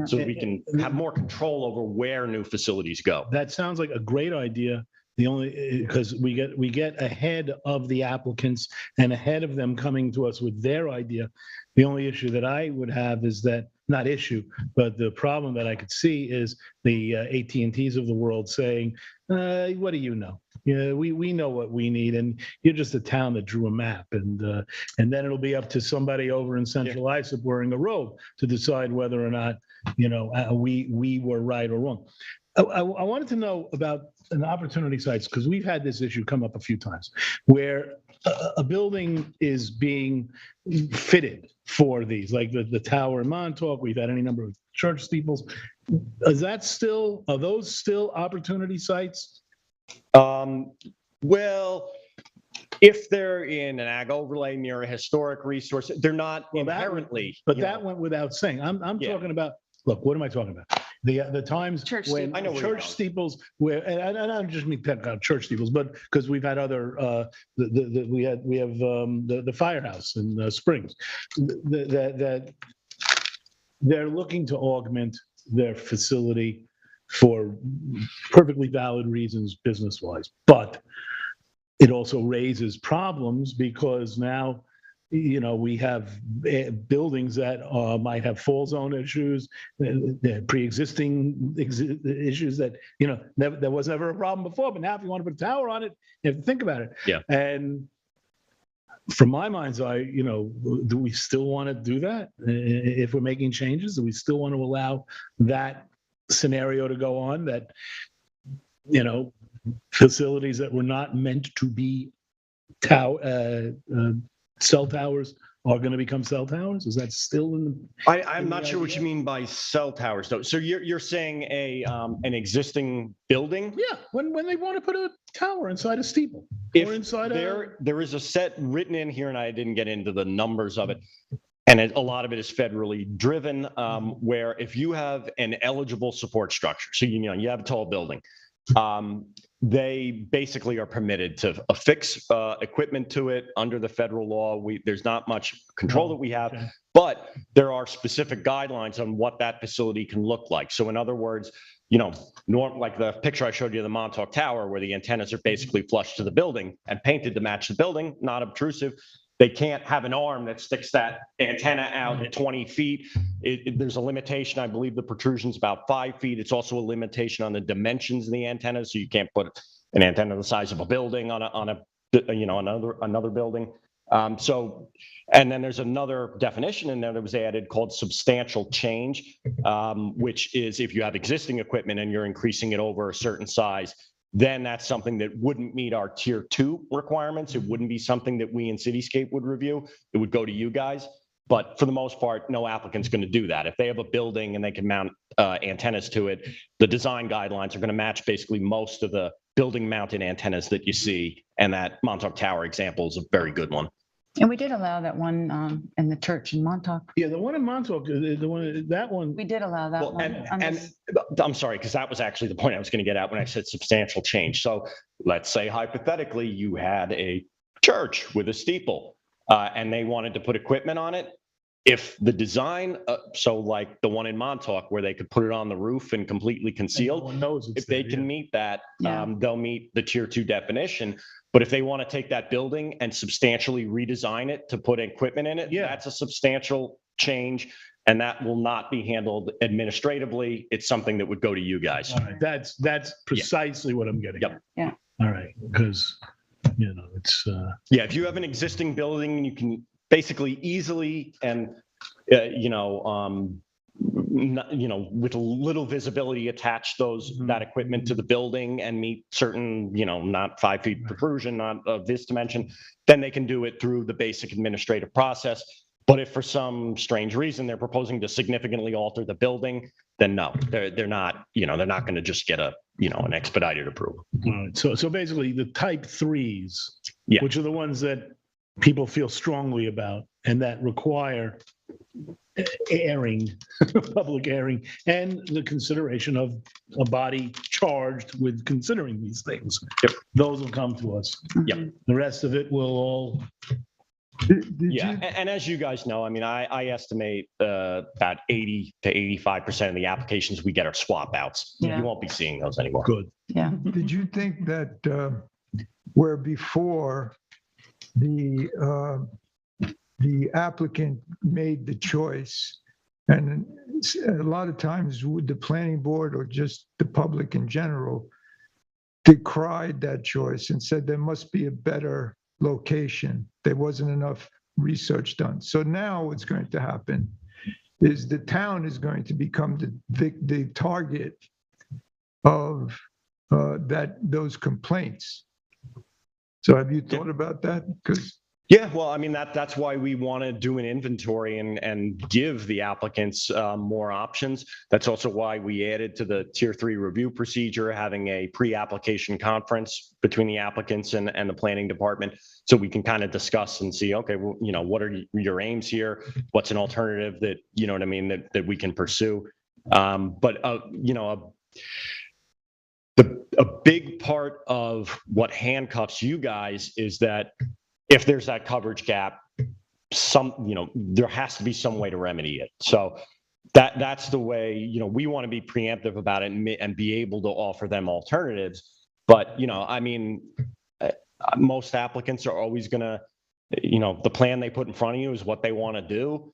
Speaker 16: so we can have more control over where new facilities go.
Speaker 2: That sounds like a great idea. Because we get ahead of the applicants and ahead of them coming to us with their idea. The only issue that I would have is that, not issue, but the problem that I could see is the AT&Ts of the world saying, what do you know? We know what we need, and you're just a town that drew a map, and then it'll be up to somebody over in Central Islip wearing a robe to decide whether or not we were right or wrong. I wanted to know about an opportunity sites, because we've had this issue come up a few times where a building is being fitted for these, like the tower in Montauk. We've had any number of church steeples. Are those still opportunity sites?
Speaker 16: Well, if they're in an ag overlay near a historic resource, they're not inherently.
Speaker 2: That went without saying. I'm talking about. Look, what am I talking about? The times when church steeples, and I don't just mean church steeples, but because we've had other, we have the firehouse in Springs, that they're looking to augment their facility for perfectly valid reasons, business-wise, but it also raises problems because now, we have buildings that might have fall zone issues, pre-existing issues that, there was never a problem before, but now if you want to put a tower on it, you have to think about it.
Speaker 16: Yeah.
Speaker 2: And from my mind's eye, do we still want to do that? If we're making changes, do we still want to allow that scenario to go on, that, facilities that were not meant to be cell towers are going to become cell towers? Is that still in the?
Speaker 16: I'm not sure what you mean by cell towers, though. So you're saying an existing building?
Speaker 2: Yeah, when they want to put a tower inside a steeple or inside
Speaker 16: there is a set written in here, and I didn't get into the numbers of it, and a lot of it is federally driven, where if you have an eligible support structure, so you have a tall building, they basically are permitted to affix equipment to it under the federal law. There's not much control that we have, but there are specific guidelines on what that facility can look like. So in other words, like the picture I showed you of the Montauk Tower, where the antennas are basically flush to the building and painted to match the building, not obtrusive. They can't have an arm that sticks that antenna out at 20 feet. There's a limitation. I believe the protrusion's about 5 feet. It's also a limitation on the dimensions of the antenna, so you can't put an antenna the size of a building on another building. So, and then there's another definition in there that was added called substantial change, which is if you have existing equipment and you're increasing it over a certain size, then that's something that wouldn't meet our tier 2 requirements. It wouldn't be something that we in Cityscape would review. It would go to you guys. But for the most part, no applicant's going to do that. If they have a building and they can mount antennas to it, the design guidelines are going to match basically most of the building mounted antennas that you see. And that Montauk Tower example is a very good one.
Speaker 13: And we did allow that one in the church in Montauk.
Speaker 2: Yeah, the one in Montauk, that one.
Speaker 13: We did allow that
Speaker 16: Well,
Speaker 13: one.
Speaker 16: and I'm sorry, because that was actually the point I was going to get at when I said substantial change. So let's say hypothetically you had a church with a steeple and they wanted to put equipment on it. If the design, so like the one in Montauk where they could put it on the roof and completely concealed, if they can meet that, they'll meet the tier 2 definition. But if they want to take that building and substantially redesign it to put equipment in it, that's a substantial change. And that will not be handled administratively. It's something that would go to you guys.
Speaker 2: All right, that's precisely what I'm getting at.
Speaker 13: Yeah.
Speaker 2: All right, because, it's.
Speaker 16: Yeah, if you have an existing building, you can basically easily and, with a little visibility, attach that equipment to the building and meet certain, not 5 feet protrusion, not of this dimension, then they can do it through the basic administrative process. But if for some strange reason they're proposing to significantly alter the building, then no, they're not, they're not going to just get an expedited approval.
Speaker 2: All right, so basically the type 3s,
Speaker 16: Yeah.
Speaker 2: which are the ones that people feel strongly about and that require airing, public airing, and the consideration of a body charged with considering these things.
Speaker 16: Yep.
Speaker 2: Those will come to us.
Speaker 16: Yep.
Speaker 2: The rest of it will all.
Speaker 16: And as you guys know, I mean, I estimate about 80 to 85% of the applications we get are swap outs.
Speaker 13: Yeah.
Speaker 16: You won't be seeing those anymore.
Speaker 2: Good.
Speaker 13: Yeah.
Speaker 17: Did you think that where before the applicant made the choice, and a lot of times would the planning board or just the public in general decried that choice and said there must be a better location. There wasn't enough research done. So now what's going to happen is the town is going to become the target of those complaints. So have you thought about that? Because
Speaker 16: Yeah, well, I mean, that's why we want to do an inventory and give the applicants more options. That's also why we added to the tier 3 review procedure, having a pre-application conference between the applicants and the planning department, so we can kind of discuss and see, okay, well, what are your aims here? What's an alternative that, what I mean, that we can pursue? A big part of what handcuffs you guys is that if there's that coverage gap, there has to be some way to remedy it. So that's the way, we want to be preemptive about it and be able to offer them alternatives. But, I mean, most applicants are always going to, the plan they put in front of you is what they want to do.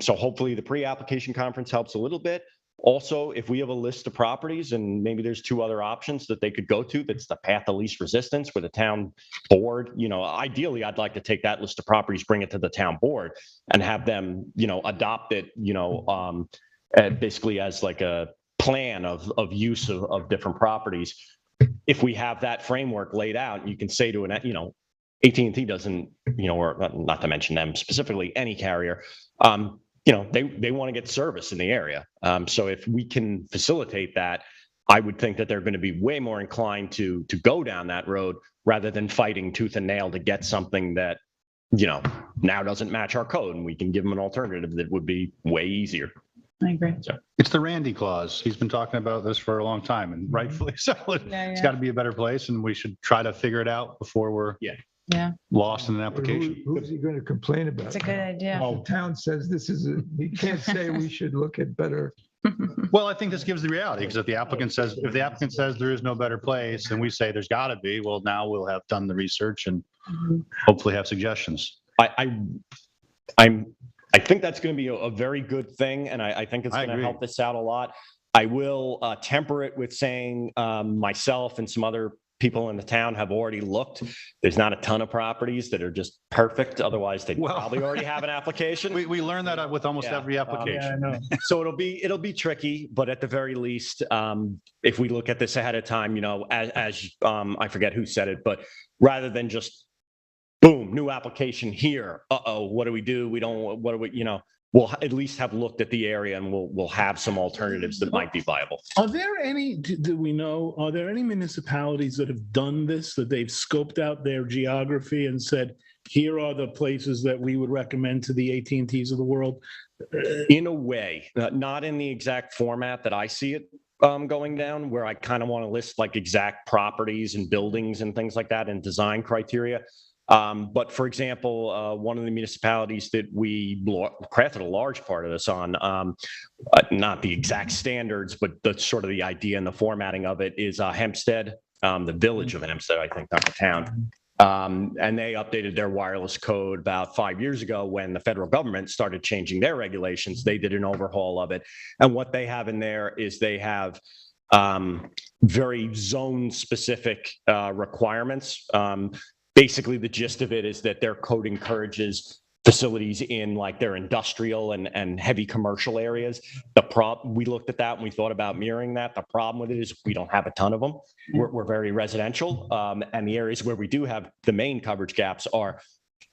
Speaker 16: So hopefully the pre-application conference helps a little bit. Also, if we have a list of properties and maybe there's 2 other options that they could go to, that's the path of least resistance with a town board, ideally, I'd like to take that list of properties, bring it to the town board and have them, adopt it, basically as like a plan of use of different properties. If we have that framework laid out, you can say to AT&T doesn't, or not to mention them specifically, any carrier, they want to get service in the area. So if we can facilitate that, I would think that they're going to be way more inclined to go down that road rather than fighting tooth and nail to get something that, now doesn't match our code, and we can give them an alternative that would be way easier.
Speaker 13: I agree.
Speaker 16: So
Speaker 4: It's the Randy clause. He's been talking about this for a long time, and rightfully so. It's got to be a better place, and we should try to figure it out before we're lost in an application.
Speaker 17: who's he going to complain about?
Speaker 13: It's a good idea.
Speaker 17: The town says he can't say we should look at better.
Speaker 4: Well, I think this gives the reality, because if the applicant says there is no better place, and we say there's got to be, well, now we'll have done the research and hopefully have suggestions.
Speaker 16: I think that's going to be a very good thing, and I think it's going to help us out a lot. I will temper it with saying myself and some other people in the town have already looked. There's not a ton of properties that are just perfect. Otherwise, they'd probably already have an application.
Speaker 4: We learn that with almost every application.
Speaker 3: Yeah, I know.
Speaker 16: So it'll be tricky, but at the very least, if we look at this ahead of time, as I forget who said it, but rather than just boom, new application here. What do we do? We'll at least have looked at the area and we'll have some alternatives that might be viable.
Speaker 2: Are there any, do we know, are there any municipalities that have done this, that they've scoped out their geography and said, here are the places that we would recommend to the AT&Ts of the world?
Speaker 16: In a way, not in the exact format that I see it going down, where I kind of want to list like exact properties and buildings and things like that and design criteria. But for example, one of the municipalities that we crafted a large part of this on, not the exact standards, but the sort of the idea and the formatting of it is Hempstead, the village of Hempstead, I think, not the town. And they updated their wireless code about 5 years ago when the federal government started changing their regulations. They did an overhaul of it. And what they have in there is they have very zone specific requirements. Basically, the gist of it is that their code encourages facilities in like their industrial and heavy commercial areas. We looked at that and we thought about mirroring that. The problem with it is we don't have a ton of them. We're very residential. And the areas where we do have the main coverage gaps are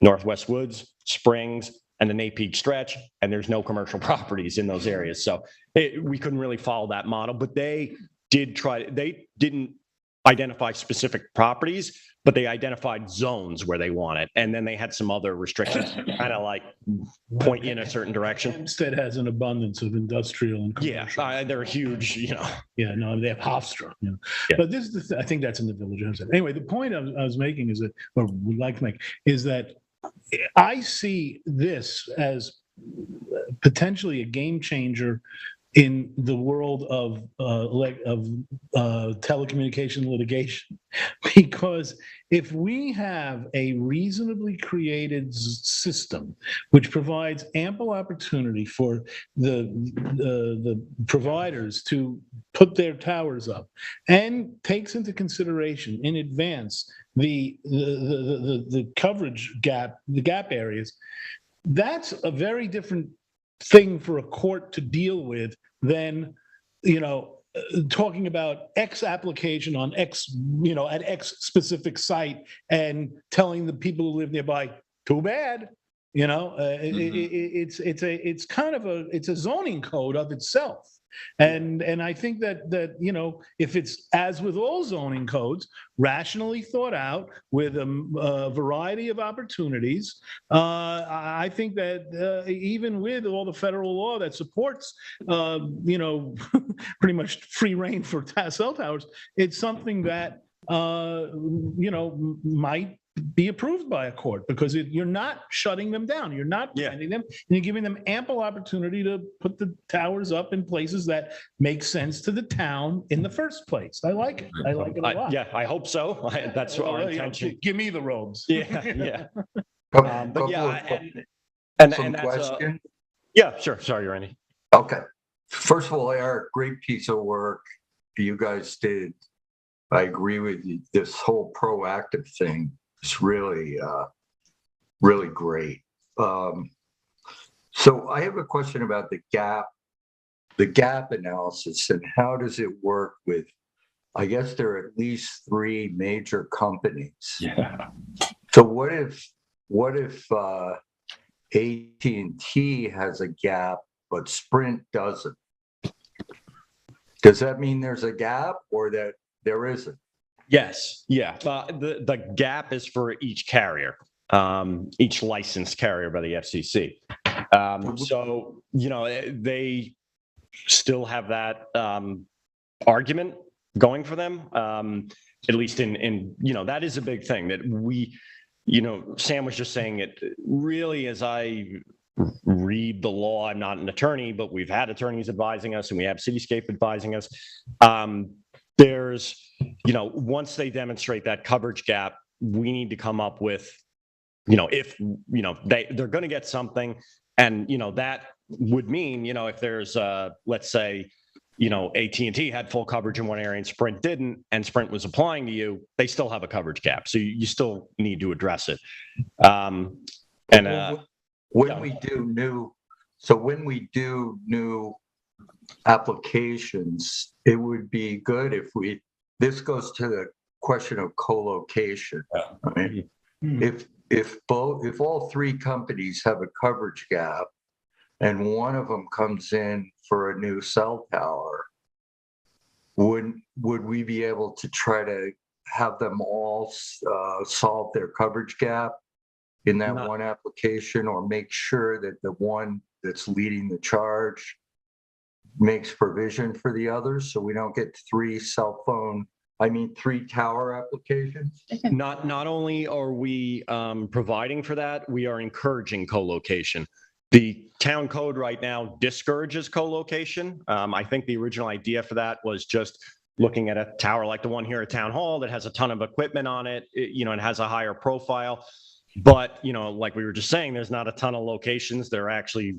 Speaker 16: Northwest Woods, Springs, and the Napeague stretch. And there's no commercial properties in those areas. So we couldn't really follow that model, but they didn't identify specific properties, but they identified zones where they want it. And then they had some other restrictions, kind of like point in a certain direction.
Speaker 2: Hempstead has an abundance of industrial and commercial.
Speaker 16: Yeah, they're huge,
Speaker 2: Yeah, no, they have Hofstra.
Speaker 16: Yeah.
Speaker 2: But this is I think that's in the village of Hempstead. Anyway, the point I was making is that, or would like to make, is that I see this as potentially a game changer in the world of telecommunication litigation, because if we have a reasonably created system which provides ample opportunity for the providers to put their towers up and takes into consideration in advance the coverage gap, the gap areas, that's a very different thing for a court to deal with than, talking about X application on X, at X specific site and telling the people who live nearby, too bad. It's a zoning code of itself. And I think that if it's, as with all zoning codes, rationally thought out with a variety of opportunities, I think that even with all the federal law that supports pretty much free reign for cell towers, it's something that might be approved by a court, because you're not shutting them down. You're not preventing them, and you're giving them ample opportunity to put the towers up in places that make sense to the town in the first place. I like it. I like it a lot.
Speaker 16: Yeah, I hope so. That's our intention.
Speaker 2: Give me the robes.
Speaker 16: Yeah.
Speaker 11: But
Speaker 16: yeah,
Speaker 11: some question.
Speaker 16: Yeah, sure. Sorry, Randy.
Speaker 11: Okay. First of all, Eric, great piece of work you guys did. I agree with you. This whole proactive thing is really, really great. So I have a question about the gap analysis, and how does it work with, I guess there are at least 3 major companies.
Speaker 10: Yeah.
Speaker 11: So what if AT&T has a gap, but Sprint doesn't? Does that mean there's a gap, or that there isn't?
Speaker 16: Yes. Yeah. The gap is for each carrier, each licensed carrier by the FCC. So, they still have that argument going for them, at least in that is a big thing that we, Sam was just saying it really, as I read the law, I'm not an attorney, but we've had attorneys advising us and we have Cityscape advising us. There's, once they demonstrate that coverage gap, we need to come up with, if, they're going to get something, and, that would mean, if there's, let's say, AT&T had full coverage in one area and Sprint didn't, and Sprint was applying to you, they still have a coverage gap. So you still need to address it.
Speaker 11: When we do new applications, it would be good if this goes to the question of co-location. I mean, if all three companies have a coverage gap and one of them comes in for a new cell tower, would we be able to try to have them all solve their coverage gap in that one application, or make sure that the one that's leading the charge makes provision for the others, so we don't get three tower applications?
Speaker 16: Not only are we providing for that, we are encouraging co-location. The town code right now discourages co-location. I think the original idea for that was just looking at a tower like the one here at Town Hall that has a ton of equipment on it, and has a higher profile. But, like we were just saying, there's not a ton of locations that are actually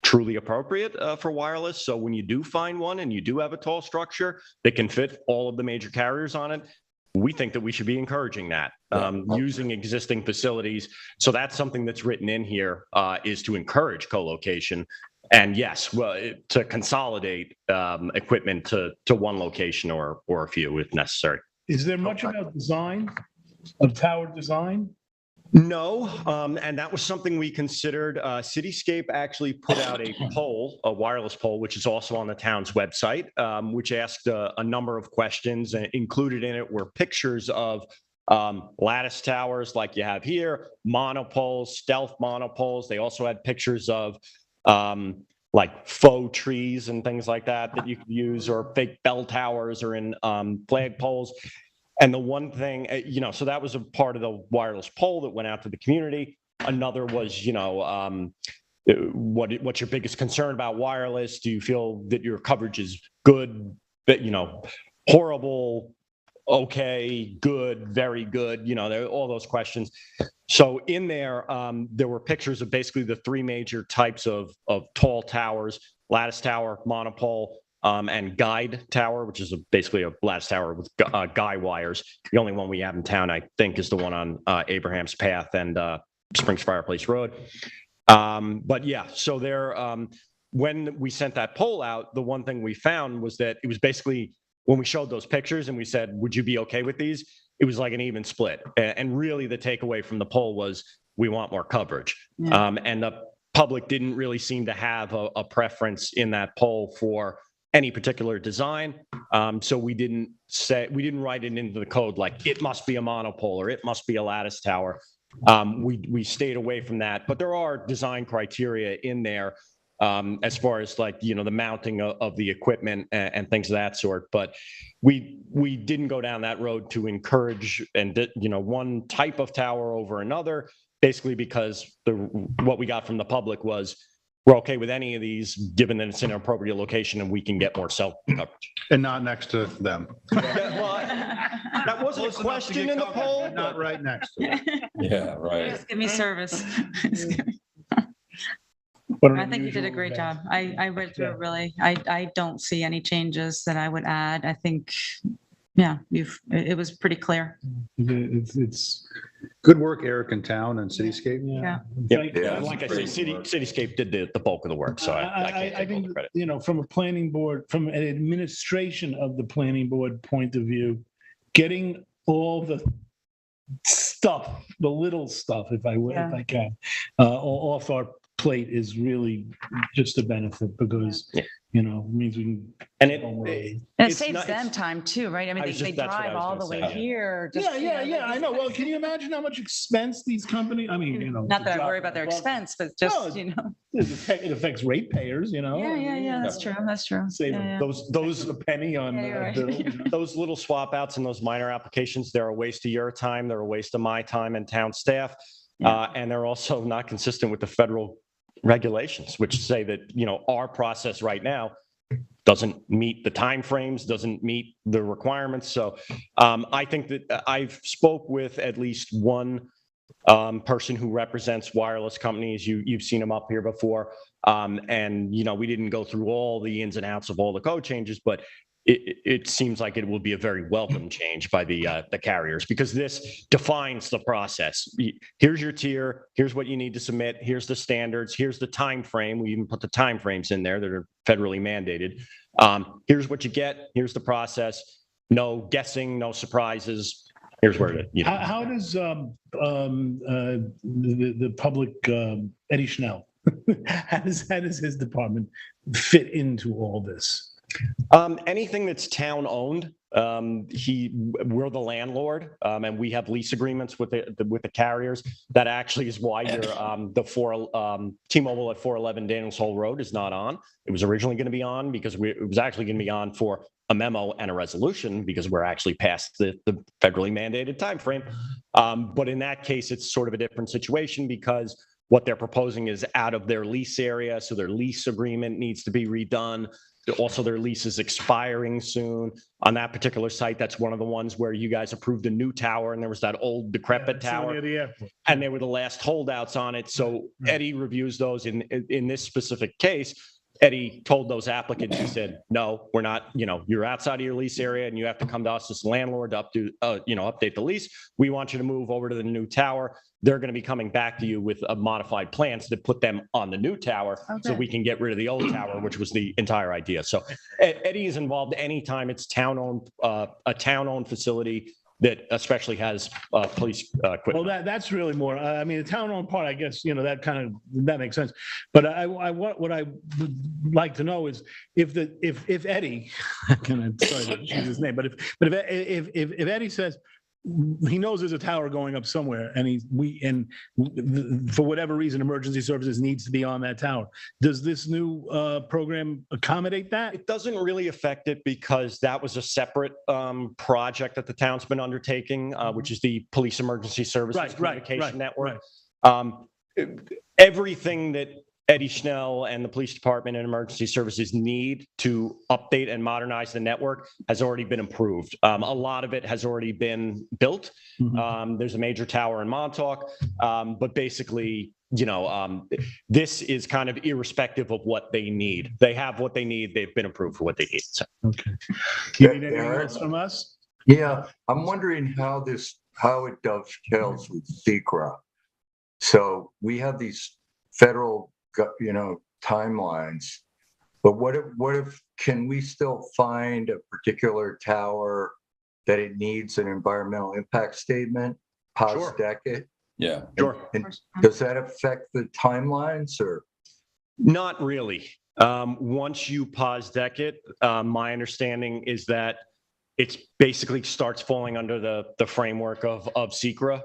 Speaker 16: truly appropriate for wireless. So when you do find one and you do have a tall structure that can fit all of the major carriers on it, we think that we should be encouraging that, using existing facilities. So that's something that's written in here, is to encourage co-location. And yes, to consolidate equipment to one location or a few if necessary.
Speaker 2: Is there much about design, of tower design?
Speaker 16: No, and that was something we considered. Cityscape actually put out a poll, a wireless poll, which is also on the town's website, which asked a number of questions, and included in it were pictures of lattice towers like you have here, monopoles, stealth monopoles. They also had pictures of like faux trees and things like that you could use, or fake bell towers, or in flag poles. And the one thing, so that was a part of the wireless poll that went out to the community. Another was, what's your biggest concern about wireless? Do you feel that your coverage is good, horrible, okay, good, very good, all those questions. So in there, there were pictures of basically the three major types of tall towers: lattice tower, monopole, and guide tower, which is basically a lattice tower with guy wires. The only one we have in town, I think, is the one on Abraham's Path and Springs Fireplace Road. But yeah, so there, when we sent that poll out, the one thing we found was that it was basically, when we showed those pictures and we said, would you be okay with these? It was like an even split. And really the takeaway from the poll was, we want more coverage.
Speaker 13: Yeah.
Speaker 16: And the public didn't really seem to have a preference in that poll for any particular design. So we didn't write it into the code like it must be a monopole or it must be a lattice tower. We stayed away from that, but there are design criteria in there as far as like, the mounting of the equipment and things of that sort. But we didn't go down that road to encourage one type of tower over another, basically because what we got from the public was, we're okay with any of these, given that it's in an appropriate location and we can get more cell coverage.
Speaker 4: And not next to them.
Speaker 16: Yeah, well, that wasn't a question in the poll.
Speaker 4: Not right next to them.
Speaker 10: Yeah, right.
Speaker 13: Just give me service.
Speaker 2: What an
Speaker 13: I think you did a
Speaker 2: unusual
Speaker 13: great
Speaker 2: event.
Speaker 13: job. I read through it really. I don't see any changes that I would add. I think, yeah, it was pretty clear.
Speaker 2: It's
Speaker 4: Good work, Eric and Town and Cityscape.
Speaker 13: Yeah.
Speaker 16: Yeah, like I said, Cityscape did the bulk of the work, so I can't
Speaker 2: I
Speaker 16: take all
Speaker 2: think,
Speaker 16: the credit.
Speaker 2: from a planning board, from an administration of the planning board point of view, getting all the stuff, the little stuff, if I can, off our plate is really just a benefit, because, it means we can.
Speaker 16: And
Speaker 13: And it
Speaker 16: it's
Speaker 13: saves
Speaker 16: not-
Speaker 13: them time too, right? I mean,
Speaker 16: that's
Speaker 13: they
Speaker 16: what I
Speaker 13: drive
Speaker 16: was
Speaker 13: all
Speaker 16: gonna
Speaker 13: the way
Speaker 16: say.
Speaker 13: here. just,
Speaker 2: Yeah, I know. Well, can you imagine how much expense these companies,
Speaker 13: Not that I worry about their expense, but just,
Speaker 2: It affects ratepayers,
Speaker 13: Yeah, that's true. That's true.
Speaker 2: Save
Speaker 13: Yeah, yeah.
Speaker 2: those a penny on
Speaker 13: Yeah, you're right.
Speaker 2: bill.
Speaker 16: Those little swap outs and those minor applications, they're a waste of your time, they're a waste of my time and town staff. And they're also not consistent with the federal regulations, which say that, our process right now doesn't meet the timeframes, doesn't meet the requirements. So I think that I've spoke with at least one person who represents wireless companies. You've seen him up here before. And, we didn't go through all the ins and outs of all the code changes, but it seems like it will be a very welcome change by the carriers, because this defines the process. Here's your tier. Here's what you need to submit. Here's the standards. Here's the time frame. We even put the time frames in there that are federally mandated. Here's what you get. Here's the process. No guessing. No surprises. Here's where it.
Speaker 2: How does the public Eddie Schnell? how does his department fit into all this?
Speaker 16: Anything that's town owned, we're the landlord, and we have lease agreements with the carriers. That actually is why T-Mobile at 411 Daniels Hole Road is not on. It was originally going to be on because it was actually going to be on for a memo and a resolution, because we're actually past the federally mandated time frame. But in that case, it's sort of a different situation, because what they're proposing is out of their lease area, so their lease agreement needs to be redone. Also, their lease is expiring soon. On that particular site, that's one of the ones where you guys approved a new tower, and there was that old decrepit tower, and they were the last holdouts on it. So Eddie reviews those. In this specific case, Eddie told those applicants, he said, no, we're not, you're outside of your lease area and you have to come to us as landlord to update the lease. We want you to move over to the new tower. They're going to be coming back to you with a modified plans to put them on the new tower, so we can get rid of the old tower, which was the entire idea. So Eddie is involved anytime it's a town-owned facility that especially has police equipment.
Speaker 2: Well, that's really more. The town-owned part, I guess, that makes sense. But what I would like to know is if Eddie, sorry to use his name, but if Eddie says he knows there's a tower going up somewhere, and for whatever reason, emergency services needs to be on that tower. Does this new program accommodate that?
Speaker 16: It doesn't really affect it, because that was a separate project that the town's been undertaking, which is the Police Emergency Services Communication Network. Everything that Eddie Schnell and the police department and emergency services need to update and modernize the network has already been approved. A lot of it has already been built. There's a major tower in Montauk, but basically, this is kind of irrespective of what they need. They have what they need. They've been approved for what they need. So.
Speaker 2: Okay. Do you need anything else from us?
Speaker 11: Yeah, I'm wondering how it dovetails with SECRA. So we have these federal timelines, but what if can we still find a particular tower that it needs an environmental impact statement post-decade?
Speaker 10: Yeah,
Speaker 11: sure. And does that affect the timelines, or?
Speaker 16: Not really. Once you pause decade, my understanding is that it's basically starts falling under the framework of SECRA,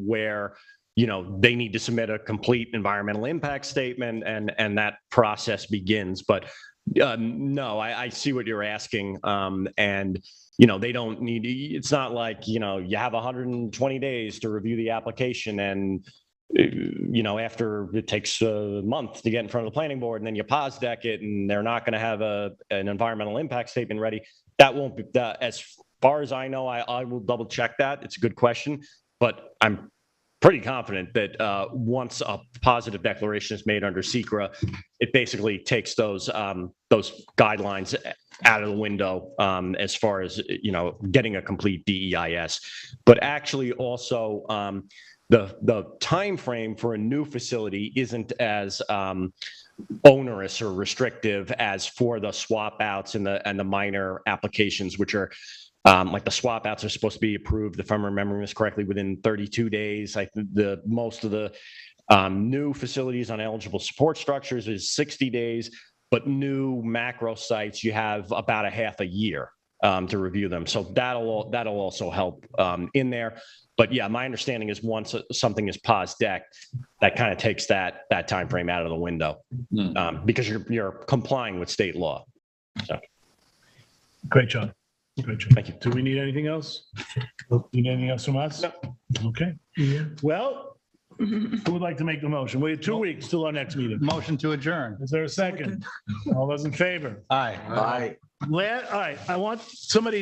Speaker 16: where they need to submit a complete environmental impact statement, and that process begins. But no, I see what you're asking. And, they don't need, it's not like, you have 120 days to review the application, and, after it takes a month to get in front of the planning board, and then you pause deck it, and they're not going to have an environmental impact statement ready. That won't be, as far as I know, I will double check that. It's a good question, but I'm pretty confident that once a positive declaration is made under SECRA, it basically takes those guidelines out of the window as far as getting a complete DEIS. But actually, also the time frame for a new facility isn't as onerous or restrictive as for the swap outs and the minor applications, which are. Like the swap outs are supposed to be approved, if I'm remembering this correctly, within 32 days. I think most of the new facilities on eligible support structures is 60 days, but new macro sites, you have about a half a year to review them. So that'll also help in there. But yeah, my understanding is once something is pause deck, that kind of takes that time frame out of the window because you're complying with state law. So.
Speaker 2: Great job. Great job.
Speaker 16: Thank you.
Speaker 2: Do we need anything else? Do you need anything else from us? No. Okay. Yeah. Well, who would like to make the motion? We have 2 weeks till our next meeting.
Speaker 18: Motion to adjourn.
Speaker 2: Is there a second? All those in favor?
Speaker 18: Aye.
Speaker 11: Aye.
Speaker 2: All right. I want somebody